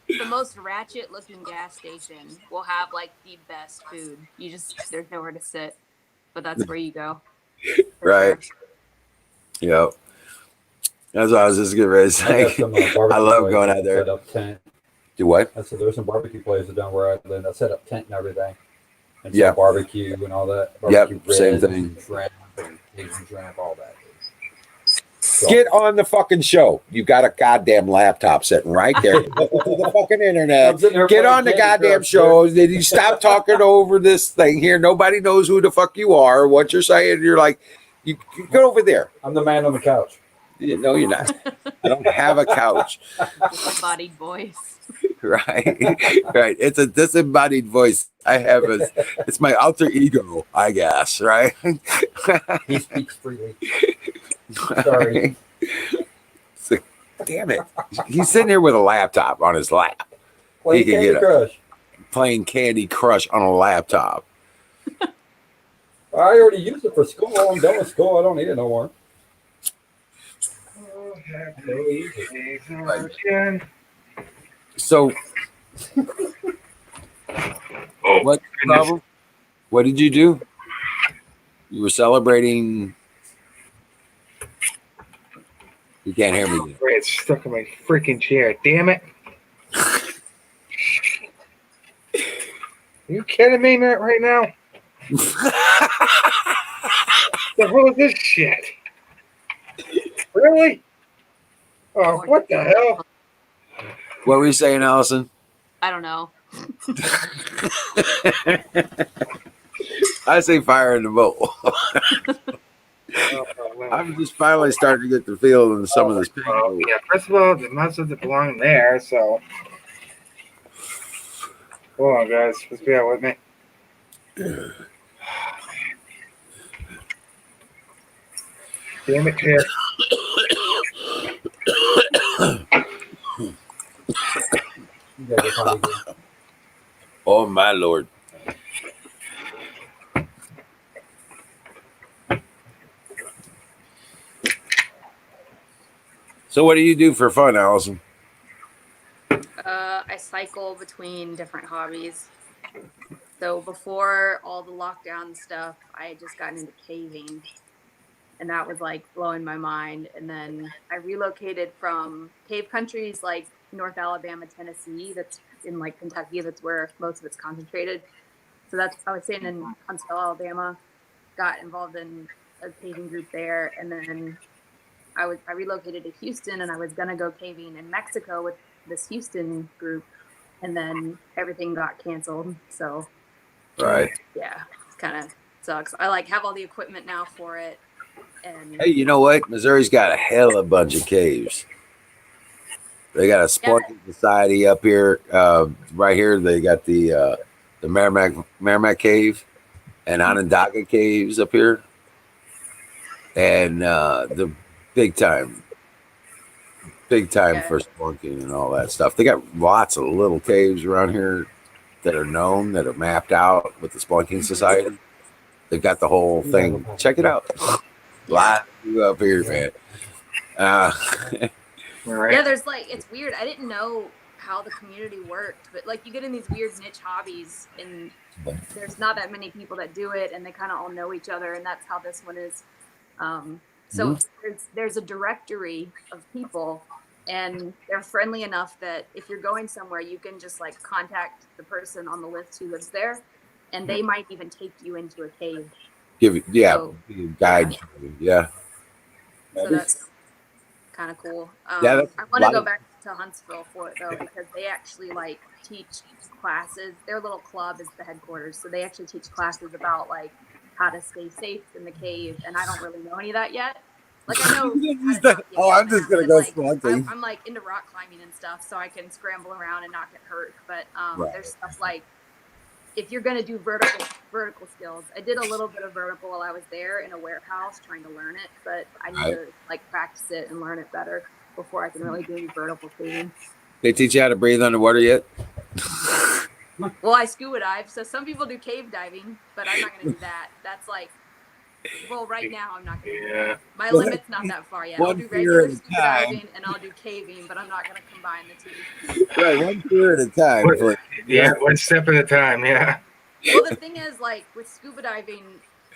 Speaker 6: The most ratchet looking gas station will have like the best food. There's nowhere to sit, but that's where you go. for
Speaker 1: Right.
Speaker 6: sure.
Speaker 1: Yep. That's what I was just getting ready to
Speaker 3: I
Speaker 1: say.
Speaker 3: got some, barbecue
Speaker 1: I love
Speaker 3: places
Speaker 1: going
Speaker 3: that
Speaker 1: out there.
Speaker 3: Set up tent.
Speaker 1: Do what?
Speaker 3: I said there's some barbecue places down where I live that set up tent and everything. And
Speaker 1: Yeah.
Speaker 3: some barbecue and all that.
Speaker 1: Yep,
Speaker 3: Barbecue
Speaker 1: same
Speaker 3: ribs
Speaker 1: thing.
Speaker 3: and shrimp and Asian shrimp, all that. So,
Speaker 1: Get on the fucking show. You got a goddamn laptop sitting right there. Go to the fucking
Speaker 3: I'm
Speaker 1: internet.
Speaker 3: sitting there
Speaker 1: Get
Speaker 3: playing
Speaker 1: on the
Speaker 3: Candy
Speaker 1: goddamn
Speaker 3: Crush,
Speaker 1: show. Did you stop talking over this thing here? Nobody knows who the fuck you are, what you're saying. You're like, you go over there.
Speaker 3: I'm the man on the couch.
Speaker 1: No, you're not. I don't have a couch.
Speaker 6: Disembodied voice.
Speaker 1: Right. Right. It's a disembodied voice. It's my alter ego, I guess. Right.
Speaker 3: He speaks freely. Sorry.
Speaker 1: So, damn it. He's sitting here with a laptop on his lap,
Speaker 3: Playing
Speaker 1: can
Speaker 3: Candy
Speaker 1: get it.
Speaker 3: Crush.
Speaker 1: playing Candy Crush on a laptop.
Speaker 3: I already used it for school. I'm done with school. I don't need it no more.
Speaker 1: So, what's the problem? What did you do? You were celebrating. You can't hear me.
Speaker 8: It's stuck in my freaking chair. Damn it. Are you kidding me, Matt, right now? The hell is this shit? Really? Oh, what the hell?
Speaker 1: What were you saying, Allison?
Speaker 6: I don't know.
Speaker 1: I say fire in the bowl. I'm just finally starting to get the feel of some of this pain.
Speaker 8: Well, yeah, first of all, the mouse doesn't belong there, so. Hold on, guys. Let's bear with me. Damn it, chair.
Speaker 3: You gotta get potty again.
Speaker 1: Oh my lord! So, what do you do for fun, Allison?
Speaker 6: I cycle between different hobbies. So before all the lockdown stuff, I had just gotten into caving, and that was like blowing my mind. And then I relocated from cave countries like North Alabama, Tennessee. That's in like Kentucky. That's where most of it's concentrated. So that's I was staying in Huntsville, Alabama. Got involved in a caving group there, and then I relocated to Houston, and I was gonna go caving in Mexico with this Houston group, and then everything got canceled. So
Speaker 1: Right.
Speaker 6: yeah, it's kind of sucks. I like have all the equipment now for it, and
Speaker 1: Hey, you know what? Missouri's got a hell of a bunch of caves. They got a sporting society up here, right here. They got the Merrimack Cave and Onondaga Caves up here, and the big time
Speaker 6: Yeah.
Speaker 1: for spelunking and all that stuff. They got lots of little caves around here that are known, that are mapped out with the Spelunking Society. They've got the whole thing. Check it out. Live you up here, man.
Speaker 8: Right.
Speaker 6: Yeah, there's like it's weird. I didn't know how the community worked, but like you get in these weird niche hobbies, and there's not that many people that do it, and they kind of all know each other, and that's how this one is. So there's a directory of people, and they're friendly enough that if you're going somewhere, you can just like contact the person on the list who lives there, and they might even take you into a cave.
Speaker 1: Give it, yeah,
Speaker 6: So,
Speaker 1: guide. Yeah.
Speaker 6: So that's kind of cool.
Speaker 1: Yeah, that's
Speaker 6: I
Speaker 1: a
Speaker 6: want to
Speaker 1: lot
Speaker 6: go
Speaker 1: of-
Speaker 6: back to Huntsville for it though, because they actually like teach classes. Their little club is the headquarters, so they actually teach classes about like how to stay safe in the cave, and I don't really know any of that yet. Like I know.
Speaker 1: I'm just gonna go spelunking.
Speaker 6: I'm like into rock climbing and stuff, so I can scramble around and not get hurt. But
Speaker 1: Right.
Speaker 6: there's stuff like if you're gonna do vertical skills. I did a little bit of vertical while I was there in a warehouse trying to learn it, but I need to like practice it and learn it better before I can really do vertical caving.
Speaker 1: They teach you how to breathe underwater yet?
Speaker 6: Well, I scuba dive, so some people do cave diving, but I'm not gonna do that. That's like, well, right now I'm not gonna do that. My limit's not that far yet. I'll do regular scuba diving and I'll do caving, but I'm not gonna combine the two.
Speaker 1: Right, one fear at a time.
Speaker 8: Yeah, one step at a time. Yeah.
Speaker 6: Well, the thing is, like with scuba diving,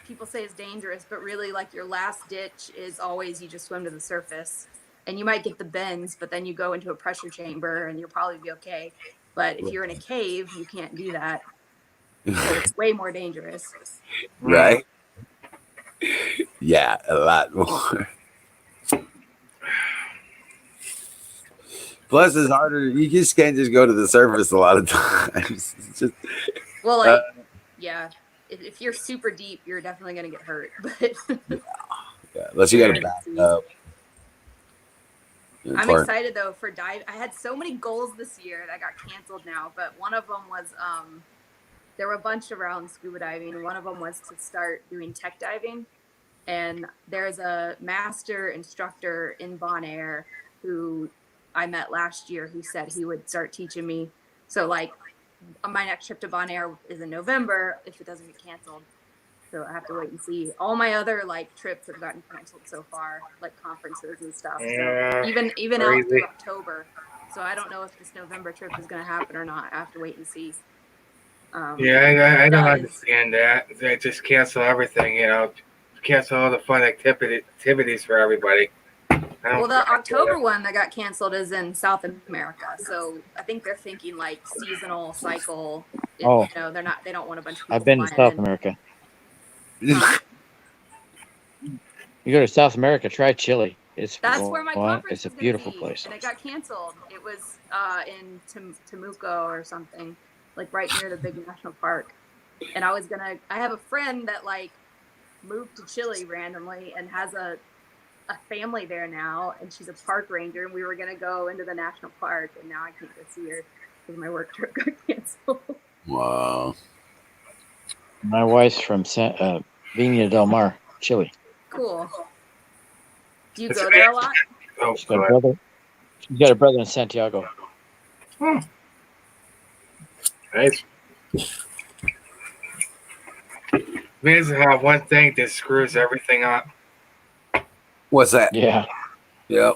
Speaker 6: people say it's dangerous, but really, like your last ditch is always you just swim to the surface, and you might get the bends, but then you go into a pressure chamber and you'll probably be okay. But if you're in a cave, you can't do that. So it's way more dangerous.
Speaker 1: Right? Yeah, a lot more. Plus, it's harder. You just can't just go to the surface a lot of times. It's just,
Speaker 6: Well, like, yeah, if you're super deep, you're definitely gonna get hurt. But
Speaker 1: yeah, unless you got to back up.
Speaker 6: I'm excited though for dive. I had so many goals this year that got canceled now, but one of them was there were a bunch around scuba diving. One of them was to start doing tech diving, and there's a master instructor in Bonaire who I met last year who said he would start teaching me. So like my next trip to Bonaire is in November if it doesn't get canceled. So I have to wait and see. All my other like trips have gotten canceled so far, like conferences and stuff.
Speaker 8: Yeah,
Speaker 6: so even out
Speaker 8: crazy.
Speaker 6: through October. So I don't know if this November trip is going to happen or not. I have to wait and see.
Speaker 8: Yeah, I don't understand that. They just cancel everything, cancel all the fun activities for everybody.
Speaker 6: Well, the October one that got canceled is in South America, so I think they're thinking like seasonal cycle.
Speaker 9: Oh.
Speaker 6: They don't want a bunch of people.
Speaker 9: I've been to
Speaker 6: flying
Speaker 9: South
Speaker 6: in.
Speaker 9: America. You go to South America, try Chile.
Speaker 6: That's where my conference
Speaker 9: it's a
Speaker 6: was gonna
Speaker 9: beautiful
Speaker 6: be,
Speaker 9: place.
Speaker 6: and it got canceled. It was in Temuco or something, like right near the big national park. And I have a friend that like moved to Chile randomly and has a family there now, and she's a park ranger, and we were gonna go into the national park, and now I can't go see her because my work trip got canceled.
Speaker 1: Wow.
Speaker 9: My wife's from Viña del Mar, Chile.
Speaker 6: Cool. Do you go there a lot?
Speaker 8: Oh,
Speaker 9: She's got a brother in Santiago.
Speaker 8: Nice. Amazing how one thing just screws everything up.
Speaker 1: What's that?
Speaker 9: Yeah.
Speaker 1: Yep.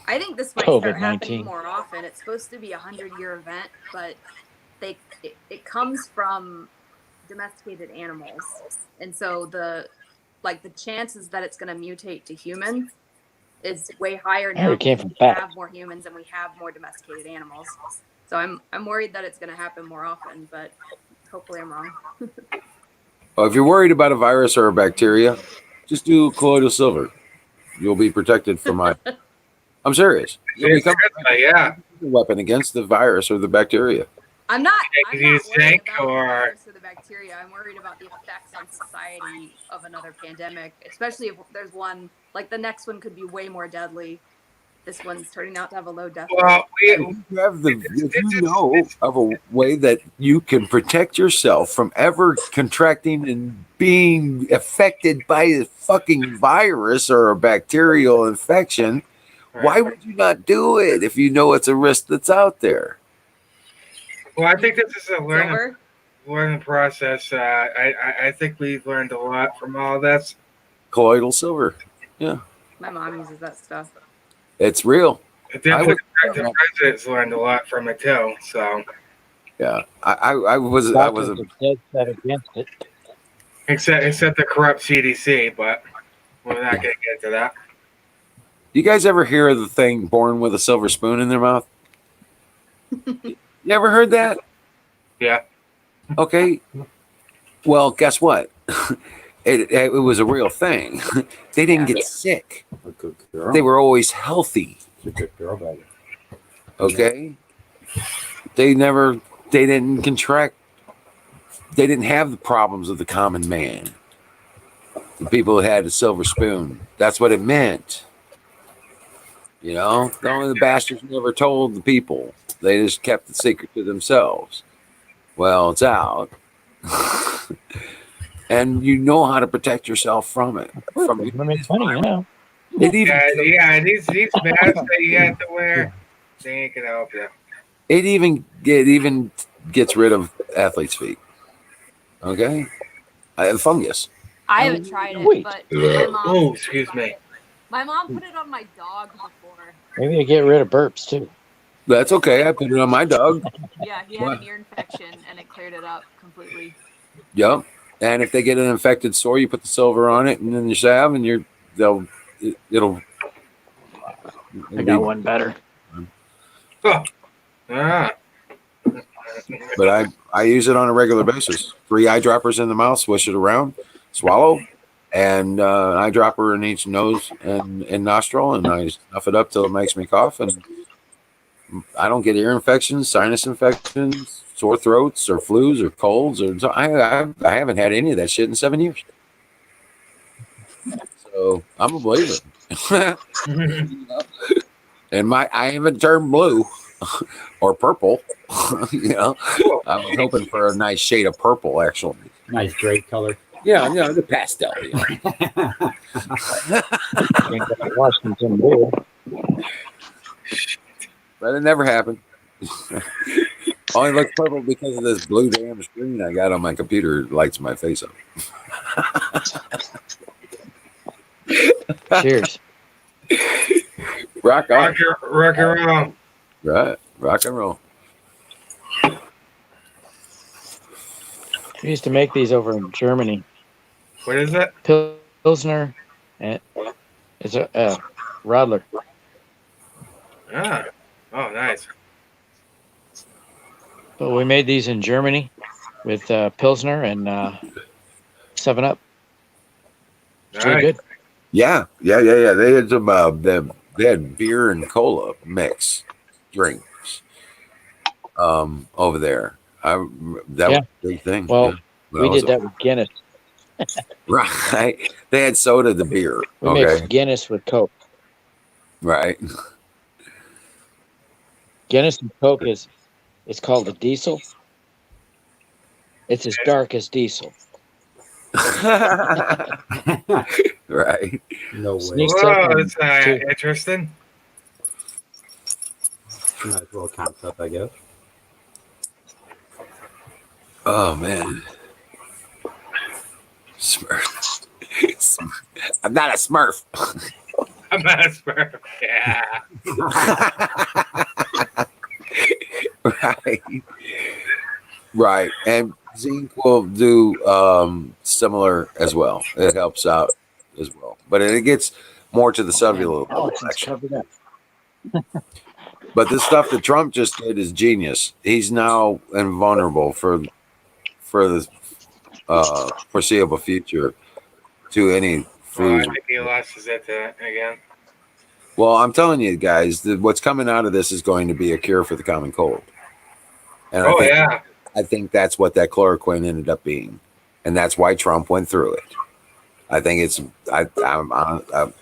Speaker 6: I think this might start
Speaker 9: COVID-19.
Speaker 6: happening more often. It's supposed to be a 100-year event, but it comes from domesticated animals, and so the chances that it's going to mutate to humans is way higher
Speaker 9: I
Speaker 6: now
Speaker 9: heard it came
Speaker 6: because
Speaker 9: from
Speaker 6: we
Speaker 9: bats.
Speaker 6: have more humans and we have more domesticated animals. So I'm worried that it's going to happen more often, but hopefully I'm wrong.
Speaker 1: Well, if you're worried about a virus or a bacteria, just do colloidal silver. You'll be protected from my. I'm serious. You'll become
Speaker 8: Yeah.
Speaker 1: a weapon against the virus or the bacteria.
Speaker 6: I'm not
Speaker 8: Do you
Speaker 6: worried
Speaker 8: think,
Speaker 6: about the
Speaker 8: or
Speaker 6: virus or the bacteria. I'm worried about the effects on society of another pandemic, especially if there's one like the next one could be way more deadly. This one's turning out to have a low death
Speaker 8: well,
Speaker 6: rate.
Speaker 1: If you know of a way that you can protect yourself from ever contracting and being affected by a fucking virus or a bacterial infection, why would you not do it if you know it's a risk that's out there?
Speaker 8: well, I think this is a
Speaker 6: Silver?
Speaker 8: learning process. I think we've learned a lot from all this.
Speaker 1: Colloidal silver. Yeah,
Speaker 6: My mom uses that stuff.
Speaker 1: it's real.
Speaker 8: Definitely, the president's learned a lot from it too. So
Speaker 1: Yeah, I was
Speaker 9: Doctors are dead set against it.
Speaker 8: except the corrupt CDC, but we're not going to get into that.
Speaker 1: You guys ever hear of the thing born with a silver spoon in their mouth? You ever heard that?
Speaker 8: Yeah.
Speaker 1: Okay. Well, guess what? It was a real thing. They didn't get sick. They were always healthy. Okay. They didn't contract. They didn't have the problems of the common man. The people who had a silver spoon. That's what it meant. You know, the bastards never told the people. They just kept the secret to themselves. Well, it's out. And you know how to protect yourself from it. From
Speaker 9: It's gonna make money, you know.
Speaker 1: It even
Speaker 8: these masks that you have to wear, they ain't gonna help you.
Speaker 1: it even gets rid of athlete's feet. Okay, fungus.
Speaker 6: I haven't tried it,
Speaker 9: Wait.
Speaker 6: but my mom.
Speaker 8: Oh, excuse me.
Speaker 6: My mom put it on my dog before.
Speaker 9: Maybe they get rid of burps too.
Speaker 1: That's okay. I put it on my dog.
Speaker 6: Yeah, he had an ear infection and it cleared it up completely.
Speaker 1: Yep. And if they get an infected sore, you put the silver on it, and then you salve, and it'll.
Speaker 9: I got one better.
Speaker 8: Ah.
Speaker 1: But I use it on a regular basis. 3 eyedroppers in the mouth, swish it around, swallow, and eyedropper in each nose and nostril, and I snuff it up till it makes me cough. And I don't get ear infections, sinus infections, sore throats, or flus, or colds, or I haven't had any of that shit in 7 years. So I'm a believer. And I haven't turned blue or purple. You know, I was hoping for a nice shade of purple, actually.
Speaker 3: Nice great color.
Speaker 1: Yeah, the pastel. You know.
Speaker 9: Washington blue.
Speaker 1: But it never happened. Only looks purple because of this blue damn screen I got on my computer. It lights my face up.
Speaker 9: Cheers.
Speaker 1: Rock on.
Speaker 8: Rock and roll.
Speaker 1: Right. Rock and roll.
Speaker 9: We used to make these over in Germany.
Speaker 8: What is it?
Speaker 9: Pilsner, and it's a Radler.
Speaker 8: Ah. Oh, nice.
Speaker 9: So we made these in Germany with Pilsner and 7 Up. It's really good.
Speaker 1: Yeah. They had some. They had beer and cola mix drinks. Over there. That was a big thing.
Speaker 9: Well,
Speaker 1: yeah.
Speaker 9: we did that with Guinness.
Speaker 1: Right. They had soda, the beer.
Speaker 9: We mixed Guinness with Coke.
Speaker 1: Right.
Speaker 9: Guinness and Coke it's called a diesel. It's as dark as diesel.
Speaker 1: Right.
Speaker 3: No way.
Speaker 9: Sneaks
Speaker 8: Whoa,
Speaker 9: up on
Speaker 8: it's
Speaker 9: two.
Speaker 8: interesting.
Speaker 3: Nice little concept, I guess.
Speaker 1: Oh man. Smurf. I'm not a Smurf.
Speaker 8: I'm out of sperm. Yeah.
Speaker 1: Right. Right. And zinc will do similar as well. It helps out as well. But it gets more to the cellular level.
Speaker 9: Alex is
Speaker 1: Actually.
Speaker 9: covered up.
Speaker 1: But this stuff that Trump just did is genius. He's now invulnerable for the foreseeable future to any
Speaker 8: Well, I
Speaker 1: flu.
Speaker 8: think he lost his it again.
Speaker 1: Well, I'm telling you guys that what's coming out of this is going to be a cure for the common cold. And
Speaker 8: Oh, yeah.
Speaker 1: I think that's what that chloroquine ended up being, and that's why Trump went through it. I think it's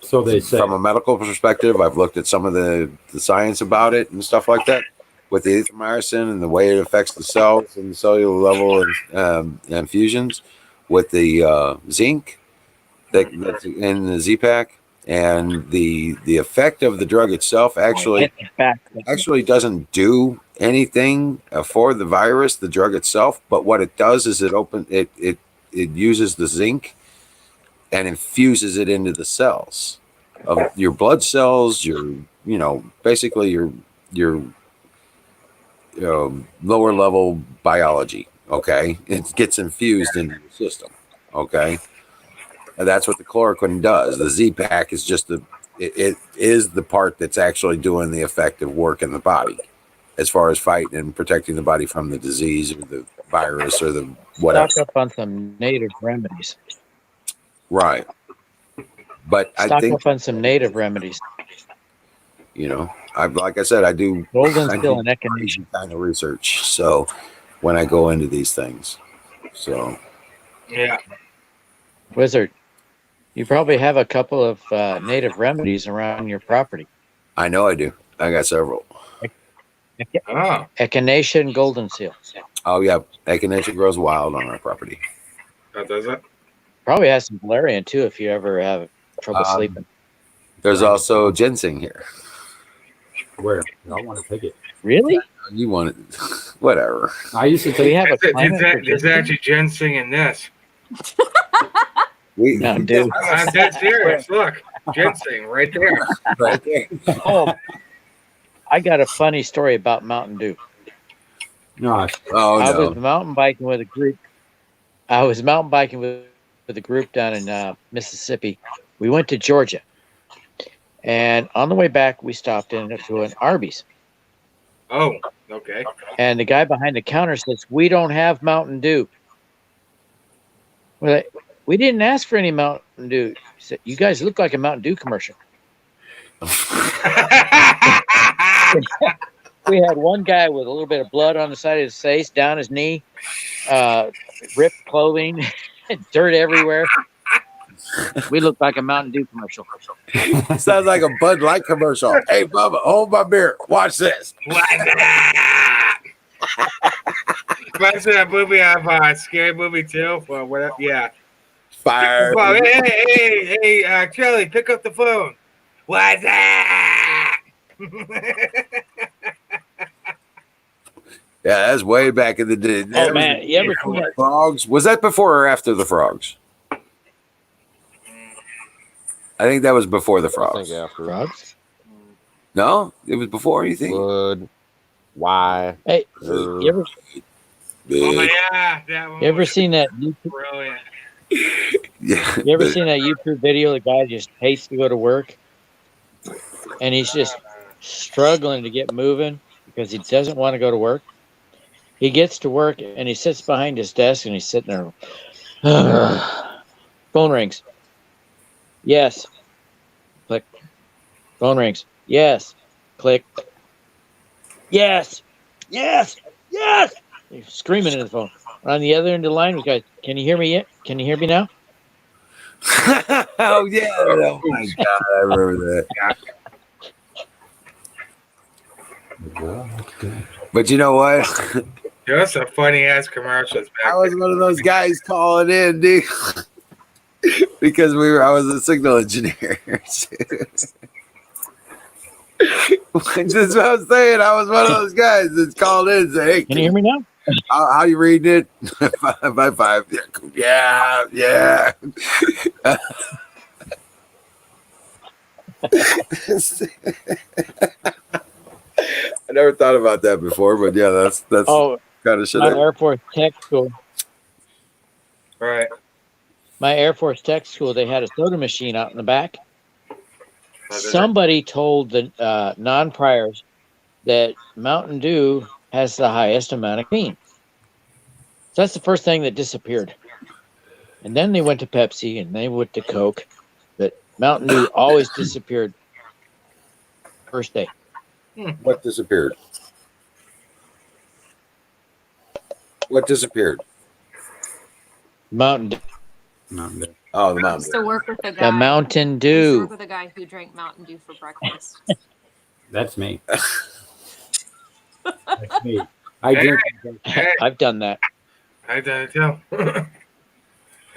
Speaker 3: So they say.
Speaker 1: from a medical perspective. I've looked at some of the science about it and stuff like that with the erythromycin and the way it affects the cells and the cellular level and infusions with the zinc that's in the Z-Pack and the effect of the drug itself actually doesn't do anything for the virus, the drug itself, but what it does is it uses the zinc and infuses it into the cells of your blood cells, basically your lower level biology. Okay, it gets infused into the system. Okay, and that's what the chloroquine does. The Z-Pack is just it is the part that's actually doing the effective work in the body, as far as fighting and protecting the body from the disease or the virus or the whatever.
Speaker 9: Stock up on some native remedies.
Speaker 1: Right. But I
Speaker 9: Stock
Speaker 1: think
Speaker 9: up on some native remedies.
Speaker 1: Like I said, I do
Speaker 9: Golden still an echinacea
Speaker 1: kind of research. So when I go into these things,
Speaker 8: Yeah.
Speaker 9: Wizard, you probably have a couple of native remedies around your property.
Speaker 1: I know I do. I got several.
Speaker 8: Oh.
Speaker 9: Echinacea and golden seal.
Speaker 1: Oh yeah, echinacea grows wild on our property.
Speaker 8: Oh, does it?
Speaker 9: Probably has some valerian too if you ever have trouble sleeping.
Speaker 1: There's also ginseng here.
Speaker 3: Where? I want to take it.
Speaker 9: Really?
Speaker 1: You want it? Whatever.
Speaker 3: I used to
Speaker 9: We
Speaker 3: take.
Speaker 9: have a climate for
Speaker 8: There's
Speaker 9: ginseng?
Speaker 8: actually ginseng in this.
Speaker 9: No, dude.
Speaker 8: I'm dead serious. Look, ginseng right there.
Speaker 1: Right there.
Speaker 9: Oh, I got a funny story about Mountain Dew.
Speaker 3: No,
Speaker 1: Oh
Speaker 9: I
Speaker 1: no.
Speaker 9: was mountain biking with a group. I was mountain biking with a group down in Mississippi. We went to Georgia, and on the way back, we stopped into an Arby's.
Speaker 8: Oh, okay.
Speaker 9: And the guy behind the counter says, "We don't have Mountain Dew." We're like, "We didn't ask for any Mountain Dew." He said, "You guys look like a Mountain Dew commercial." We had one guy with a little bit of blood on the side of his face, down his knee, ripped clothing, dirt everywhere. We looked like a Mountain Dew commercial.
Speaker 1: Sounds like a Bud Light commercial. Hey, Bubba, hold my beer. Watch this.
Speaker 8: Reminds me of that movie of Scary Movie 2 or whatever. Yeah.
Speaker 1: Fire.
Speaker 8: Well, hey, Charlie, pick up the phone. What's that?
Speaker 1: Yeah, that's way back in the day.
Speaker 9: Oh man, you ever seen that?
Speaker 1: Frogs? Was that before or after the frogs? I think that was before the
Speaker 10: I
Speaker 1: frogs.
Speaker 10: think after.
Speaker 9: Frogs?
Speaker 1: No, it was before. You think?
Speaker 10: Would. Why?
Speaker 9: Hey, you ever
Speaker 8: Oh,
Speaker 1: Big.
Speaker 8: yeah. That one
Speaker 9: you ever
Speaker 8: was
Speaker 9: seen that YouTube?
Speaker 8: brilliant.
Speaker 1: Yeah.
Speaker 9: You ever seen that YouTube video? The guy just hates to go to work, and he's just struggling to get moving because he doesn't want to go to work. He gets to work and he sits behind his desk and he's sitting there. Phone rings. Yes. Click. Phone rings. Yes. Click. Yes. Yes. Yes. He's screaming into the phone. On the other end of the line, we got, "Can you hear me yet? Can you hear me now?"
Speaker 1: Oh yeah. Oh my god, I remember that. But you know what?
Speaker 8: That's a funny ass commercials back
Speaker 1: I was one of those guys calling in, dude. Because I was a signal engineer. That's what I was saying. I was one of those guys that's called in and said, "Hey,
Speaker 9: Can you hear me now?
Speaker 1: how you reading it?" 5 Yeah, yeah. I never thought about that before, but yeah, that's
Speaker 9: Oh,
Speaker 1: kind of shit.
Speaker 9: my Air Force Tech School.
Speaker 8: Right.
Speaker 9: My Air Force Tech School, they had a soda machine out in the back.
Speaker 8: Other than-
Speaker 9: Somebody told the non-priors that Mountain Dew has the highest amount of caffeine. So that's the first thing that disappeared. And then they went to Pepsi and they went to Coke. But Mountain Dew always disappeared first day.
Speaker 1: What disappeared? What disappeared?
Speaker 9: Mountain Dew.
Speaker 3: Mountain Dew.
Speaker 1: Oh, the
Speaker 6: I
Speaker 1: Mountain
Speaker 6: used
Speaker 1: Dew.
Speaker 6: to work with a guy.
Speaker 9: The Mountain
Speaker 6: I used to
Speaker 9: Dew.
Speaker 6: work with a guy who drank Mountain Dew for breakfast.
Speaker 3: That's me. That's me. I drink.
Speaker 9: I've done that.
Speaker 8: I done it too.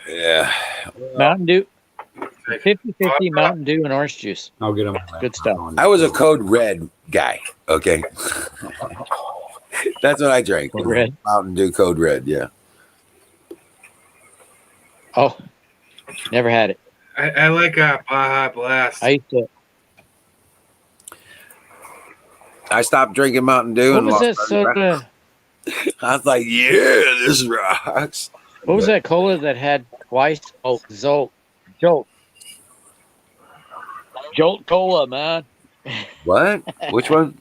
Speaker 1: Yeah.
Speaker 9: Mountain Dew. 50-50 Mountain Dew and orange juice.
Speaker 3: I'll get them.
Speaker 9: Good stuff.
Speaker 1: I was a Code Red guy. Okay. That's what I drank.
Speaker 9: Code Red?
Speaker 1: Mountain Dew Code Red. Yeah.
Speaker 9: Oh, never had it.
Speaker 8: I like Baja Blast.
Speaker 9: I used to.
Speaker 1: I stopped drinking Mountain Dew
Speaker 9: What
Speaker 1: and
Speaker 9: was
Speaker 1: lost
Speaker 9: that
Speaker 1: 30 pounds.
Speaker 9: soda?
Speaker 1: I was like, yeah, this rocks.
Speaker 9: What was that cola that had twice? Oh, Jolt Cola, man.
Speaker 1: What? Which one?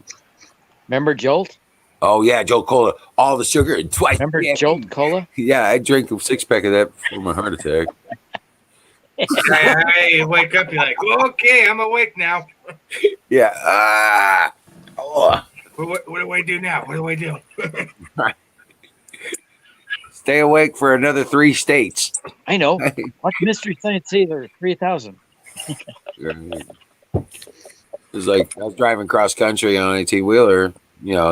Speaker 9: Remember Jolt?
Speaker 1: Oh yeah, Jolt Cola. All the sugar and twice.
Speaker 9: Remember
Speaker 1: Yeah,
Speaker 9: Jolt Cola?
Speaker 1: Yeah, I drank a 6-pack of that before my heart attack.
Speaker 8: Hey, wake up, you're like, okay, I'm awake now.
Speaker 1: Yeah. Oh.
Speaker 8: What do I do now? What do I do?
Speaker 1: Stay awake for another 3 states.
Speaker 9: I know. Watch Mystery Science Theater 3000.
Speaker 1: It's like I was driving cross country on an 18-wheeler,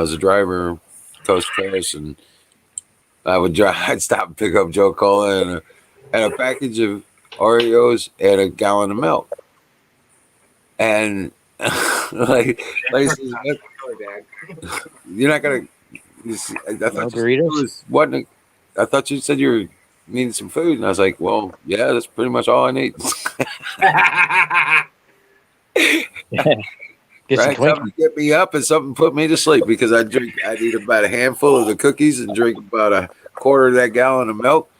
Speaker 1: as a driver, coast to coast, and I'd stop and pick up Joe Cola and a package of Oreos and a gallon of milk. And like you're not gonna. I thought I thought you said you were needing some food, and I was like, well, yeah, that's pretty much all I need.
Speaker 9: Get some
Speaker 1: Right? Something to get me up and something to put me to sleep because I'd eat about a handful of the cookies and drink about a quarter of that gallon of milk,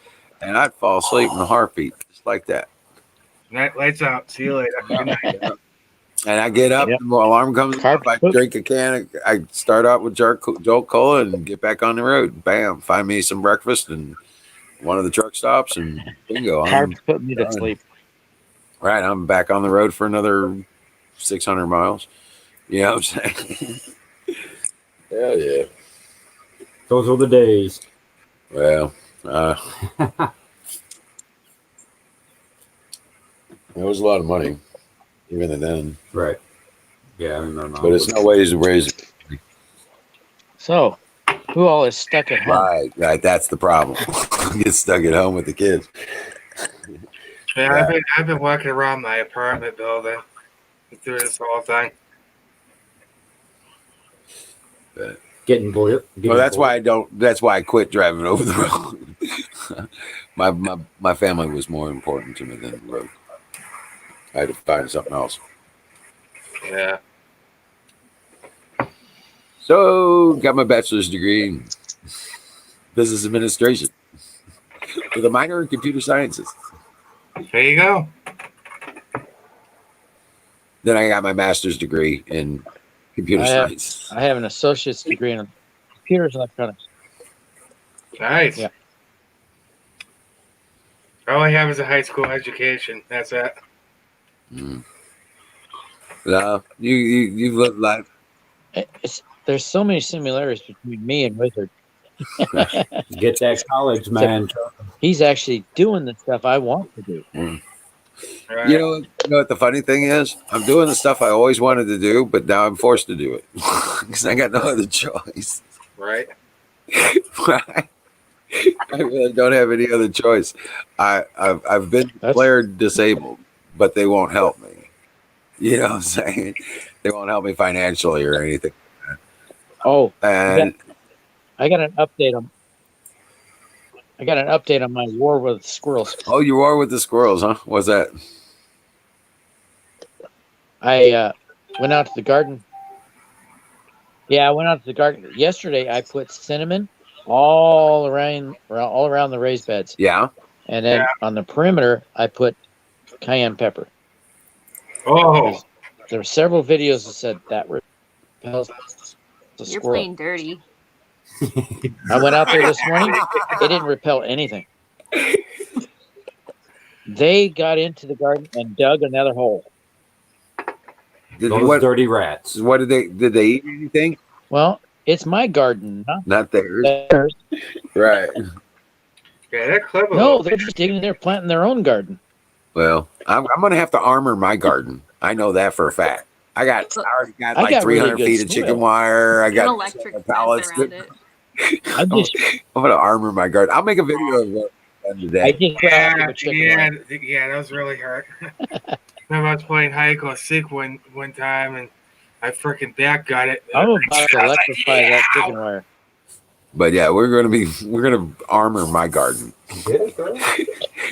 Speaker 1: and I'd fall asleep in a heartbeat, just like that.
Speaker 8: Lights out. See you later. Good night.
Speaker 1: And I get up,
Speaker 9: Yep.
Speaker 1: the alarm comes up, I drink a can, I start out with Jolt Cola and get back on the road. Bam, find me some breakfast and one of the truck stops and bingo.
Speaker 9: Hard to put me to
Speaker 1: done.
Speaker 9: sleep.
Speaker 1: Right, I'm back on the road for another 600 miles. You know what I'm saying? Hell yeah.
Speaker 3: Those were the days.
Speaker 1: Well, it was a lot of money, even then.
Speaker 3: Right. Yeah, I remember.
Speaker 1: But it's no ways to raise it.
Speaker 9: So, who all is stuck at home?
Speaker 1: Right. That's the problem. Get stuck at home with the kids.
Speaker 8: Yeah, I've been walking around my apartment building through this whole thing.
Speaker 3: Getting bored.
Speaker 1: Well, that's why I quit driving over the road. my family was more important to me than the road. I had to find something else.
Speaker 8: Yeah.
Speaker 1: So, got my bachelor's degree in business administration with a minor in computer sciences.
Speaker 8: There you go.
Speaker 1: Then I got my master's degree in computer science.
Speaker 9: I have an associate's degree in computers and electronics.
Speaker 8: Nice.
Speaker 9: Yeah.
Speaker 8: All I have is a high school education. That's it.
Speaker 1: No, you've lived life.
Speaker 9: There's so many similarities between me and Wizard.
Speaker 3: Get that college, man.
Speaker 9: He's actually doing the stuff I want to do.
Speaker 8: Right.
Speaker 1: You know what the funny thing is? I'm doing the stuff I always wanted to do, but now I'm forced to do it because I got no other choice.
Speaker 8: Right.
Speaker 1: I really don't have any other choice. I've been declared disabled, but they won't help me. You know what I'm saying? They won't help me financially or anything.
Speaker 9: Oh,
Speaker 1: and
Speaker 9: I got an update on my war with squirrels.
Speaker 1: Oh, you are with the squirrels, huh? What's that?
Speaker 9: I went out to the garden. Yeah, I went out to the garden yesterday. I put cinnamon all around the raised beds,
Speaker 1: Yeah.
Speaker 9: and then on the perimeter, I put cayenne pepper.
Speaker 8: Oh,
Speaker 9: Because there were several videos that said that repels the
Speaker 6: You're
Speaker 9: squirrel.
Speaker 6: playing dirty.
Speaker 9: I went out there this morning. It didn't repel anything. They got into the garden and dug another hole.
Speaker 3: Those dirty rats.
Speaker 1: What did they eat anything?
Speaker 9: Well, it's my garden,
Speaker 1: not theirs.
Speaker 9: Theirs.
Speaker 1: Right.
Speaker 8: yeah, that clever.
Speaker 9: No, they're just digging in there, planting their own garden.
Speaker 1: Well, I'm going to have to armor my garden. I know that for a fact. I already got like 300 feet of chicken wire. I got
Speaker 6: electric
Speaker 1: pallets.
Speaker 6: around it.
Speaker 1: I'm going to armor my garden. I'll make a video of it today.
Speaker 8: Yeah, that was really hurt. Remember I was playing hide and seek one time, and I freaking back got it.
Speaker 9: I'm about to electrify that chicken wire.
Speaker 1: But yeah, we're gonna armor my garden.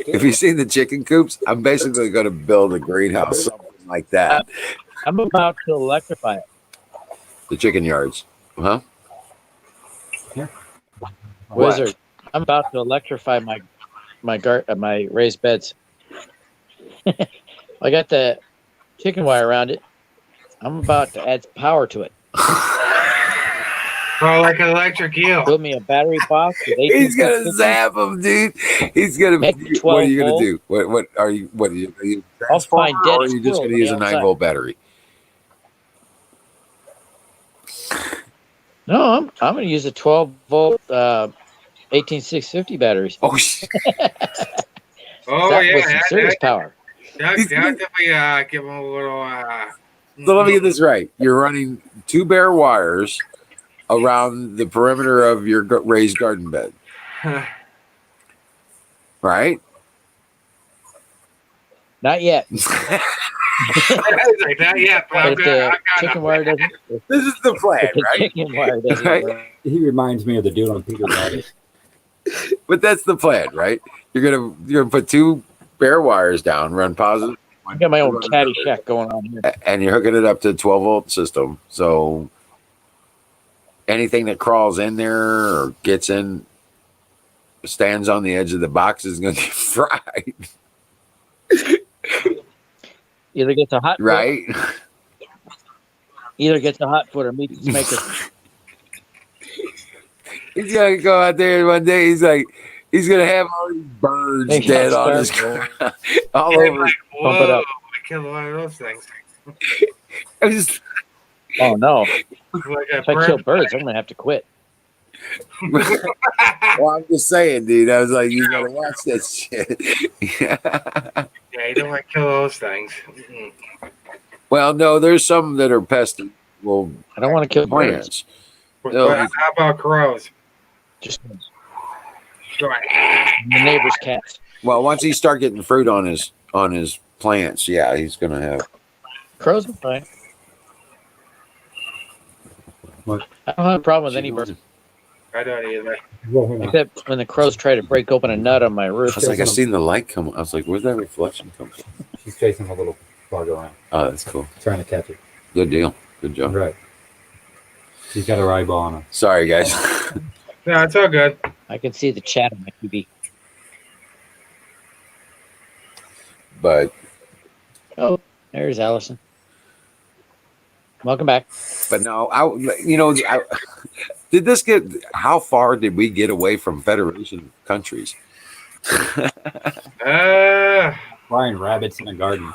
Speaker 1: If you see the chicken coops, I'm basically gonna build a greenhouse, something like that.
Speaker 9: I'm about to electrify it.
Speaker 1: The chicken yards, huh?
Speaker 9: Wizard, I'm about to electrify my raised beds. I got the chicken wire around it. I'm about to add power to it.
Speaker 8: Oh, like an electric eel.
Speaker 9: Build me a battery box. With
Speaker 1: He's gonna zap him, dude. He's gonna. What are you gonna do? What are you? What are you?
Speaker 9: I'll find dead
Speaker 1: or are you just gonna use a 9-volt battery?
Speaker 9: No, I'm gonna use a 12-volt 18650 batteries.
Speaker 1: Oh shit!
Speaker 8: Oh yeah,
Speaker 9: was some serious power.
Speaker 8: That definitely give him a little.
Speaker 1: So let me get this right. You're running 2 bare wires around the perimeter of your raised garden bed, right?
Speaker 9: Not yet.
Speaker 8: Not yet,
Speaker 9: but if the chicken wire doesn't.
Speaker 1: This is the plan, right?
Speaker 9: Chicken wire doesn't work.
Speaker 3: He reminds me of the dude on Peter Rabbit.
Speaker 1: But that's the plan, right? You're gonna put 2 bare wires down, run positive.
Speaker 9: I got my own Caddyshack going on here,
Speaker 1: and you're hooking it up to a 12-volt system. So anything that crawls in there or gets in, stands on the edge of the box is going to get fried.
Speaker 9: Either gets a hot
Speaker 1: right.
Speaker 9: Either gets a hot foot or meets its maker.
Speaker 1: He's gonna go out there one day. He's gonna have all these birds dead on his all over.
Speaker 8: Like,
Speaker 9: Pump it up.
Speaker 8: I killed one of those things.
Speaker 9: Oh no!
Speaker 8: Like
Speaker 9: if I kill birds, I'm gonna have to quit.
Speaker 1: Well, I'm just saying, dude. I was like, you gotta watch that shit.
Speaker 8: Yeah, you don't want to kill those things. Mm-mm.
Speaker 1: Well, no, there's some that are pesty. Well,
Speaker 9: I don't want to kill
Speaker 1: plants.
Speaker 8: How about crows?
Speaker 9: Just
Speaker 8: the
Speaker 9: neighbor's cats.
Speaker 1: Well, once he start getting fruit on his plants, yeah, he's gonna have
Speaker 9: crows. Are fine.
Speaker 3: What?
Speaker 9: I don't have a problem with any bird.
Speaker 8: I don't either.
Speaker 9: Except when the crows try to break open a nut on my roof.
Speaker 1: I was like, I seen the light come. I was like, where's that reflection come from?
Speaker 3: She's chasing a little bug around.
Speaker 1: Oh, that's cool.
Speaker 3: Trying to catch it.
Speaker 1: Good deal. Good job.
Speaker 3: Right. She's got her eyeball on her.
Speaker 1: Sorry, guys.
Speaker 8: No, it's all good.
Speaker 9: I can see the chat on my TV.
Speaker 1: But
Speaker 9: oh, there's Allison. Welcome back.
Speaker 1: But no, did this get? How far did we get away from Federation countries?
Speaker 3: Flying rabbits in a garden.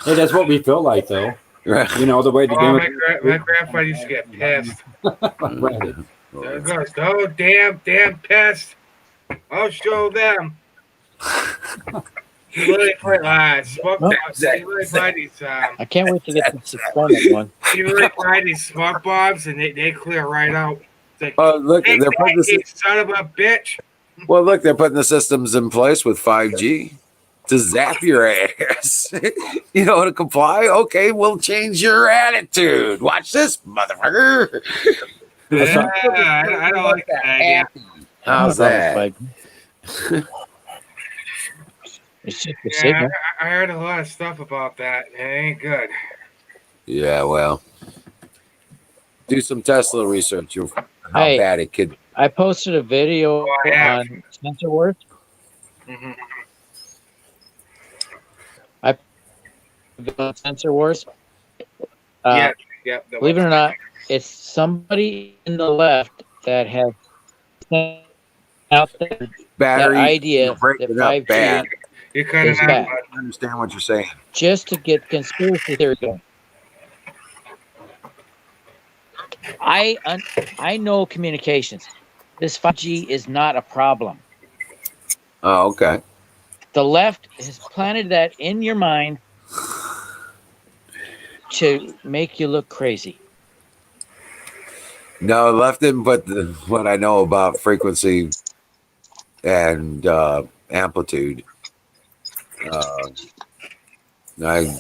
Speaker 3: Hey, that's what we feel like, though.
Speaker 1: Right.
Speaker 3: You know the way the game.
Speaker 8: My grandpa used to get pissed.
Speaker 3: Rabbit.
Speaker 8: There goes, oh damn pissed! I'll show them. He really put smoke bombs. He really put these.
Speaker 9: I can't wait to get this experiment one.
Speaker 8: He really put these smoke bombs, and they clear right out. It's like,
Speaker 1: look,
Speaker 8: hey,
Speaker 1: they're putting
Speaker 8: you son of a bitch.
Speaker 1: Well, look, they're putting the systems in place with 5G to zap your ass. To comply. Okay, we'll change your attitude. Watch this, motherfucker.
Speaker 8: Yeah, I don't like that idea.
Speaker 1: How's that?
Speaker 9: It's just a
Speaker 8: Yeah,
Speaker 9: signal.
Speaker 8: I heard a lot of stuff about that. It ain't good.
Speaker 1: Yeah, well, do some Tesla research. You'll find how
Speaker 9: Hey,
Speaker 1: bad it could.
Speaker 9: I posted a video
Speaker 8: Oh, I have.
Speaker 9: on Sensor Wars.
Speaker 8: Hmm.
Speaker 9: On Sensor Wars.
Speaker 8: Yeah, yep. The
Speaker 9: Believe it or
Speaker 8: website.
Speaker 9: not, it's somebody in the left that has sent out that
Speaker 1: Battery, you're
Speaker 9: idea
Speaker 1: breaking
Speaker 9: that
Speaker 1: it up
Speaker 9: 5G
Speaker 1: bad.
Speaker 8: You cut
Speaker 9: is
Speaker 8: it out.
Speaker 9: bad,
Speaker 1: I understand what you're saying.
Speaker 9: just to get conspiracy theory going. I know communications. This 5G is not a problem.
Speaker 1: Oh, okay.
Speaker 9: The left has planted that in your mind to make you look crazy.
Speaker 1: No, left didn't put what I know about frequency and amplitude. I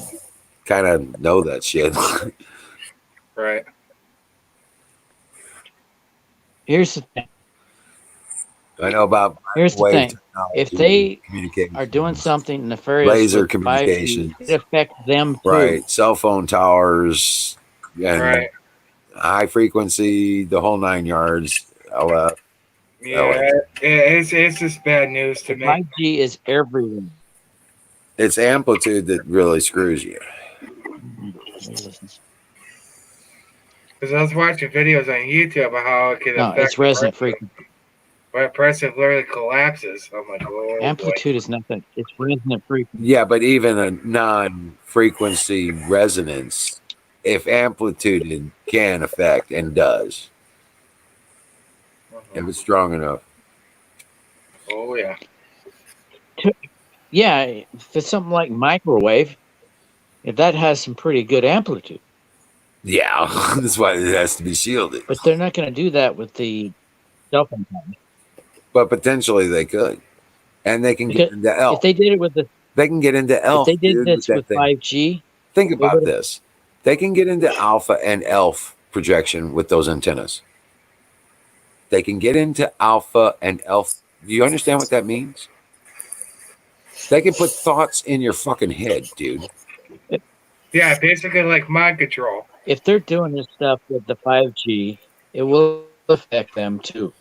Speaker 1: kind of know that shit.
Speaker 8: Right.
Speaker 9: Here's the thing.
Speaker 1: I know about
Speaker 9: Here's the
Speaker 1: microwave
Speaker 9: thing. If
Speaker 1: technology,
Speaker 9: they
Speaker 1: communication,
Speaker 9: are doing something nefarious
Speaker 1: laser
Speaker 9: with 5G,
Speaker 1: communication,
Speaker 9: it affects them too.
Speaker 1: right? Cell phone towers and
Speaker 8: Right.
Speaker 1: high frequency, the whole 9 yards. LF,
Speaker 8: Yeah, it's just bad news to me.
Speaker 9: 5G is everywhere.
Speaker 1: It's amplitude that really screws you.
Speaker 8: Because I was watching videos on YouTube about how it can
Speaker 9: No,
Speaker 8: affect
Speaker 9: it's resonant frequency.
Speaker 8: where a person literally collapses. I'm like, oh,
Speaker 9: Amplitude is nothing. It's resonant frequency.
Speaker 1: Yeah, but even a non-frequency resonance, if amplitude can affect and does,
Speaker 8: boy.
Speaker 1: if it's strong enough.
Speaker 8: Oh yeah.
Speaker 9: Yeah, if it's something like microwave, if that has some pretty good amplitude.
Speaker 1: Yeah, that's why it has to be shielded.
Speaker 9: But they're not going to do that with the cell phone towers.
Speaker 1: But potentially they could, and they can get
Speaker 9: Because
Speaker 1: into
Speaker 9: if
Speaker 1: ELF.
Speaker 9: they did it with the,
Speaker 1: They can get into
Speaker 9: if
Speaker 1: ELF,
Speaker 9: they did
Speaker 1: dude, with
Speaker 9: this
Speaker 1: that
Speaker 9: with
Speaker 1: thing.
Speaker 9: 5G,
Speaker 1: Think
Speaker 9: they
Speaker 1: about
Speaker 9: would've-
Speaker 1: this. They can get into alpha and ELF projection with those antennas. They can get into alpha and ELF. Do you understand what that means? They can put thoughts in your fucking head, dude.
Speaker 8: Yeah, basically like mind control.
Speaker 9: if they're doing this stuff with the 5G, it will affect them too.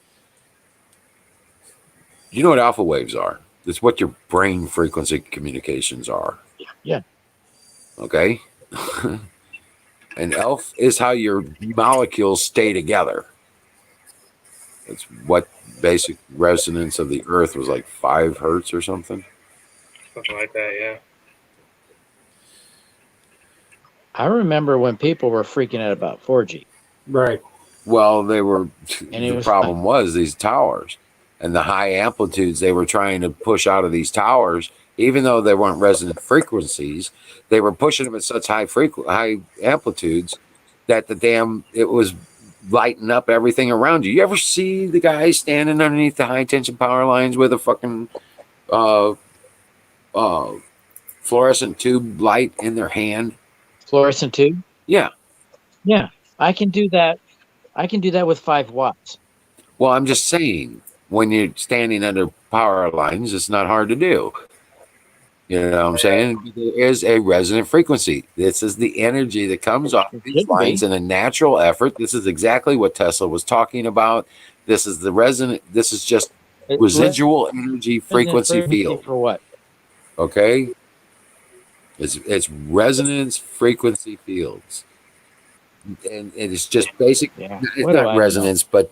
Speaker 1: You know what alpha waves are? It's what your brain frequency communications are.
Speaker 9: Yeah.
Speaker 1: Okay? And ELF is how your molecules stay together. It's what basic resonance of the earth was like 5 hertz or something.
Speaker 8: Something like that, yeah.
Speaker 9: I remember when people were freaking out about 4G.
Speaker 3: Right.
Speaker 1: Well, they were,
Speaker 9: And it
Speaker 1: the
Speaker 9: was
Speaker 1: problem was these towers and the high amplitudes they were trying to push out of these towers, even though they weren't resonant frequencies, they were pushing them at such high amplitudes that it was lighting up everything around you. You ever see the guy standing underneath the high tension power lines with a fucking fluorescent tube light in their hand?
Speaker 9: Fluorescent tube?
Speaker 1: Yeah.
Speaker 9: Yeah. I can do that. I can do that with 5 watts.
Speaker 1: Well, I'm just saying, when you're standing under power lines, it's not hard to do. You know what I'm saying? There is a resonant frequency. This is the energy that comes off
Speaker 9: It
Speaker 1: these
Speaker 9: should
Speaker 1: lines
Speaker 9: be.
Speaker 1: in a natural effort. This is exactly what Tesla was talking about. This is the resonant. This is just
Speaker 9: It's
Speaker 1: residual energy frequency field.
Speaker 9: for what?
Speaker 1: Okay, it's resonance frequency fields, and it's just basic.
Speaker 9: Yeah.
Speaker 1: It's
Speaker 9: What do
Speaker 1: not
Speaker 9: I know?
Speaker 1: resonance, but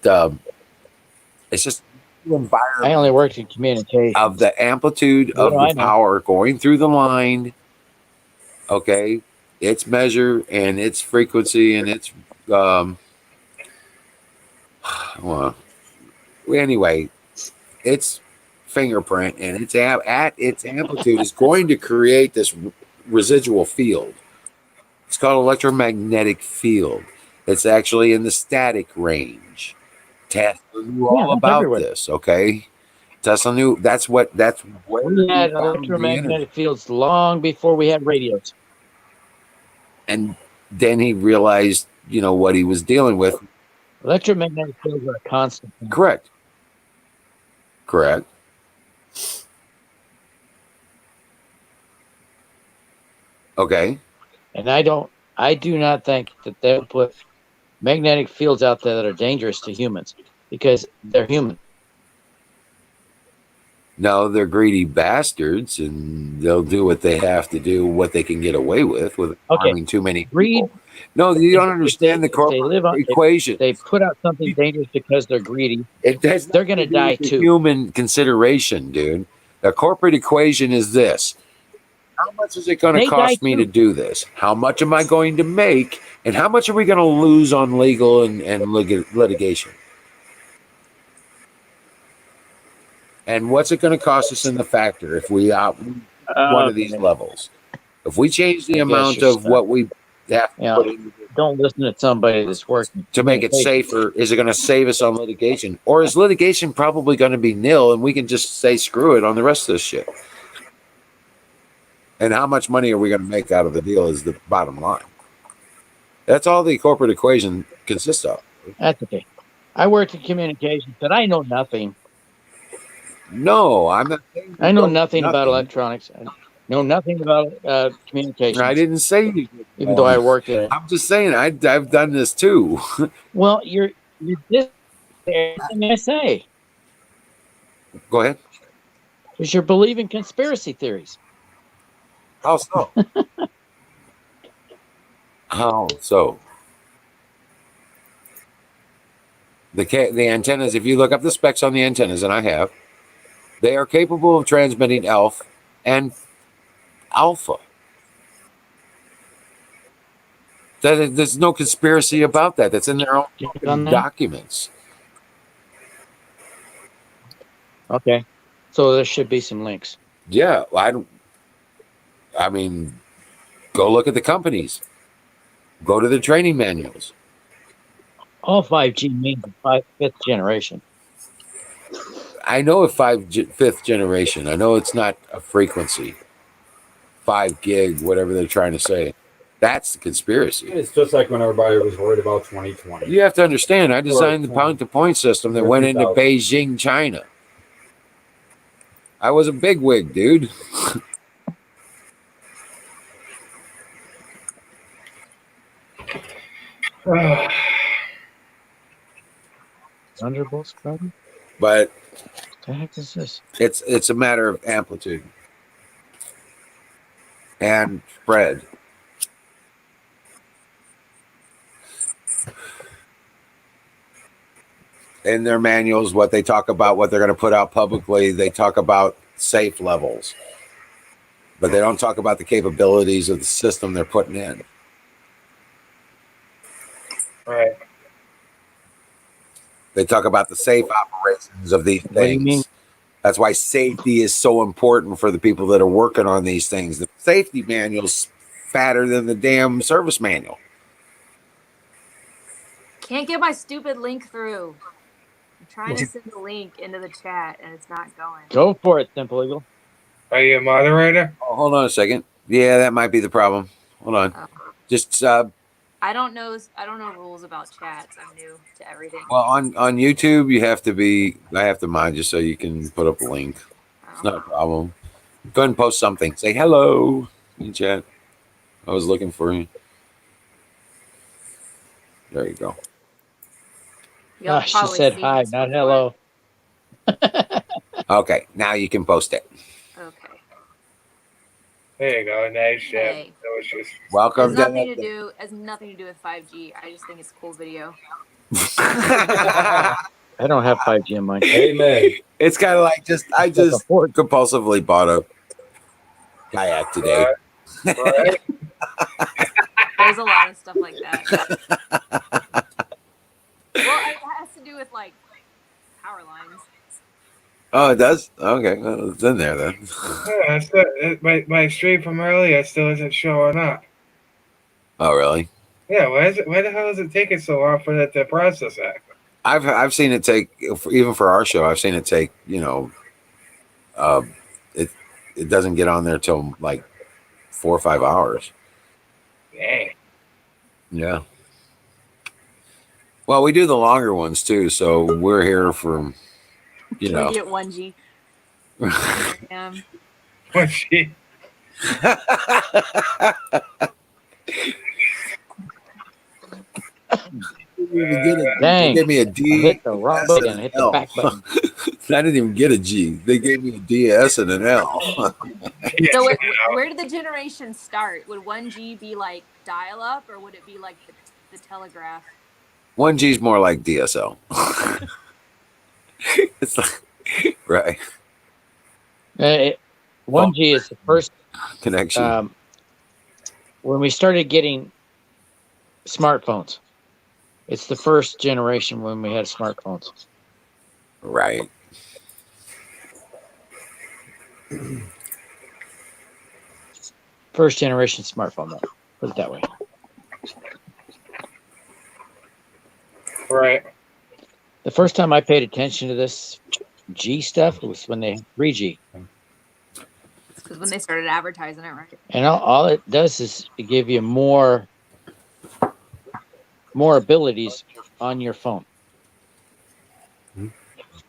Speaker 1: it's just the environment.
Speaker 9: I only worked in communications.
Speaker 1: Of the amplitude
Speaker 9: What
Speaker 1: of
Speaker 9: do
Speaker 1: the
Speaker 9: I know?
Speaker 1: power going through the line, okay, its measure and its frequency and its well, anyway, its fingerprint and its at its amplitude is going to create this residual field. It's called electromagnetic field. It's actually in the static range. Tesla knew all
Speaker 9: that's
Speaker 1: about
Speaker 9: everywhere.
Speaker 1: this, okay? Tesla knew that's where
Speaker 9: We had
Speaker 1: he found the energy.
Speaker 9: electromagnetic fields long before we had radios.
Speaker 1: And then he realized, what he was dealing with.
Speaker 9: Electromagnetic fields are constant.
Speaker 1: Correct. Okay.
Speaker 9: And I do not think that they'll put magnetic fields out there that are dangerous to humans because they're human.
Speaker 1: No, they're greedy bastards, and they'll do what they have to do, what they can get away with harming too many
Speaker 9: Greed.
Speaker 1: people. No, you don't
Speaker 9: If
Speaker 1: understand the
Speaker 9: they live on,
Speaker 1: corporate equation.
Speaker 9: they put out something dangerous because they're greedy.
Speaker 1: It has
Speaker 9: They're
Speaker 1: nothing
Speaker 9: going to
Speaker 1: do
Speaker 9: die
Speaker 1: with the
Speaker 9: too.
Speaker 1: human consideration, dude. The corporate equation is this: how much is it going to
Speaker 9: They die
Speaker 1: cost me to
Speaker 9: too.
Speaker 1: do this? How much am I going to make? And how much are we going to lose on legal and litigation? And what's it going to cost us in the factor if we one of these
Speaker 9: Okay.
Speaker 1: levels? If we change the
Speaker 9: I guess
Speaker 1: amount
Speaker 9: you're
Speaker 1: of what we have to
Speaker 9: Yeah.
Speaker 1: put in
Speaker 9: Don't listen to somebody that's working
Speaker 1: to make it
Speaker 9: communication.
Speaker 1: safer, is it going to save us on litigation? Or is litigation probably going to be nil and we can just say screw it on the rest of this shit? And how much money are we going to make out of the deal is the bottom line. That's all the corporate equation consists of.
Speaker 9: That's okay. I worked in communications, but I know nothing.
Speaker 1: No, I'm not saying
Speaker 9: I
Speaker 1: you
Speaker 9: know
Speaker 1: don't
Speaker 9: nothing about
Speaker 1: nothing.
Speaker 9: electronics. I know nothing about communications.
Speaker 1: I didn't say you did.
Speaker 9: Even though I worked in it.
Speaker 1: I'm just saying I've done this too.
Speaker 9: Well, you're this everything I say
Speaker 1: Go ahead.
Speaker 9: because you're believing conspiracy theories.
Speaker 1: How so? How so? The antennas, if you look up the specs on the antennas, and I have, they are capable of transmitting ELF and alpha. There's no conspiracy about that. That's in their own
Speaker 9: On that?
Speaker 1: documents.
Speaker 9: Okay, so there should be some links.
Speaker 1: Yeah, I mean, go look at the companies. Go to the training manuals.
Speaker 9: All 5G means fifth generation.
Speaker 1: I know fifth generation. I know it's not a frequency. 5 gig, whatever they're trying to say. That's the conspiracy.
Speaker 3: It's just like when everybody was worried about 2020.
Speaker 1: You have to understand, I designed the point-to-point system that went into Beijing, China. I was a bigwig, dude.
Speaker 9: Thunderbolts, brother?
Speaker 1: But
Speaker 9: What the heck is this?
Speaker 1: it's a matter of amplitude and spread. In their manuals, what they talk about, what they're going to put out publicly, they talk about safe levels, but they don't talk about the capabilities of the system they're putting in.
Speaker 8: Right.
Speaker 1: They talk about the safe operations of these
Speaker 9: What do you mean?
Speaker 1: things. That's why safety is so important for the people that are working on these things. The safety manual's fatter than the damn service manual.
Speaker 6: Can't get my stupid link through. I'm trying to send the link into the chat and it's not going.
Speaker 9: Go for it, Simple Eagle.
Speaker 8: Are you a moderator?
Speaker 1: Oh, hold on a second. Yeah, that might be the problem. Hold on. Just
Speaker 6: I don't know rules about chats. I'm new to everything.
Speaker 1: well, on YouTube, you have to be. I have to mind you so you can put up a link. It's not a problem. Go ahead and post something. Say hello in chat. I was looking for you. There you go.
Speaker 9: She said hi, not hello.
Speaker 1: Okay, now you can post it.
Speaker 6: Okay.
Speaker 8: There you go. Nice job.
Speaker 6: Hey.
Speaker 8: That was just
Speaker 1: Welcome
Speaker 6: Has nothing to do with 5G. I just think it's a cool video.
Speaker 9: I don't have 5G in mine.
Speaker 3: Amen.
Speaker 1: It's kind of like I just compulsively bought a kayak today.
Speaker 8: right.
Speaker 6: There's a lot of stuff like that. Well, it has to do with like power lines.
Speaker 1: Oh, it does? Okay, well, it's in there then.
Speaker 8: Yeah, my stream from earlier still isn't showing up.
Speaker 1: Oh, really?
Speaker 8: Yeah, why the hell is it taking so long for that to process that?
Speaker 1: I've seen it take, even for our show, I've seen it take, it doesn't get on there till like 4 or 5 hours.
Speaker 8: Dang.
Speaker 1: Yeah. Well, we do the longer ones too, so we're here for,
Speaker 6: We get 1G.
Speaker 8: 1G.
Speaker 1: They
Speaker 9: Dang.
Speaker 1: gave me a
Speaker 9: I
Speaker 1: D,
Speaker 9: hit the wrong
Speaker 1: S,
Speaker 9: button.
Speaker 1: and
Speaker 9: I
Speaker 1: an
Speaker 9: hit the
Speaker 1: L.
Speaker 9: back button.
Speaker 1: I didn't even get a G. They gave me a D, S, and an L.
Speaker 6: So where did the generation start? Would 1G be like dial up, or would it be like the telegraph?
Speaker 1: 1G is more like DSL. It's like, right.
Speaker 9: 1G is the first
Speaker 1: Connection.
Speaker 9: when we started getting smartphones. It's the first generation when we had smartphones.
Speaker 1: Right.
Speaker 9: First generation smartphone, though. Put it that way.
Speaker 8: Right.
Speaker 9: The first time I paid attention to this G stuff was when they 3G.
Speaker 6: Because when they started advertising it, right?
Speaker 9: And all it does is give you more abilities on your phone.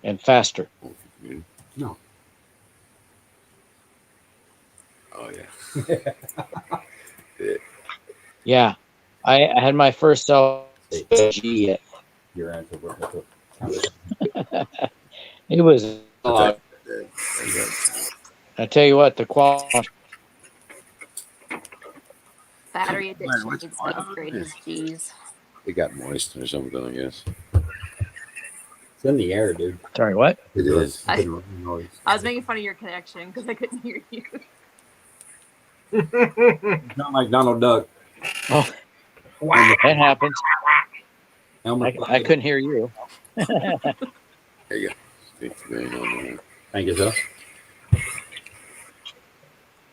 Speaker 9: And faster.
Speaker 3: No.
Speaker 1: Oh, yeah.
Speaker 9: Yeah. I had my first cell G yet.
Speaker 3: Your answer was
Speaker 9: It was I tell you what, the quality.
Speaker 6: Battery addiction
Speaker 1: what's
Speaker 6: needs
Speaker 1: going
Speaker 6: to
Speaker 1: on
Speaker 6: upgrade
Speaker 1: with
Speaker 6: his G's.
Speaker 1: It got moist or something, I guess.
Speaker 3: It's in the air, dude.
Speaker 9: Sorry, what?
Speaker 1: It is.
Speaker 6: I was making fun of your connection because I couldn't hear you.
Speaker 3: Not like Donald Duck.
Speaker 9: Oh, that happens.
Speaker 3: Elmer
Speaker 9: I couldn't hear you.
Speaker 1: There you go. It's going on there.
Speaker 3: Thank you, sir.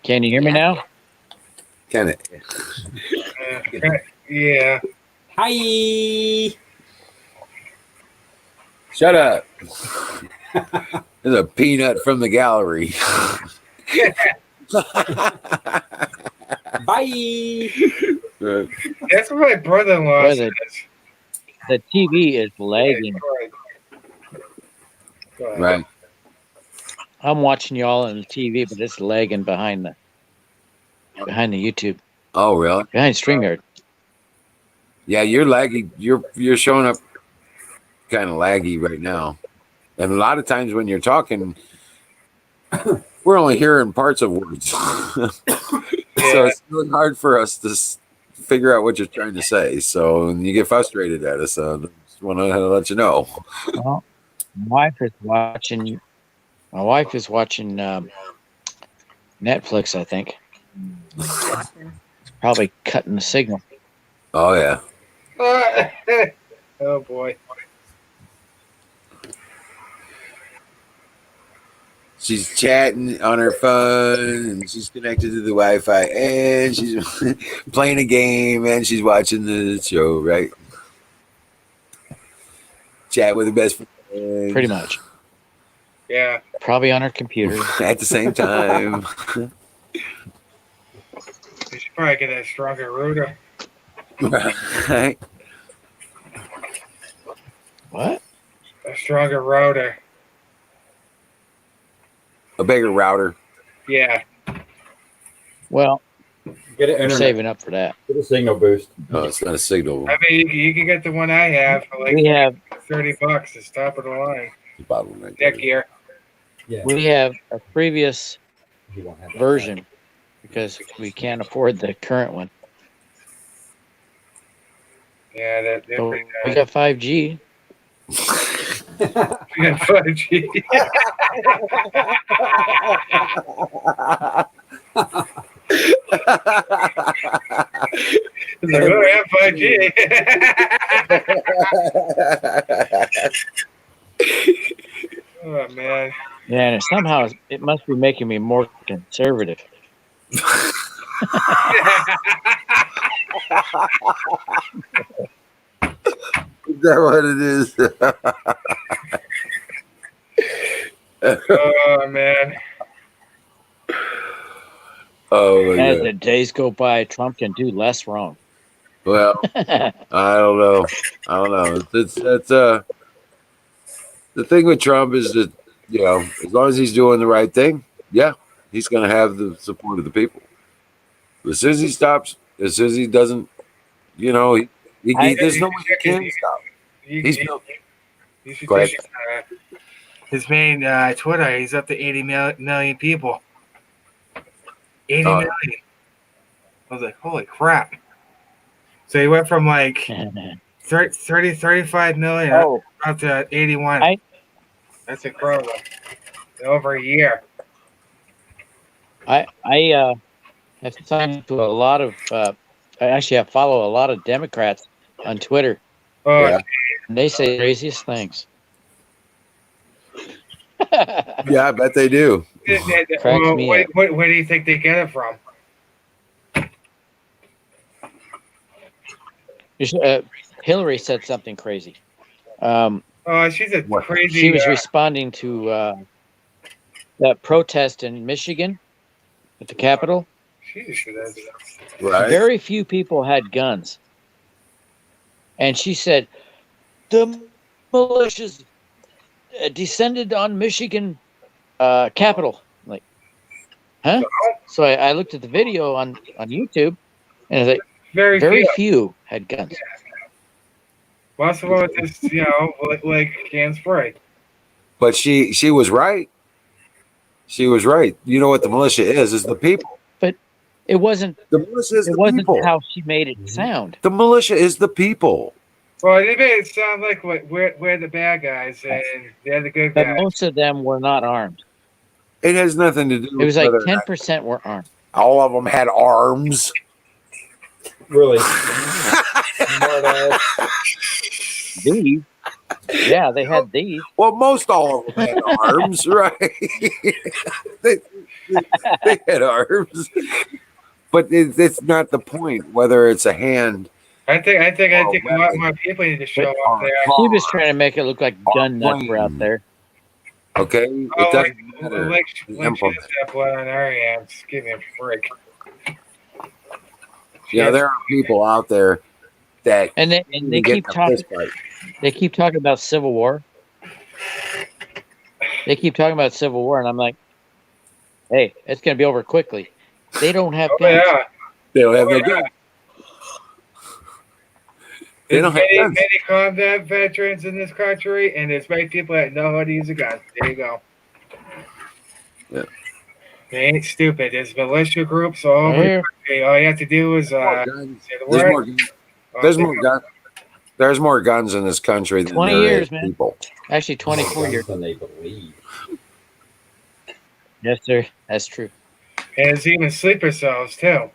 Speaker 9: Can you hear me now?
Speaker 1: Can it?
Speaker 8: Yeah.
Speaker 3: Hi.
Speaker 1: Shut up. There's a peanut from the gallery.
Speaker 3: Bye.
Speaker 8: That's what my brother-in-law
Speaker 9: Boy,
Speaker 8: says.
Speaker 9: the TV is lagging.
Speaker 8: Go ahead.
Speaker 1: Right.
Speaker 9: I'm watching y'all on the TV, but it's lagging behind the YouTube,
Speaker 1: Oh, really?
Speaker 9: behind StreamYard.
Speaker 1: Yeah, you're laggy. You're showing up kind of laggy right now. And a lot of times when you're talking, we're only hearing parts of words. So it's really hard for us to figure out what you're trying to say. So you get frustrated at us. I just want to let you know.
Speaker 9: Well, my wife is watching. My wife is watching Netflix. I think it's probably cutting the signal.
Speaker 1: Oh, yeah.
Speaker 8: Oh, boy.
Speaker 1: She's chatting on her phone and she's connected to the Wi-Fi and she's playing a game and she's watching the show, right? Chat with her best friend.
Speaker 9: Pretty much.
Speaker 8: Yeah.
Speaker 9: Probably on her computer.
Speaker 1: At the same time.
Speaker 8: You should probably get a stronger router.
Speaker 1: Right.
Speaker 9: What?
Speaker 8: A stronger router.
Speaker 1: A bigger router.
Speaker 8: Yeah.
Speaker 9: Well,
Speaker 3: Get it.
Speaker 9: I'm
Speaker 3: Internet.
Speaker 9: saving up for that.
Speaker 3: Get a signal boost.
Speaker 1: No, it's not a signal.
Speaker 8: I mean, you can get the one I have for like
Speaker 9: We have
Speaker 8: $30. It's top of the line.
Speaker 1: Bottleneck.
Speaker 8: Deck gear.
Speaker 3: Yeah.
Speaker 9: we have a previous
Speaker 3: He won't have that.
Speaker 9: version because we can't afford the current one.
Speaker 8: Yeah, they're
Speaker 9: So
Speaker 8: pretty
Speaker 9: we
Speaker 8: good.
Speaker 9: got 5G.
Speaker 8: We got 5G. It's like, oh, we have 5G. Oh, man.
Speaker 9: Yeah, and somehow it must be making me more conservative.
Speaker 1: Is that what it is?
Speaker 8: Oh, man.
Speaker 1: Oh, my
Speaker 9: As
Speaker 1: God.
Speaker 9: the days go by, Trump can do less wrong.
Speaker 1: Well, I don't know. It's the thing with Trump is that, as long as he's doing the right thing, yeah, he's going to have the support of the people. As soon as he stops, as soon as he doesn't, you know, there's no way he can stop. He's built.
Speaker 8: You should
Speaker 1: Go ahead.
Speaker 8: check his main Twitter. He's up to 80 million people. 80 million. I was like, holy crap. So he went from like 35 million up to 81. That's incredible. In over a year.
Speaker 9: I have signed to a lot of. I follow a lot of Democrats on Twitter.
Speaker 8: Oh,
Speaker 1: Yeah.
Speaker 9: And they say the craziest things.
Speaker 1: Yeah, I bet they do.
Speaker 9: Cracks me up.
Speaker 8: Where do you think they get it from?
Speaker 9: Hillary said something crazy.
Speaker 8: She's a crazy.
Speaker 9: She was responding to that protest in Michigan at the Capitol.
Speaker 1: Right.
Speaker 9: Very few people had guns. And she said, the militias descended on Michigan Capitol. I'm like, huh? So I looked at the video on YouTube, and I was like, very few had guns.
Speaker 8: Most of them just, like can spray.
Speaker 1: But she was right. She was right. You know what the militia is the people.
Speaker 9: But it wasn't.
Speaker 1: The militia is
Speaker 9: it
Speaker 1: the
Speaker 9: wasn't
Speaker 1: people.
Speaker 9: how she made it sound.
Speaker 1: The militia is the people.
Speaker 8: Well, they made it sound like we're the bad guys and they're the good guys.
Speaker 9: But most of them were not armed.
Speaker 1: It has nothing to do with
Speaker 9: it. Was like 10% were armed.
Speaker 1: All of them had arms.
Speaker 3: Really?
Speaker 9: These. Yeah, they had these.
Speaker 1: Well, most all of them had arms, right? they had arms. But it's not the point whether it's a hand.
Speaker 8: I think a lot more people need to show up there.
Speaker 9: He was trying to make it look like gun nuts were out there.
Speaker 1: Okay, it doesn't matter.
Speaker 8: Like that blood on our hands. Give me a break.
Speaker 1: Yeah, there are people out there that
Speaker 9: and they keep talking. They keep talking about Civil War. They keep talking about Civil War, and I'm like, hey, it's going to be over quickly. They don't have guns.
Speaker 8: Yeah.
Speaker 1: They don't have no guns. They don't have guns.
Speaker 8: Many combat veterans in this country, and there's many people that know how to use a gun. There you go.
Speaker 1: Yeah.
Speaker 8: They ain't stupid. There's militia groups all over the country. All you have to do is say the
Speaker 1: There's
Speaker 8: word.
Speaker 1: more guns. There's more guns. There's more guns in this country than
Speaker 9: 20
Speaker 1: there
Speaker 9: years,
Speaker 1: is
Speaker 9: man.
Speaker 1: people.
Speaker 9: Actually, 24 years.
Speaker 3: Than they believe.
Speaker 9: Yes, sir. That's true.
Speaker 8: And there's even sleeper cells, too.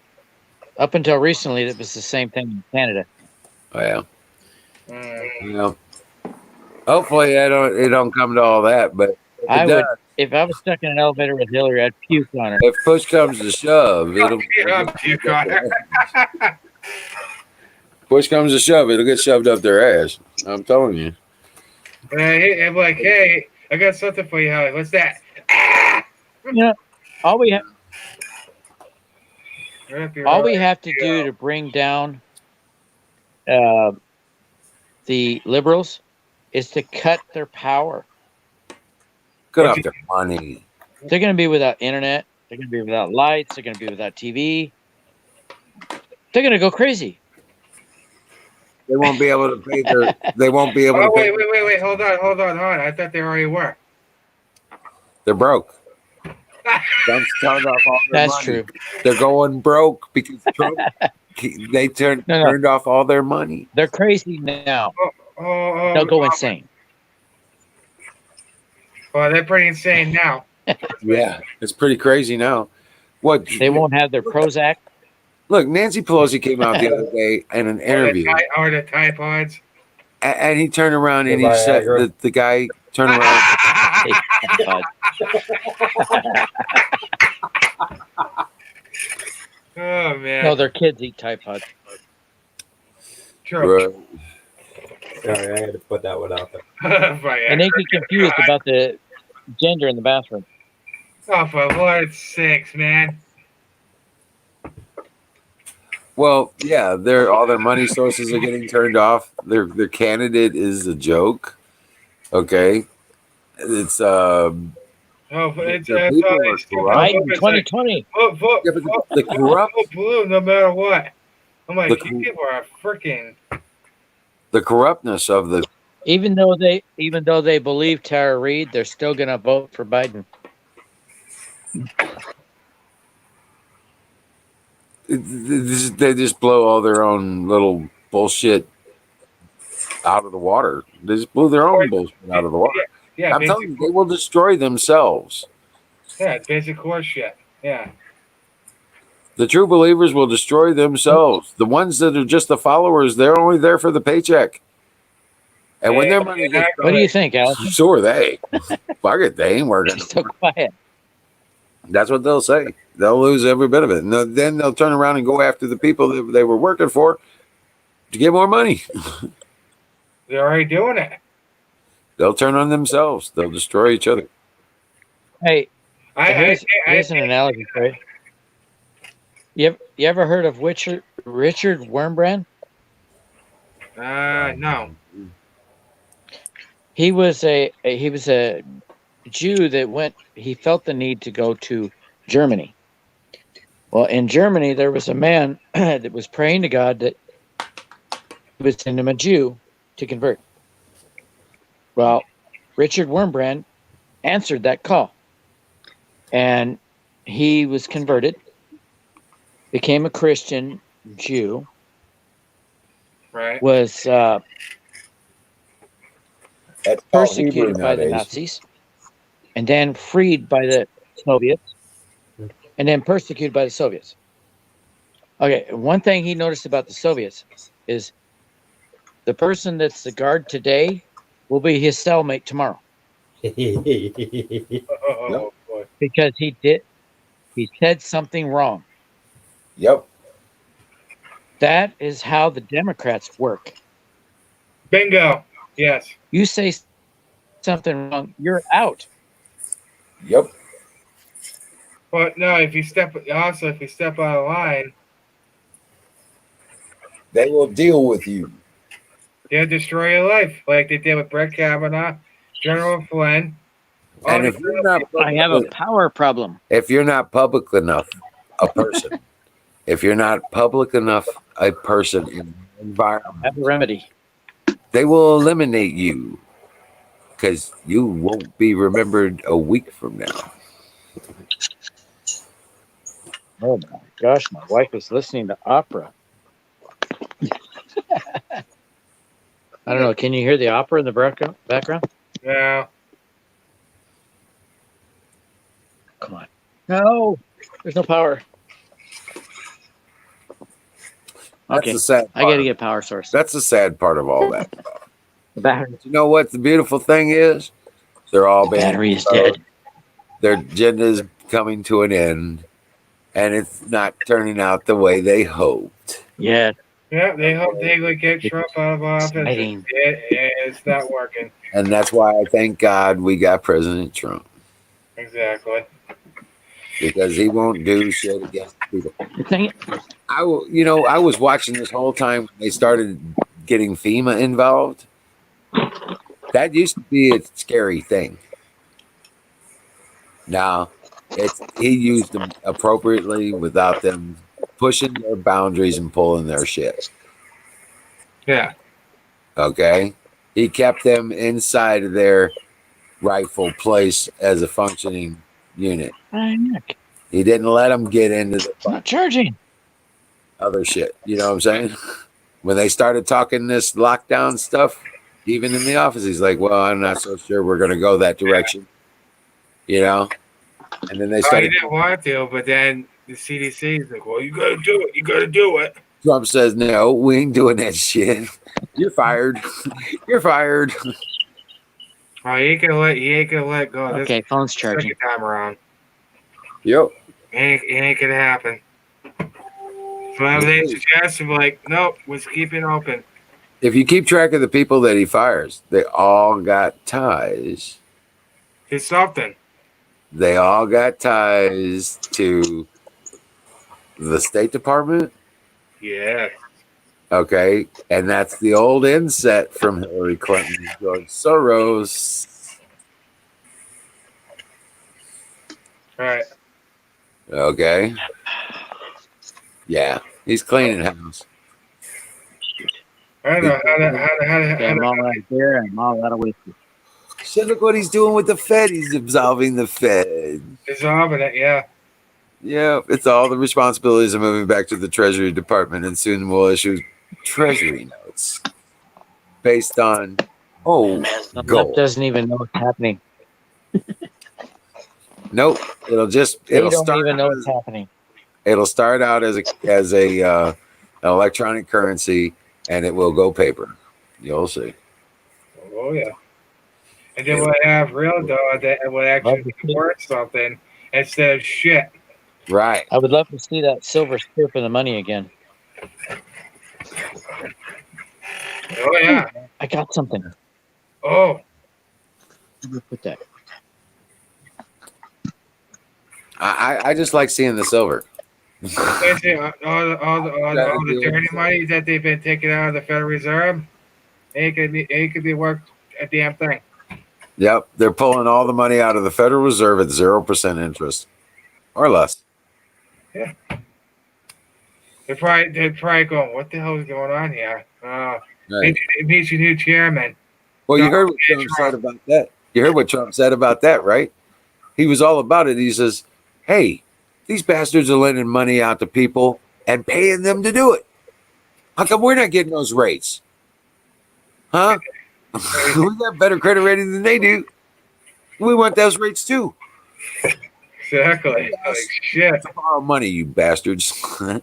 Speaker 9: Up until recently, it was the same thing in Canada.
Speaker 1: Oh, yeah. Yeah. Hopefully, it don't come to all that, but
Speaker 9: if I was stuck in an elevator with Hillary, I'd puke on her.
Speaker 1: If push comes to shove, it'll
Speaker 8: puke on her.
Speaker 1: Push comes to shove, it'll get shoved up their ass. I'm telling you.
Speaker 8: I'm like, hey, I got something for you, Holly. What's that?
Speaker 9: Yeah. All we have to do to bring down the liberals is to cut their power.
Speaker 1: Cut off their money.
Speaker 9: They're going to be without internet. They're going to be without lights. They're going to be without TV. They're going to go crazy.
Speaker 1: They won't be able to pay their. They won't be able to.
Speaker 8: Wait! Hold on! I thought they already were.
Speaker 1: They're broke. Trump's turned off all their
Speaker 9: That's
Speaker 1: money.
Speaker 9: true.
Speaker 1: They're going broke because Trump. They turned off all their money.
Speaker 9: They're crazy now. They'll go insane.
Speaker 8: Well, they're pretty insane now.
Speaker 1: Yeah, it's pretty crazy now. What
Speaker 9: they won't have their Prozac.
Speaker 1: Look, Nancy Pelosi came out the other day in an interview.
Speaker 8: Or the Tide Pods.
Speaker 1: And he turned around and he said the guy turned around.
Speaker 8: Oh man!
Speaker 9: No, their kids eat Tide Pods.
Speaker 8: True.
Speaker 3: Sorry, I had to put that one out there.
Speaker 9: And they get confused about the gender in the bathroom.
Speaker 8: Oh, for Lord's sakes, man!
Speaker 1: Well, yeah, all their money sources are getting turned off. Their candidate is a joke. Okay, it's
Speaker 8: Oh, it's
Speaker 1: The
Speaker 8: that's
Speaker 1: people
Speaker 8: how they
Speaker 1: are
Speaker 8: stupid
Speaker 1: corrupt.
Speaker 9: Biden
Speaker 8: it's like
Speaker 9: 2020.
Speaker 8: vote,
Speaker 1: Yeah, but the corrupt,
Speaker 8: vote blue no matter what. I'm like, you
Speaker 1: the,
Speaker 8: people are freaking.
Speaker 1: the corruptness of the
Speaker 9: Even though they believe Tara Reid, they're still going to vote for Biden.
Speaker 1: they just blow all their own little bullshit out of the water. They just blew their own bullshit out of the water.
Speaker 8: Yeah,
Speaker 1: I'm telling you, they will destroy themselves.
Speaker 8: Yeah, basic horse shit. Yeah.
Speaker 1: The true believers will destroy themselves. The ones that are just the followers, they're only there for the paycheck. And when their money gets
Speaker 9: What do you
Speaker 1: done,
Speaker 9: think, Alex?
Speaker 1: so are they. Fuck it, they ain't working.
Speaker 9: She's so quiet.
Speaker 1: That's what they'll say. They'll lose every bit of it. And then they'll turn around and go after the people that they were working for to get more money.
Speaker 8: They're already doing it.
Speaker 1: They'll turn on themselves. They'll destroy each other.
Speaker 9: Hey, here's
Speaker 8: I
Speaker 9: an analogy for you. You ever heard of Richard Wurmbrand?
Speaker 8: No.
Speaker 9: He was a Jew that went. He felt the need to go to Germany. Well, in Germany, there was a man that was praying to God that he would send him a Jew to convert. Well, Richard Wurmbrand answered that call, and he was converted, became a Christian Jew,
Speaker 8: Right.
Speaker 9: was
Speaker 1: That's
Speaker 9: persecuted by the Nazis, and then freed by the Soviets, and then persecuted by the Soviets. Okay, one thing he noticed about the Soviets is the person that's the guard today will be his cellmate tomorrow.
Speaker 8: Oh, boy.
Speaker 9: Because he said something wrong.
Speaker 1: Yep.
Speaker 9: That is how the Democrats work.
Speaker 8: Bingo. Yes.
Speaker 9: You say something wrong, you're out.
Speaker 1: Yep.
Speaker 8: But no, if you step out of line,
Speaker 1: they will deal with you.
Speaker 8: They'll destroy your life, like they did with Brett Kavanaugh, General Flynn.
Speaker 1: And if you're not,
Speaker 9: I have a power problem.
Speaker 1: If you're not public enough, a person, if you're not public enough, a person in the environment,
Speaker 9: I have a remedy.
Speaker 1: They will eliminate you because you won't be remembered a week from now.
Speaker 9: Oh my gosh, my wife is listening to opera. I don't know. Can you hear the opera in the background?
Speaker 8: Yeah.
Speaker 9: Come on. No, there's no power.
Speaker 1: That's
Speaker 9: Okay,
Speaker 1: the sad
Speaker 9: I got to
Speaker 1: part.
Speaker 9: get a power source.
Speaker 1: That's the sad part of all that.
Speaker 9: The battery,
Speaker 1: You know what the beautiful thing is? They're all being
Speaker 9: battery is dead.
Speaker 1: Their agenda is coming to an end, and it's not turning out the way they hoped.
Speaker 9: Yeah.
Speaker 8: Yeah, they hope they would get Trump out of office.
Speaker 9: Exciting.
Speaker 8: It's not working.
Speaker 1: And that's why I thank God we got President Trump,
Speaker 8: Exactly.
Speaker 1: because he won't do shit against people.
Speaker 9: Dang it.
Speaker 1: I was watching this whole time when they started getting FEMA involved. That used to be a scary thing. Now, he used them appropriately without them pushing their boundaries and pulling their shit.
Speaker 8: Yeah.
Speaker 1: Okay? He kept them inside of their rightful place as a functioning unit. He didn't let them get into the
Speaker 9: It's not charging.
Speaker 1: other shit. You know what I'm saying? When they started talking this lockdown stuff, even in the office, he's like, well, I'm not so sure we're going to go that direction. You know? And then they
Speaker 8: He
Speaker 1: started.
Speaker 8: didn't want to, but then the CDC is like, well, you got to do it. You got to do it.
Speaker 1: Trump says, no, we ain't doing that shit. You're fired. You're fired.
Speaker 8: Oh, he ain't gonna let go.
Speaker 9: Okay, phone's
Speaker 8: This
Speaker 9: charging.
Speaker 8: second time around.
Speaker 1: Yep.
Speaker 8: It ain't gonna happen. So they suggest him like, nope, let's keep it open.
Speaker 1: If you keep track of the people that he fires, they all got ties.
Speaker 8: It's something.
Speaker 1: They all got ties to the State Department.
Speaker 8: Yeah.
Speaker 1: Okay. And that's the old inset from Hillary Clinton, George Soros.
Speaker 8: Right.
Speaker 1: Okay. Yeah, he's cleaning house.
Speaker 8: I don't know
Speaker 9: Okay, I'm all out of beer and I'm all out of whiskey.
Speaker 1: Shit, look what he's doing with the Fed. He's absolving the Fed.
Speaker 8: dissolving it. Yeah.
Speaker 1: Yeah, it's all the responsibilities are moving back to the Treasury Department, and soon we'll issue Treasury notes based on
Speaker 9: The left
Speaker 1: gold.
Speaker 9: doesn't even know what's happening.
Speaker 1: Nope, it'll
Speaker 9: They don't
Speaker 1: start
Speaker 9: even know
Speaker 1: out
Speaker 9: what's happening.
Speaker 1: it'll start out as an electronic currency, and it will go paper. You'll see.
Speaker 8: Oh yeah. And then we'll have real dough that will actually
Speaker 9: Love to see-
Speaker 8: worth something instead of shit.
Speaker 1: Right.
Speaker 9: I would love to see that silver strip of the money again.
Speaker 8: Oh yeah.
Speaker 9: I got something.
Speaker 8: Oh.
Speaker 9: Where did I put that?
Speaker 1: I just like seeing the silver.
Speaker 8: Basically, all the dirty money that they've been taking out of the Federal Reserve, it could be worth a damn thing.
Speaker 1: Yep, they're pulling all the money out of the Federal Reserve at 0% interest or less.
Speaker 8: Yeah. They're probably going, what the hell is going on here?
Speaker 1: Right.
Speaker 8: It meets your new chairman.
Speaker 1: Well, you heard what Trump said about that. You heard what Trump said about that, right? He was all about it. He says, hey, these bastards are lending money out to people and paying them to do it. How come we're not getting those rates? Huh? We got better credit rating than they do. We want those rates too.
Speaker 8: Exactly. Like shit.
Speaker 1: To borrow money, you bastards. And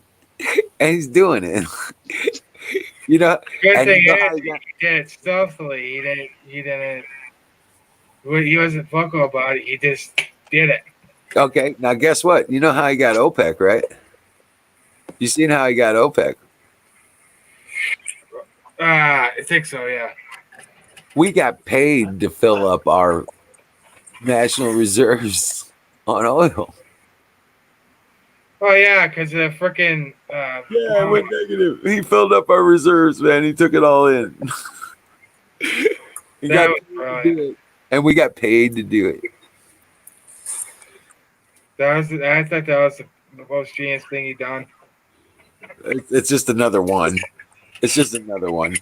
Speaker 1: he's doing it. You know,
Speaker 8: Good
Speaker 1: and
Speaker 8: thing
Speaker 1: you know
Speaker 8: is,
Speaker 1: how
Speaker 8: he
Speaker 1: he got-
Speaker 8: did it stealthily. He wasn't vocal about it. He just did it.
Speaker 1: okay, now guess what? You know how he got OPEC, right? You seen how he got OPEC?
Speaker 8: I think so, yeah.
Speaker 1: We got paid to fill up our national reserves on oil.
Speaker 8: Oh, yeah, because the freaking.
Speaker 1: Yeah, it went negative. He filled up our reserves, man. He took it all in. He got
Speaker 8: That was
Speaker 1: paid to
Speaker 8: brilliant.
Speaker 1: do it, and we got paid to do it.
Speaker 8: I thought that was the most genius thing he done.
Speaker 1: It's just another one. It's just another one.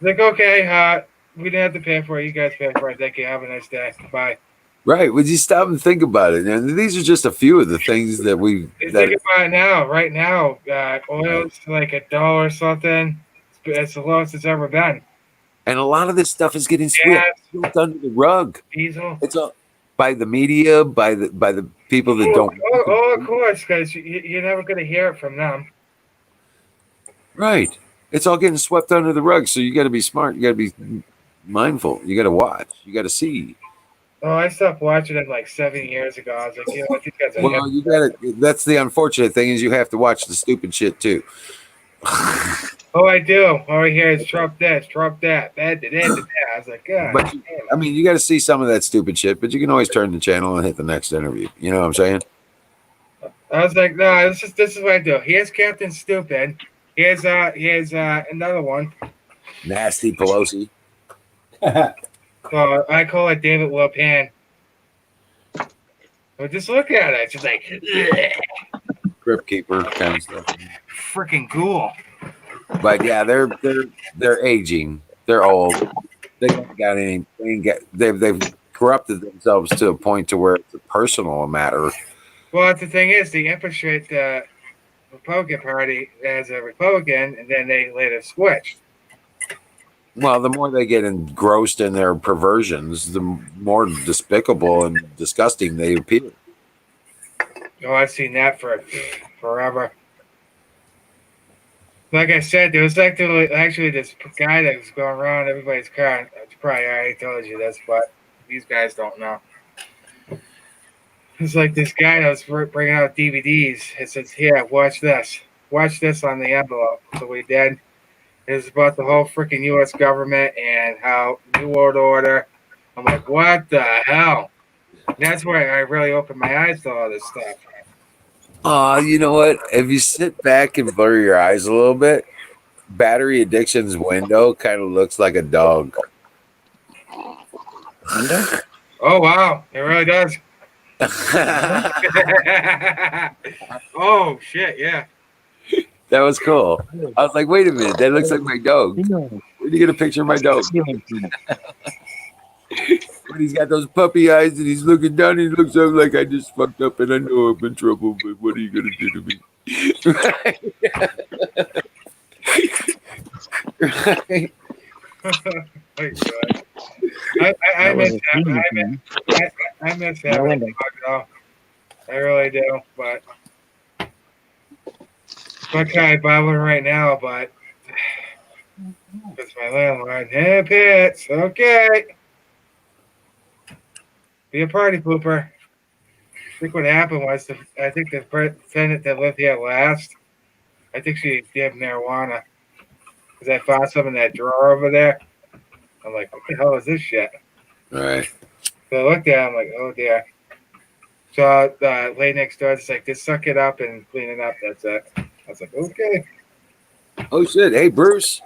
Speaker 8: Like, okay, we didn't have to pay for it. You guys paid for it. Thank you. Have a nice day. Bye.
Speaker 1: Right? Would you stop and think about it? And these are just a few of the things that we.
Speaker 8: Think
Speaker 1: That,
Speaker 8: about it now. Right now, oil's like $1 or something. It's the lowest it's ever been.
Speaker 1: and a lot of this stuff is getting
Speaker 8: Gas,
Speaker 1: swept under the rug.
Speaker 8: diesel.
Speaker 1: It's all by the media, by the people that don't.
Speaker 8: Of course, because you're never going to hear it from them.
Speaker 1: Right. It's all getting swept under the rug. So you got to be smart. You got to be mindful. You got to watch. You got to see.
Speaker 8: Oh, I stopped watching it like 7 years ago. I was like, you know what, these guys are
Speaker 1: Well, you got to. That's the unfortunate thing is you have to watch the stupid shit too.
Speaker 8: Oh, I do. All I hear is Trump this, Trump that. I was like, God.
Speaker 1: But I mean, you got to see some of that stupid shit. But you can always turn the channel and hit the next interview. You know what I'm saying?
Speaker 8: I was like, no, this is what I do. Here's Captain Stupid. Here's another one.
Speaker 1: Nasty Pelosi.
Speaker 8: So I call it David Lopan. But just look at it. It's just like
Speaker 1: Crypt keeper kind of stuff.
Speaker 8: freaking ghoul.
Speaker 1: But yeah, they're aging. They're old. They don't got any. They've corrupted themselves to a point to where it's a personal matter.
Speaker 8: Well, the thing is, they infiltrate the Republican Party as a Republican, and then they later switch.
Speaker 1: Well, the more they get engrossed in their perversions, the more despicable and disgusting they appear.
Speaker 8: Oh, I've seen that for forever. Like I said, there was actually this guy that was going around everybody's car. I probably already told you this, but these guys don't know. It's like this guy that was bringing out DVDs. It says, here, watch this. Watch this on the envelope. So we did. It was about the whole freaking U.S. government and how New World Order. I'm like, what the hell? And that's where I really opened my eyes to all this stuff.
Speaker 1: You know what? If you sit back and blur your eyes a little bit, Battery Addiction's window kind of looks like a dog.
Speaker 8: Oh, wow. It really does. Oh shit! Yeah.
Speaker 1: That was cool. I was like, wait a minute, that looks like my dog. Where'd you get a picture of my dog? When he's got those puppy eyes and he's looking down, he looks up like I just fucked up and I know I'm in trouble, but what are you gonna do to me? Right?
Speaker 8: My God. I miss that. I miss having a dog though. I really do, but I'm kind of bothering right now, but it's my landlord. Hey, Pits. Okay. Be a party pooper. I think what happened was I think the tenant that lived here last, I think she did marijuana because I found some in that drawer over there. I'm like, what the hell is this shit?
Speaker 1: Right.
Speaker 8: So I looked at it, I'm like, oh dear. So lady next door is like, just suck it up and clean it up. That's it. I was like, okay.
Speaker 1: Oh shit! Hey Bruce,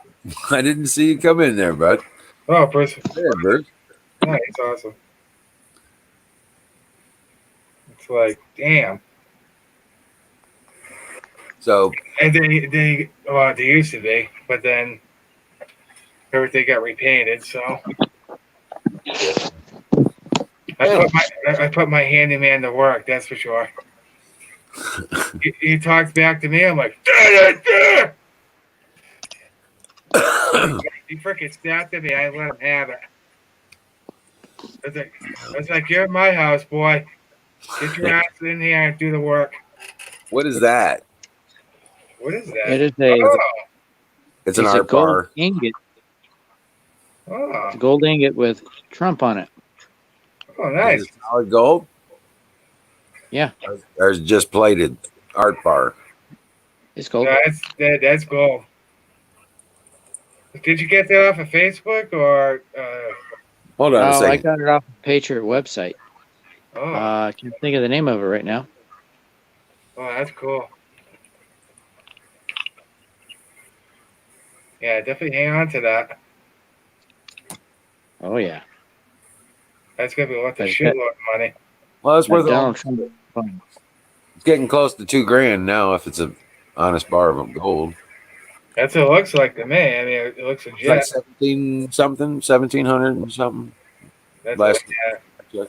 Speaker 1: I didn't see you come in there, bud.
Speaker 8: Oh, Bruce.
Speaker 1: Yeah, Bruce.
Speaker 8: Nice, awesome. It's like, damn.
Speaker 1: So
Speaker 8: And then well, they used to be, but then everything got repainted. So I put my handyman to work. That's for sure. He talked back to me. I'm like, he freaking snapped at me. I let him have it. I was like, you're at my house, boy. Get your ass in here and do the work.
Speaker 1: what is that?
Speaker 8: What is that?
Speaker 9: It is a.
Speaker 8: Oh,
Speaker 1: It's an
Speaker 9: It's a
Speaker 1: art
Speaker 9: gold
Speaker 1: bar.
Speaker 9: ingot.
Speaker 8: oh,
Speaker 9: It's a gold ingot with Trump on it.
Speaker 8: oh, nice.
Speaker 1: Is it solid gold?
Speaker 9: Yeah,
Speaker 1: Or is it just plated art bar?
Speaker 9: it's gold.
Speaker 8: That's gold. Did you get that off of Facebook or?
Speaker 1: Hold on a
Speaker 9: Oh, I
Speaker 1: second.
Speaker 9: got it off the Patriot website.
Speaker 8: Oh,
Speaker 9: I can't think of the name of it right now.
Speaker 8: oh, that's cool. Yeah, definitely hang on to that.
Speaker 9: Oh yeah,
Speaker 8: That's gonna be worth a
Speaker 9: Like
Speaker 8: shitload
Speaker 9: that-
Speaker 8: of money.
Speaker 1: Well, it's worth
Speaker 9: Donald Trump. Fine.
Speaker 1: It's getting close to $2,000 now if it's an honest bar of gold.
Speaker 8: That's what it looks like to me. I mean, it looks
Speaker 1: It's like
Speaker 8: legit.
Speaker 1: 17 something, 1,700 and something.
Speaker 8: That's
Speaker 1: Last
Speaker 8: yeah.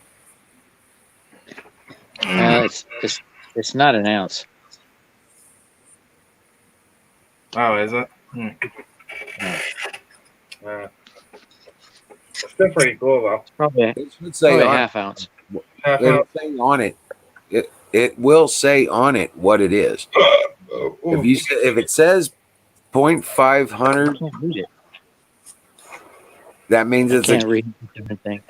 Speaker 9: It's not an ounce.
Speaker 8: Oh, is it? Hmm.
Speaker 9: No.
Speaker 8: It's still pretty cool though.
Speaker 9: Probably,
Speaker 1: It should say
Speaker 9: probably a
Speaker 1: on
Speaker 9: half ounce.
Speaker 1: it'll say on it. It will say on it what it is. If it says 0.500,
Speaker 9: I can't read it.
Speaker 1: that means
Speaker 9: I
Speaker 1: it's
Speaker 9: can't
Speaker 1: a
Speaker 9: read everything.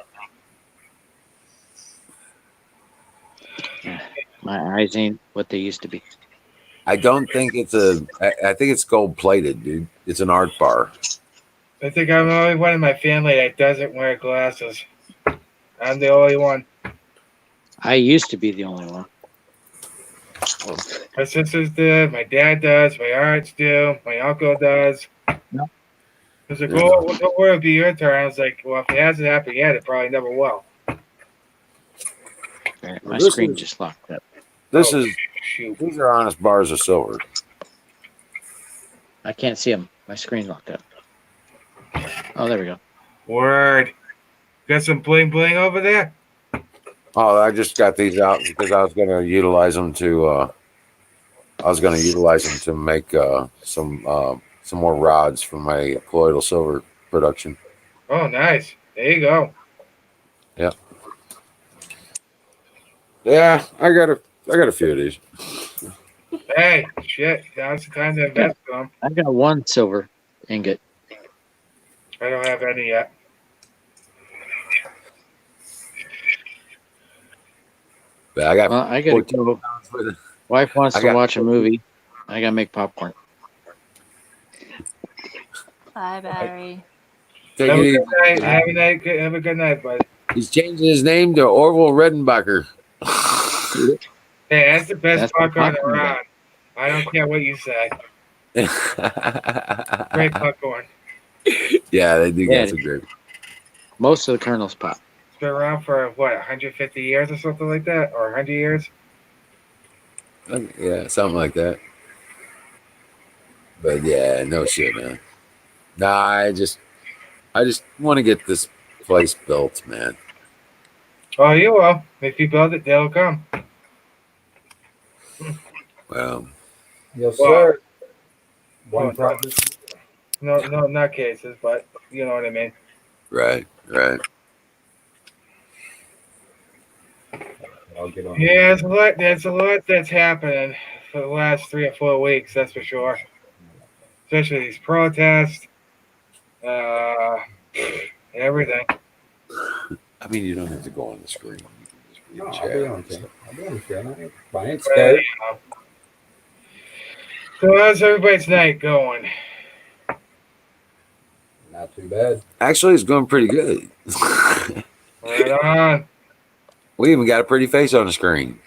Speaker 9: My eyes ain't what they used to be.
Speaker 1: I don't think it's a. I think it's gold plated, dude. It's an art bar.
Speaker 8: I think I'm the only one in my family that doesn't wear glasses. I'm the only one.
Speaker 9: I used to be the only one.
Speaker 8: My sisters do. My dad does. My aunts do. My uncle does.
Speaker 9: No.
Speaker 8: He's like, "Oh, what will be your turn?" I was like, "Well, if it hasn't happened yet, it probably never will."
Speaker 9: My
Speaker 1: This
Speaker 9: screen
Speaker 1: is-
Speaker 9: just locked up.
Speaker 1: This
Speaker 8: Oh,
Speaker 1: is
Speaker 8: shoot.
Speaker 1: these are honest bars of silver.
Speaker 9: I can't see them. My screen's locked up. Oh, there we go.
Speaker 8: Word. Got some bling bling over there?
Speaker 1: Oh, I just got these out because I was going to utilize them to. I was going to utilize them to make some more rods for my colloidal silver production.
Speaker 8: Oh, nice. There you go.
Speaker 1: Yeah, I got a few of these.
Speaker 8: Hey, shit. Now's the time to invest in them.
Speaker 9: I got one silver ingot.
Speaker 8: I don't have any yet.
Speaker 1: But I got.
Speaker 9: Well, I gotta
Speaker 1: 14
Speaker 9: go.
Speaker 1: pounds worth of-
Speaker 9: Wife wants
Speaker 1: I
Speaker 9: to
Speaker 1: got-
Speaker 9: watch a movie. I gotta make popcorn.
Speaker 6: Bye, Barry.
Speaker 1: Take
Speaker 8: Have
Speaker 1: it
Speaker 8: a
Speaker 1: easy.
Speaker 8: good night. Have a good night, bud.
Speaker 1: He's changing his name to Orville Redenbacher.
Speaker 8: Hey, that's the best
Speaker 9: That's
Speaker 8: popcorn
Speaker 9: popcorn,
Speaker 8: around. I don't care what you say. Great popcorn.
Speaker 1: Yeah, they do
Speaker 9: Yeah,
Speaker 1: got some great.
Speaker 9: Most of the kernels pop.
Speaker 8: been around for what 150 years or something like that, or 100 years.
Speaker 1: Yeah, something like that. But yeah, no shit, man. Nah, I just want to get this place built, man.
Speaker 8: Oh, you will. If you build it, they'll come.
Speaker 1: Well,
Speaker 3: Yes,
Speaker 8: Well,
Speaker 3: sir.
Speaker 8: well,
Speaker 3: One project.
Speaker 8: no, not cases, but you know what I mean.
Speaker 1: right.
Speaker 3: I'll get on.
Speaker 8: Yeah, there's a lot. There's a lot that's happening for the last 3 or 4 weeks. That's for sure. Especially these protests, uh, everything.
Speaker 1: I mean, you don't have to go on the screen. You can just read
Speaker 3: No, I'll
Speaker 1: chat
Speaker 3: be
Speaker 1: and
Speaker 3: on
Speaker 1: stuff.
Speaker 3: I'll be on camera. I ain't
Speaker 8: But,
Speaker 3: scared.
Speaker 8: so how's everybody's night going?
Speaker 3: Not too bad.
Speaker 1: Actually, it's going pretty good.
Speaker 8: Right on.
Speaker 1: We even got a pretty face on the screen.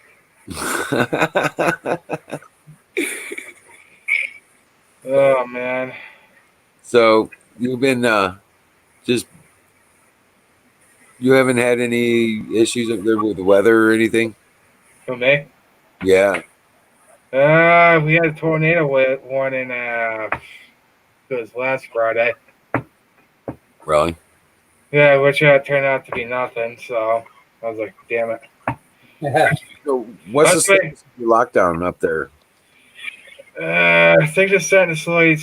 Speaker 8: Oh man.
Speaker 1: So you've been just you haven't had any issues up there with the weather or anything?
Speaker 8: For me?
Speaker 1: Yeah,
Speaker 8: We had a tornado warning. It was last Friday.
Speaker 1: really.
Speaker 8: Yeah, which turned out to be nothing. So I was like, damn it.
Speaker 1: So what's the
Speaker 8: That's right.
Speaker 1: status of your lockdown up there?
Speaker 8: Things are starting to slowly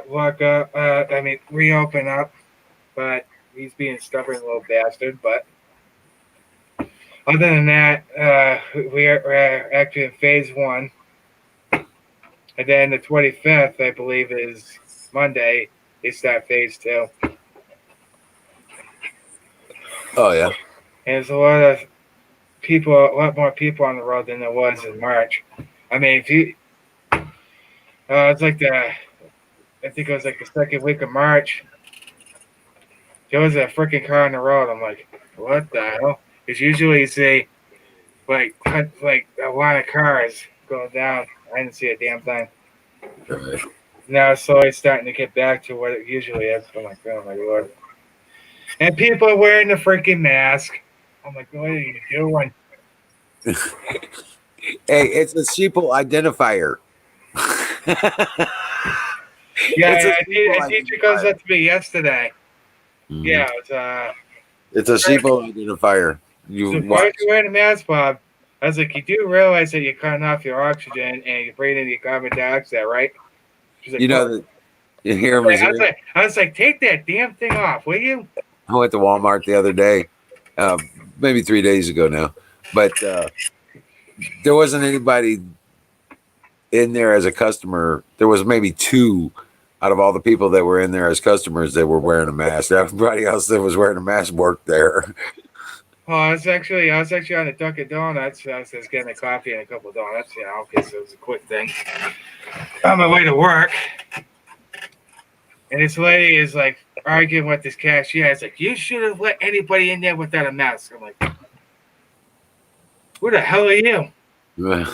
Speaker 8: walk up. Reopen up. But he's being stubborn little bastard. But other than that, we're actually in phase 1. And then the 25th, I believe, is Monday. They start phase 2.
Speaker 1: Oh yeah,
Speaker 8: And there's a lot more people on the road than there was in March. I mean, if you, it's like I think it was like the second week of March. There was a freaking car on the road. I'm like, what the hell? Because usually you see like a line of cars going down. I didn't see a damn thing.
Speaker 1: right.
Speaker 8: Now it's slowly starting to get back to what it usually is. I'm like, oh my lord. And people are wearing the freaking mask. I'm like, what are you doing?
Speaker 1: Hey, it's a sheeple identifier.
Speaker 8: Yeah,
Speaker 1: It's a
Speaker 8: a teacher goes up to me yesterday.
Speaker 1: Mhm.
Speaker 8: Yeah,
Speaker 1: It's a sheeple identifier. You
Speaker 8: so why are
Speaker 1: watch.
Speaker 8: you wearing a mask, Bob? I was like, you do realize that you're cutting off your oxygen and you're breathing your carbon dioxide, right? She's like,
Speaker 1: You know
Speaker 8: "What?"
Speaker 1: that here in Missouri.
Speaker 8: I was like, take that damn thing off, will you?
Speaker 1: I went to Walmart the other day, maybe 3 days ago now, but there wasn't anybody in there as a customer. There was maybe 2 out of all the people that were in there as customers that were wearing a mask. Everybody else that was wearing a mask worked there.
Speaker 8: Oh, I was actually on the Dunkin' Donuts. I was just getting a coffee and a couple of donuts, because it was a quick thing. On my way to work, and this lady is like arguing with this cashier. It's like, you should have let anybody in there without a mask. I'm like, who the hell are you?
Speaker 1: I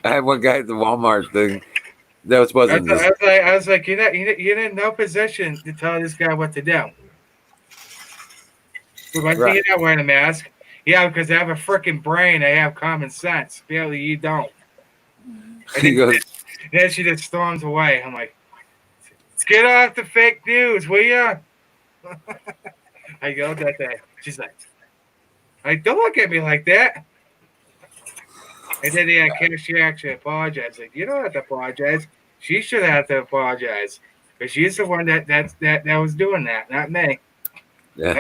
Speaker 1: had one guy at the Walmart thing. That wasn't this.
Speaker 8: I was like, you're in no position to tell this guy what to do. So I think you're not wearing a mask. Yeah, because I have a freaking brain. I have common sense. Barely you don't. And
Speaker 1: He goes,
Speaker 8: then she just storms away. I'm like, let's get off the fake news, will ya? I yelled at that. She's like, don't look at me like that. And then the cashier actually apologized. Like, you don't have to apologize. She should have to apologize because she's the one that was doing that, not me.
Speaker 1: yeah,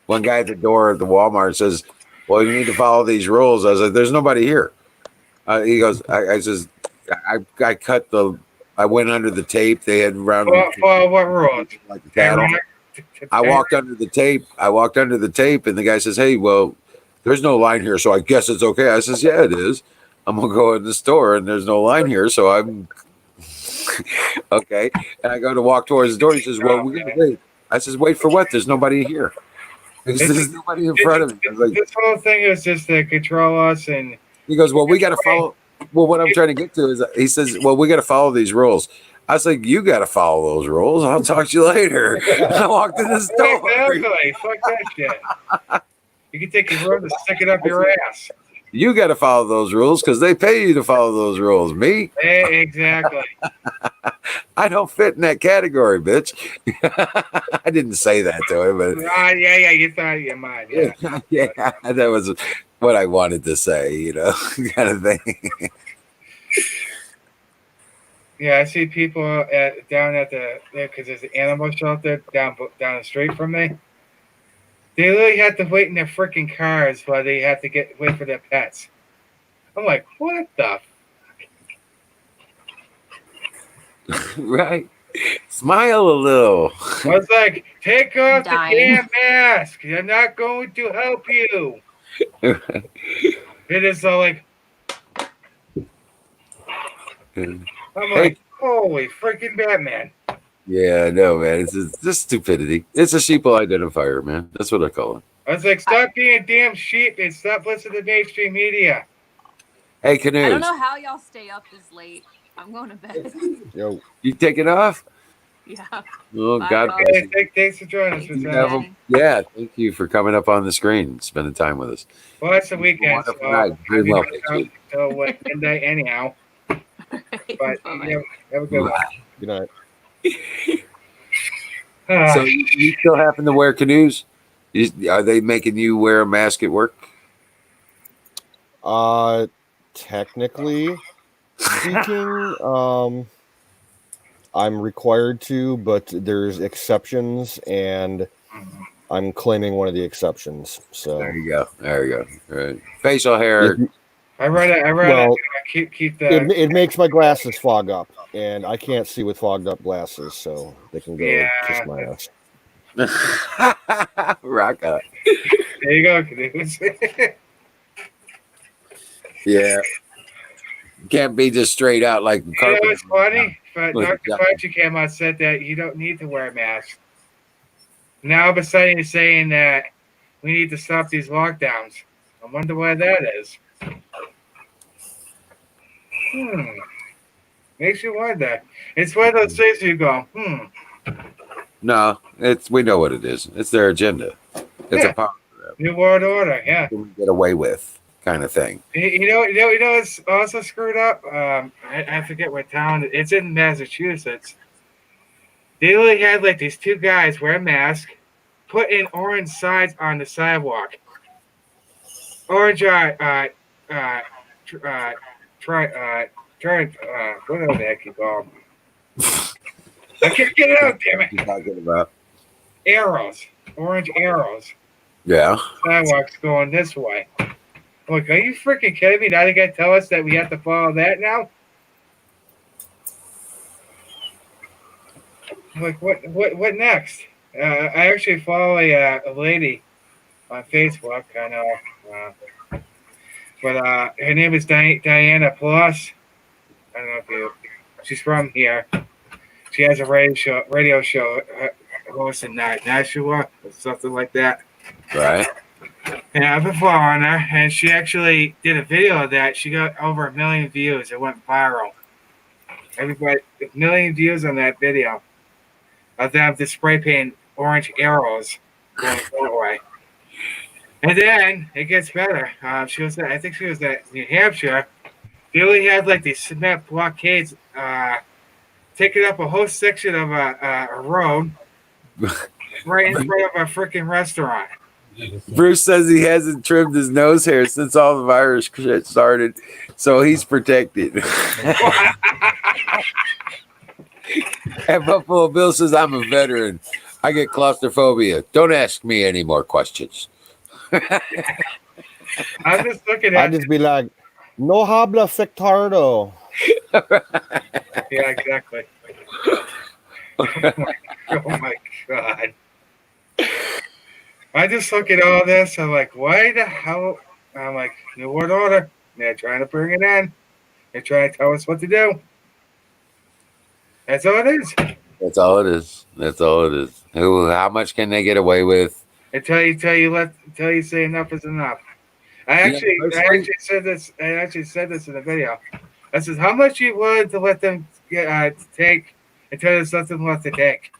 Speaker 1: one guy at the door at the Walmart says, "Well, you need to follow these rules." I was like, "There's nobody here." He goes, "I says, I cut the, I went under the tape. They had around
Speaker 8: For what rules?
Speaker 1: like the cattle. I walked under the tape. And the guy says, "Hey, well, there's no line here, so I guess it's okay." I says, "Yeah, it is. I'm gonna go in the store, and there's no line here, so I'm okay." And I go to walk towards the door. He says, "Well, we gotta wait." I says, "Wait for what? There's nobody here. There's nobody in front of me." I was like,
Speaker 8: this whole thing is just to control us, and
Speaker 1: he goes, "Well, we got to follow." Well, what I'm trying to get to is, he says, "Well, we got to follow these rules." I was like, you got to follow those rules. I'll talk to you later. I walked in the store.
Speaker 8: Exactly. Fuck that shit. You can take your room and stick it up your ass.
Speaker 1: You got to follow those rules because they pay you to follow those rules. Me,
Speaker 8: Exactly.
Speaker 1: I don't fit in that category, bitch. I didn't say that to him, but
Speaker 8: Yeah, you thought you might, yeah.
Speaker 1: yeah, that was what I wanted to say, you know, kind of thing.
Speaker 8: Yeah, I see people down at because there's an animal shelter down the street from me. They literally have to wait in their freaking cars while they have to wait for their pets. I'm like, what the?
Speaker 1: Right? Smile a little.
Speaker 8: I was like, take off the
Speaker 6: Dying.
Speaker 8: damn mask. I'm not going to help you. It is all like, I'm like, holy freaking Batman.
Speaker 1: Yeah, no, man. It's just stupidity. It's a sheeple identifier, man. That's what I call it.
Speaker 8: I was like, stop being a damn sheep and stop listening to mainstream media.
Speaker 1: Hey,
Speaker 6: I don't
Speaker 1: Canoes,
Speaker 6: know how y'all stay up this late. I'm going to bed.
Speaker 10: Yo,
Speaker 1: you take it off?
Speaker 6: Yeah.
Speaker 1: Oh,
Speaker 6: Bye,
Speaker 1: God
Speaker 6: Bob.
Speaker 1: bless you.
Speaker 8: Thanks for joining us.
Speaker 6: Thanks
Speaker 8: Miss
Speaker 6: for
Speaker 8: Anna.
Speaker 6: chatting.
Speaker 1: Yeah, thank you for coming up on the screen and spending time with us.
Speaker 8: Well, it's the weekend, so
Speaker 1: Wonderful night. Dream well, bitch.
Speaker 8: till midnight anyhow. But
Speaker 6: Bye-bye.
Speaker 8: have a good one.
Speaker 10: good night.
Speaker 1: So you still happen to wear canoes? Are they making you wear a mask at work?
Speaker 10: Technically speaking, I'm required to, but there's exceptions, and I'm claiming one of the exceptions. So
Speaker 1: There you go. There you go. Right. Facial hair.
Speaker 8: I read it.
Speaker 10: Well,
Speaker 8: Keep the.
Speaker 10: it makes my glasses fog up, and I can't see with fogged up glasses, so they can go kiss my ass.
Speaker 1: Rock up.
Speaker 8: There you go, Caduce.
Speaker 1: Yeah. Can't be just straight out like
Speaker 8: You know
Speaker 1: carpet.
Speaker 8: what's funny? But
Speaker 1: Look,
Speaker 8: Dr. Fauci came out and said that you don't need to wear a mask. Now, all of a sudden, he's saying that we need to stop these lockdowns. I wonder why that is. Makes you wonder. It's one of those things you go,
Speaker 1: No, we know what it is. It's their agenda. It's a power
Speaker 8: New World Order, yeah.
Speaker 1: we get away with kind of thing.
Speaker 8: You know it's also screwed up? I forget what town. It's in Massachusetts. They literally had like these two guys wear a mask, put in orange signs on the sidewalk. Orange, whatever the heck you call them. I can't get it out, damn it.
Speaker 1: You're talking about.
Speaker 8: Arrows. Orange arrows.
Speaker 1: Yeah.
Speaker 8: Sidewalks going this way. I'm like, are you freaking kidding me? Now they got to tell us that we have to follow that now? I'm like, what next? I actually follow a lady on Facebook. I know. But her name is Diana Plus. I don't know if you... She's from here. She has a radio show hosting Nashua or something like that.
Speaker 1: Right.
Speaker 8: And I've been following her, and she actually did a video of that. She got over 1 million views. It went viral. Everybody, 1 million views on that video of them just spray painting orange arrows going that way. And then it gets better. I think she was at New Hampshire. They only had like these cement blockades taking up a whole section of a road right in front of a freaking restaurant.
Speaker 1: Bruce says he hasn't trimmed his nose hair since all the virus shit started, so he's protected. And Buffalo Bill says, I'm a veteran. I get claustrophobia. Don't ask me any more questions.
Speaker 8: I'm just looking
Speaker 10: I
Speaker 8: at
Speaker 10: just be like, no habla fictardo.
Speaker 8: Yeah, exactly. Oh my God. I just look at all this. I'm like, why the hell? I'm like, New World Order. They're trying to bring it in. They're trying to tell us what to do. That's all it is.
Speaker 1: That's all it is. That's all it is. How much can they get away with?
Speaker 8: Until you say enough is enough. I actually said this in a video. I said, how much you willing to let them to take until there's something left to take.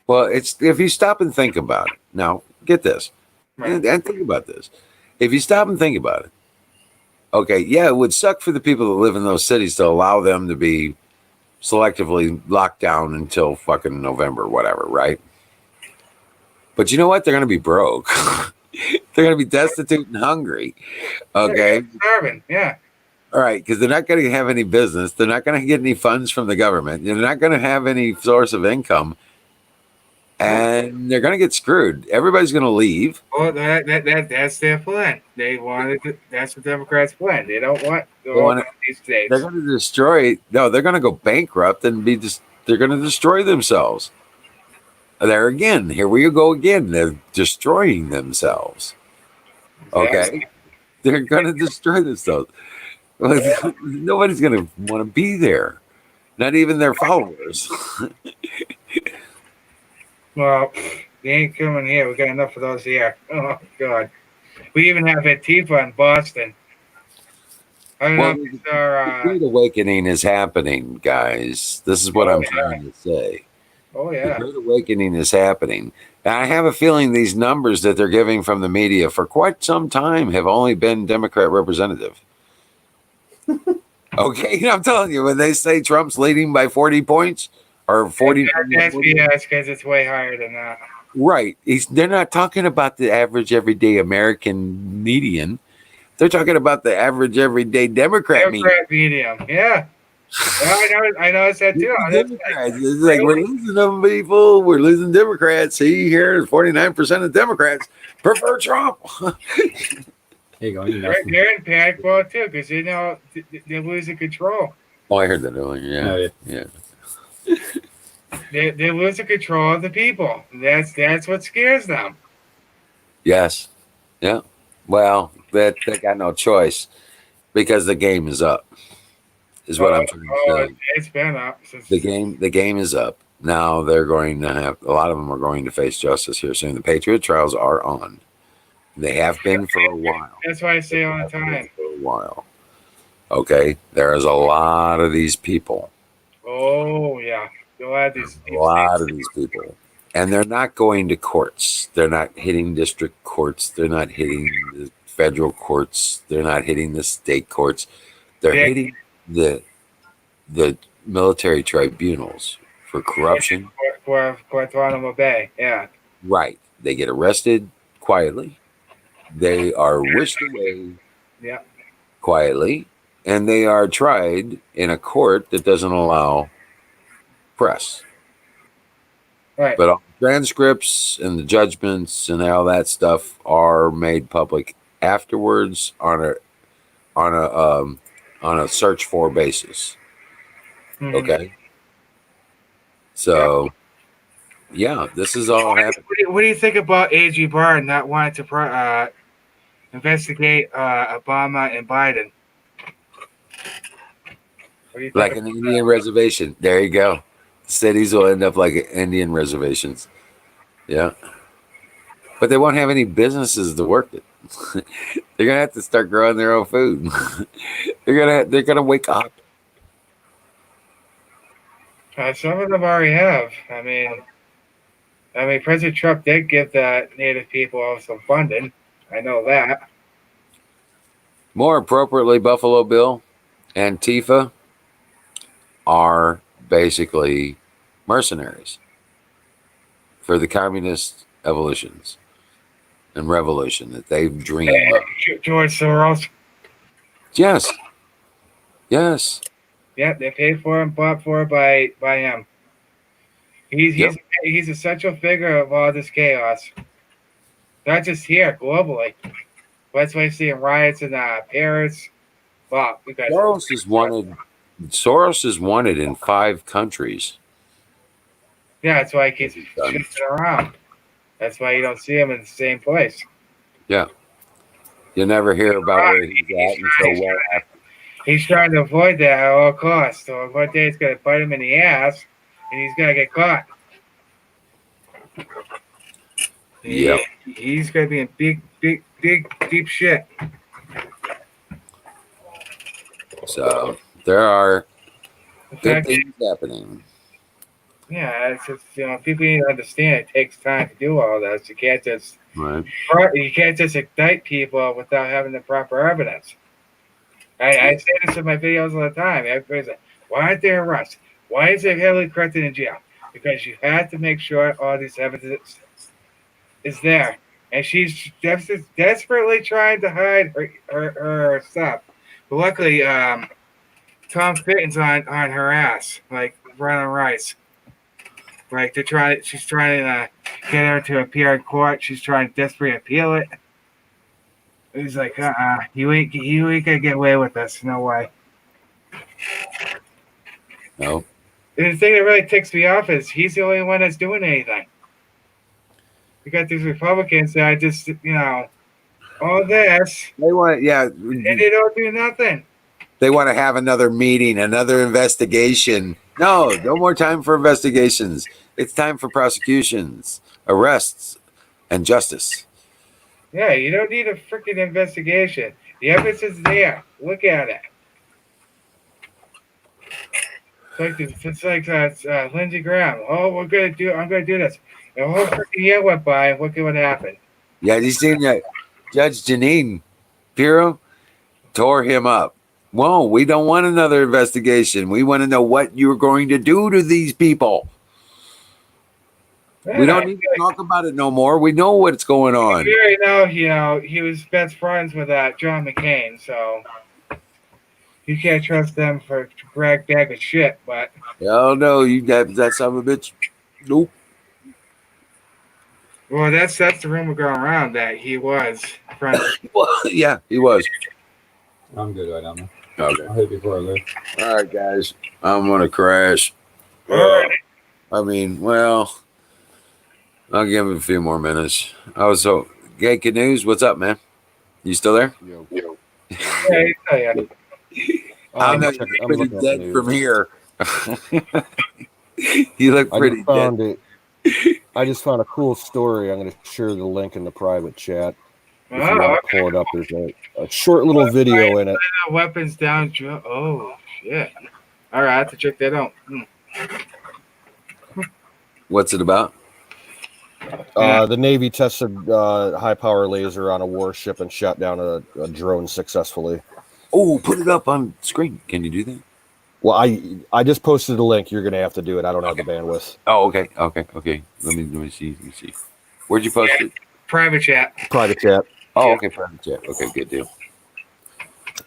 Speaker 1: Well, it's if you stop and think about it. Now, get this,
Speaker 8: Right.
Speaker 1: and think about this. If you stop and think about it, okay, yeah, it would suck for the people that live in those cities to allow them to be selectively locked down until fucking November, whatever, right? But you know what? They're going to be broke. They're going to be destitute and hungry. Okay.
Speaker 8: Starving. Yeah.
Speaker 1: All right. Because they're not going to have any business. They're not going to get any funds from the government. They're not going to have any source of income. And they're going to get screwed. Everybody's going to leave.
Speaker 8: Well, that's their plan. They wanted to, that's the Democrats' plan. They don't want these states.
Speaker 1: They're going to destroy. No, they're going to go bankrupt and be just. They're going to destroy themselves. There again. Here we go again. They're destroying themselves. Okay.
Speaker 8: Exactly.
Speaker 1: They're going to destroy themselves. Nobody's going to want to be there. Not even their followers.
Speaker 8: Well, they ain't coming here. We got enough of those here. Oh God. We even have Antifa in Boston. I don't know if these
Speaker 1: The
Speaker 8: are.
Speaker 1: Great Awakening is happening, guys. This is what I'm trying to say.
Speaker 8: Oh
Speaker 1: The
Speaker 8: yeah.
Speaker 1: Great Awakening is happening. And I have a feeling these numbers that they're giving from the media for quite some time have only been Democrat representative. Okay, I'm telling you, when they say Trump's leading by 40 points or 40,
Speaker 8: That's BS because it's way higher than that.
Speaker 1: right? They're not talking about the average everyday American median. They're talking about the average everyday Democrat median.
Speaker 8: Democrat medium. Yeah. I know it's that too.
Speaker 1: Democrats. It's like we're losing them people. We're losing Democrats. See here, 49% of Democrats prefer Trump.
Speaker 3: There you go. You know.
Speaker 8: They're in panic mode too because they know they're losing control.
Speaker 1: Oh, I heard that earlier. Yeah,
Speaker 3: Oh,
Speaker 1: yeah.
Speaker 8: They're losing control of the people. That's what scares them.
Speaker 1: Yes. Yeah. Well, they got no choice because the game is up. Is what I'm trying to say.
Speaker 8: It's been up since
Speaker 1: The game is up. Now they're going to have a lot of them are going to face justice here soon. The Patriot trials are on. They have been for a while.
Speaker 8: That's why I say all the time.
Speaker 1: For a while. Okay. There is a lot of these people.
Speaker 8: Oh yeah. A lot
Speaker 1: of these people. And they're not going to courts. They're not hitting district courts. They're not hitting the federal courts. They're not hitting the state courts. They're hitting the military tribunals for corruption.
Speaker 8: For Guantanamo Bay. Yeah.
Speaker 1: Right. They get arrested quietly. They are whisked away quietly. And they are tried in a court that doesn't allow press.
Speaker 8: Right.
Speaker 1: But all the transcripts and the judgments and all that stuff are made public afterwards on a search for basis.
Speaker 8: Mm-hmm.
Speaker 1: Okay. So, yeah, this is all happening.
Speaker 8: What do you think about A.G. Barr not wanting to investigate Obama and Biden?
Speaker 1: Like an Indian reservation. There you go. Cities will end up like Indian reservations. Yeah. But they won't have any businesses to work it. They're gonna have to start growing their own food. they're gonna wake up.
Speaker 8: Some of them already have. I mean, President Trump did give the Native people some funding. I know that.
Speaker 1: More appropriately, Buffalo Bill, Antifa are basically mercenaries for the communist evolutions and revolution that they've dreamed of.
Speaker 8: George Soros.
Speaker 1: Yes. Yes.
Speaker 8: Yeah, they paid for him, bought for by him. He's a central figure of all this chaos. Not just here, globally. That's why you're seeing riots in Paris. Wow,
Speaker 1: Soros is wanted in 5 countries.
Speaker 8: Yeah, that's why he keeps shifting around. That's why you don't see him in the same place.
Speaker 1: Yeah. You never hear about where he's at until well after.
Speaker 8: He's trying to avoid that at all costs. So one day it's going to bite him in the ass, and he's going to get caught.
Speaker 1: Yep.
Speaker 8: He's going to be in big, deep shit.
Speaker 1: So there are
Speaker 8: The
Speaker 1: Good
Speaker 8: fact,
Speaker 1: things happening.
Speaker 8: yeah, it's just people need to understand it takes time to do all this.
Speaker 1: Right.
Speaker 8: You can't just indict people without having the proper evidence. I say this in my videos all the time. Everybody's like, why aren't there arrests? Why is there Hillary Clinton in jail? Because you have to make sure all this evidence is there. And she's desperately trying to hide her stuff. But luckily, Tom Fitton's on her ass, like Ron Rice. Like she's trying to get her to appear in court. She's trying to desperately appeal it. He's like, you ain't gonna get away with this. No way.
Speaker 1: No.
Speaker 8: And the thing that really ticks me off is he's the only one that's doing anything. We got these Republicans that just, all this,
Speaker 1: They want, yeah.
Speaker 8: and they don't do nothing.
Speaker 1: They want to have another meeting, another investigation. No more time for investigations. It's time for prosecutions, arrests, and justice.
Speaker 8: Yeah, you don't need a freaking investigation. The evidence is there. Look at it. It's like Lindsey Graham. Oh, I'm gonna do this. The whole freaking year went by, and look at what happened.
Speaker 1: Yeah, you seen that? Judge Janine Pirro tore him up. Whoa, we don't want another investigation. We want to know what you're going to do to these people.
Speaker 8: Yeah,
Speaker 1: We don't need to talk about it no more. We know what's going on.
Speaker 8: we already know, he was best friends with John McCain, so you can't trust them for a brag bag of shit. But
Speaker 1: Hell no, that son of a bitch. Nope.
Speaker 8: well, that's the rumor going around that he was friends.
Speaker 1: Well, yeah, he was.
Speaker 3: I'm good right now.
Speaker 1: Okay.
Speaker 3: I'll hit before I leave.
Speaker 1: All right, guys. I'm gonna crash.
Speaker 8: All right.
Speaker 1: I mean, well, I'll give him a few more minutes. Gay Canoes, what's up, man? You still there?
Speaker 10: Yo.
Speaker 8: Yeah, yeah.
Speaker 1: I'm not
Speaker 10: I'm
Speaker 1: pretty
Speaker 10: looking at the
Speaker 1: dead
Speaker 10: news.
Speaker 1: from here. You look pretty dead.
Speaker 10: I just found a cool story. I'm going to share the link in the private chat. If you
Speaker 8: Oh,
Speaker 10: want to pull it up, there's a short little video in it.
Speaker 8: weapons down. Oh shit! All right, I have to check that out.
Speaker 1: What's it about?
Speaker 10: The Navy tested high power laser on a warship and shot down a drone successfully.
Speaker 1: Oh, put it up on screen. Can you do that?
Speaker 10: Well, I just posted a link. You're going to have to do it. I don't have the bandwidth.
Speaker 1: Oh, okay. Let me see. Where'd you post it?
Speaker 8: Private chat.
Speaker 10: Private chat.
Speaker 1: Oh, okay, private chat. Okay, good deal.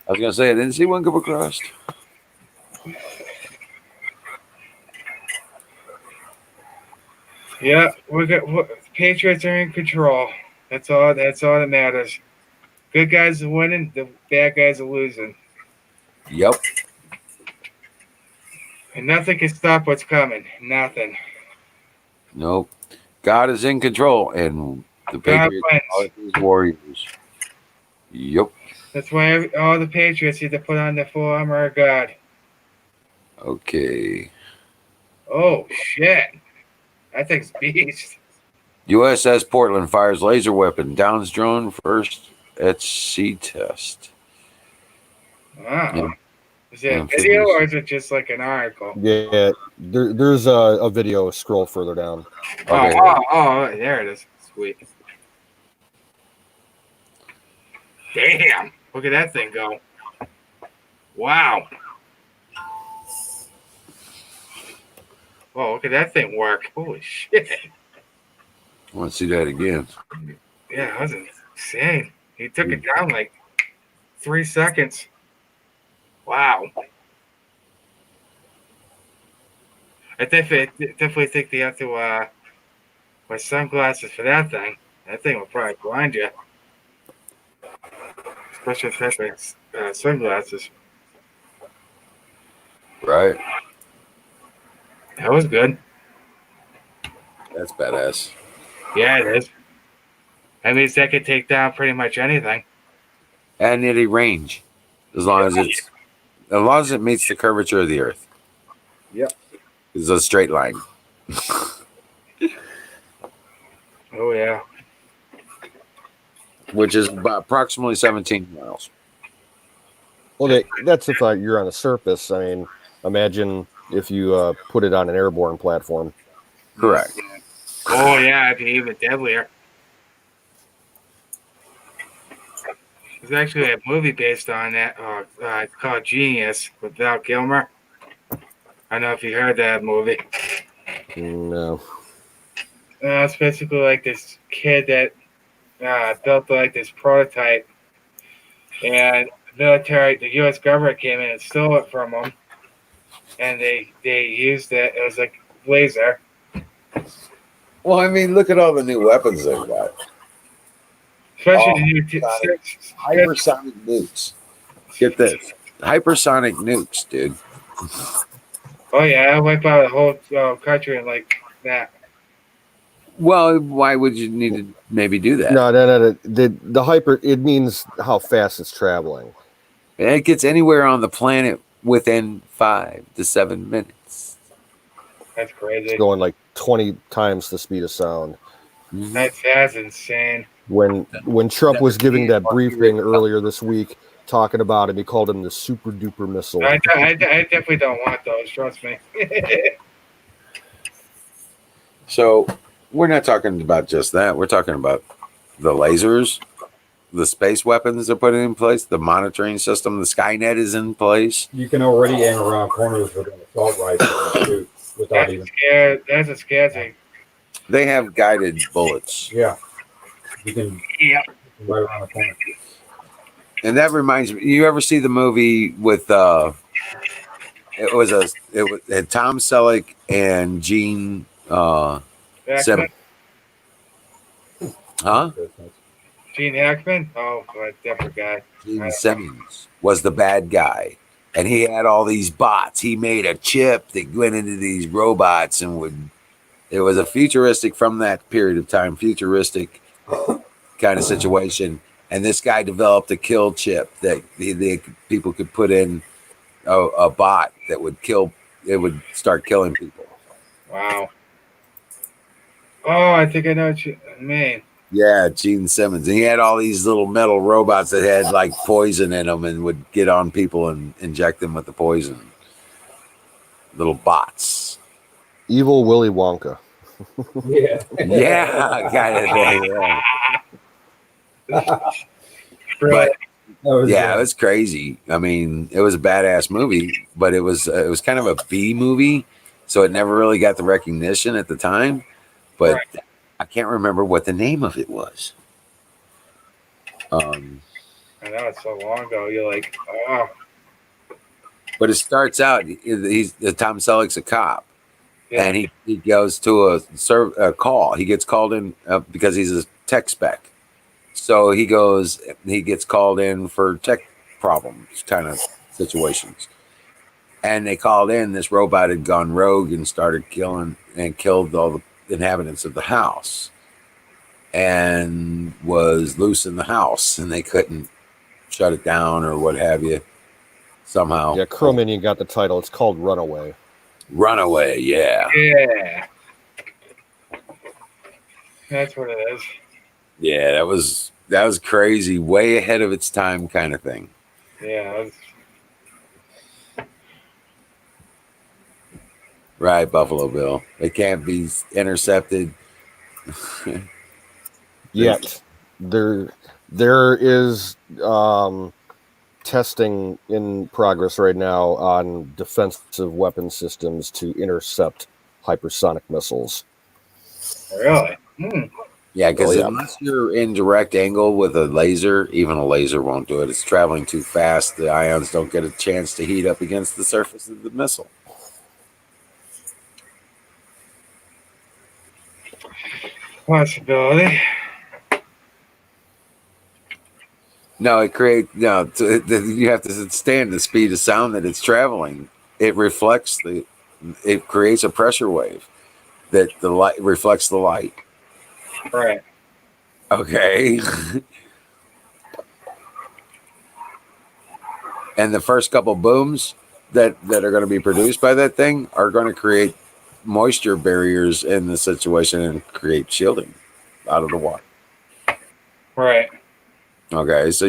Speaker 1: I was gonna say I didn't see one come across.
Speaker 8: Yeah, Patriots are in control. That's all that matters. Good guys are winning. The bad guys are losing.
Speaker 1: Yep.
Speaker 8: And nothing can stop what's coming. Nothing.
Speaker 1: Nope. God is in control, and the
Speaker 8: God
Speaker 1: Patriots
Speaker 8: wins.
Speaker 1: are his warriors. Yep.
Speaker 8: That's why all the Patriots need to put on the full armor of God.
Speaker 1: Okay.
Speaker 8: Oh shit! That thing's beast.
Speaker 1: USS Portland fires laser weapon. Downs drone first at sea test.
Speaker 8: Wow.
Speaker 1: Yeah.
Speaker 8: Is it a video or is it just like an article?
Speaker 10: Yeah, there's a video. Scroll further down.
Speaker 1: Okay.
Speaker 8: Oh, there it is. Sweet. Damn! Look at that thing go. Wow. Oh, look at that thing work. Holy shit.
Speaker 1: I want to see that again.
Speaker 8: Yeah, that was insane. He took it down like 3 seconds. Wow. I definitely think they have to wear sunglasses for that thing. That thing will probably blind you. Especially if it's sunglasses.
Speaker 1: Right.
Speaker 8: That was good.
Speaker 1: That's badass.
Speaker 8: Yeah, it is. That means that could take down pretty much anything.
Speaker 1: At any range, as long as it meets the curvature of the Earth.
Speaker 10: Yep.
Speaker 1: It's a straight line.
Speaker 8: Oh yeah.
Speaker 1: Which is about approximately 17 miles.
Speaker 10: Well, that's if you're on the surface. I mean, Imagine if you put it on an airborne platform.
Speaker 1: Correct.
Speaker 8: Oh yeah, it'd be even deadlier. There's actually a movie based on that. It's called Genius with Val Kilmer. I don't know if you heard that movie.
Speaker 10: No.
Speaker 8: It's basically like this kid that built like this prototype, and the U.S. government came in and stole it from him, and they used it. It was like laser.
Speaker 1: Well, I mean, look at all the new weapons they've got.
Speaker 8: Especially
Speaker 1: Oh,
Speaker 8: the new
Speaker 1: hypersonic nukes. Get this. Hypersonic nukes, dude.
Speaker 8: Oh yeah, I wipe out the whole country in like that.
Speaker 1: Well, why would you need to maybe do that?
Speaker 10: No. The hyper, it means how fast it's traveling.
Speaker 1: It gets anywhere on the planet within 5 to 7 minutes.
Speaker 8: That's crazy.
Speaker 10: It's going like 20 times the speed of sound.
Speaker 8: That's insane.
Speaker 10: When Trump was giving that briefing earlier this week, talking about him, he called him the super duper missile.
Speaker 8: I definitely don't want those. Trust me.
Speaker 1: So we're not talking about just that. We're talking about the lasers, the space weapons they're putting in place, the monitoring system, the Skynet is in place.
Speaker 3: You can already aim around corners with an assault rifle and shoot without even.
Speaker 8: That's a scare thing.
Speaker 1: They have guided bullets.
Speaker 3: Yeah. You can right around the corner.
Speaker 1: And that reminds me, you ever see the movie with it had Tom Selleck and Gene Simmons. Huh?
Speaker 8: Gene Hackman? Oh, I forgot.
Speaker 1: Gene Simmons was the bad guy. And he had all these bots. He made a chip that went into these robots and it was a futuristic, from that period of time, futuristic kind of situation. And this guy developed a kill chip that people could put in a bot that would start killing people.
Speaker 8: Wow. Oh, I think I know what you mean.
Speaker 1: Yeah, Gene Simmons. And he had all these little metal robots that had like poison in them and would get on people and inject them with the poison. Little bots.
Speaker 10: Evil Willy Wonka.
Speaker 3: Yeah.
Speaker 1: Yeah, kind of thing. Yeah. But yeah, it was crazy. I mean, it was a badass movie, but it was kind of a B movie, so it never really got the recognition at the time. But right. I can't remember what the name of it was.
Speaker 8: I know it's so long ago. You're like, oh.
Speaker 1: But it starts out. He's Tom Selleck's a cop, yeah. And he goes to a call. He gets called in because he's a tech spec. So he gets called in for tech problems kind of situations. And they called in, this robot had gone rogue and started killed all the inhabitants of the house and was loose in the house, and they couldn't shut it down or what have you somehow.
Speaker 10: Yeah, Cro-Minion got the title. It's called Runaway.
Speaker 1: Runaway, yeah.
Speaker 8: Yeah. That's what it is.
Speaker 1: Yeah, that was crazy, way ahead of its time kind of thing.
Speaker 8: Yeah.
Speaker 1: Right, Buffalo Bill. It can't be intercepted.
Speaker 10: Yet. There is testing in progress right now on defensive weapon systems to intercept hypersonic missiles.
Speaker 8: Really?
Speaker 1: Yeah, because unless you're in direct angle with a laser, even a laser won't do it. It's traveling too fast. The ions don't get a chance to heat up against the surface of the missile.
Speaker 8: Possibility.
Speaker 1: No, you have to stand the speed of sound that it's traveling. It creates a pressure wave that the light reflects the light.
Speaker 8: Right.
Speaker 1: Okay. And the first couple booms that are going to be produced by that thing are going to create moisture barriers in the situation and create shielding out of the water.
Speaker 8: Right.
Speaker 1: Okay, so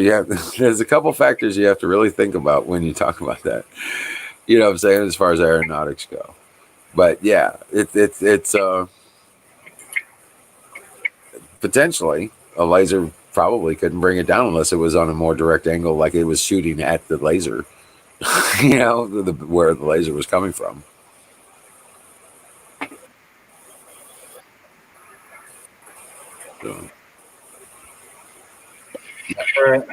Speaker 1: there's a couple factors you have to really think about when you talk about that. You know what I'm saying? As far as aeronautics go. But yeah, it's potentially a laser probably couldn't bring it down unless it was on a more direct angle, like it was shooting at the laser, you know, where the laser was coming from. So,
Speaker 8: Right.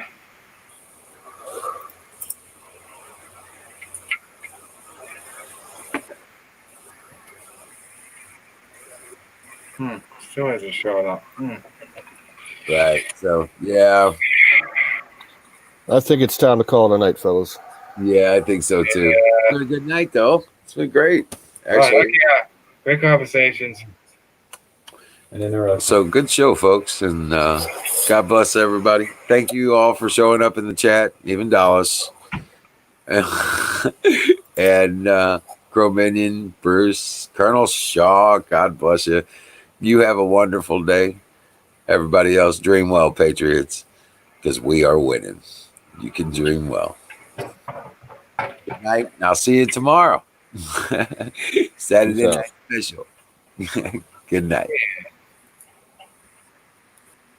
Speaker 8: Still hasn't showed up.
Speaker 1: right. So yeah,
Speaker 10: I think it's time to call it a night, fellas.
Speaker 1: yeah, I think so too. It's been a good night though. It's been great.
Speaker 8: Oh, heck
Speaker 1: Actually.
Speaker 8: yeah. Great conversations.
Speaker 3: And then there are
Speaker 1: So good show, folks, and God bless everybody. Thank you all for showing up in the chat, even Dallas, and Crow Minion, Bruce, Colonel Shaw. God bless you. You have a wonderful day. Everybody else, dream well, Patriots, because we are winning. You can dream well. Good night, and I'll see you tomorroay. Saturday
Speaker 10: Peace out.
Speaker 1: night special. Good night.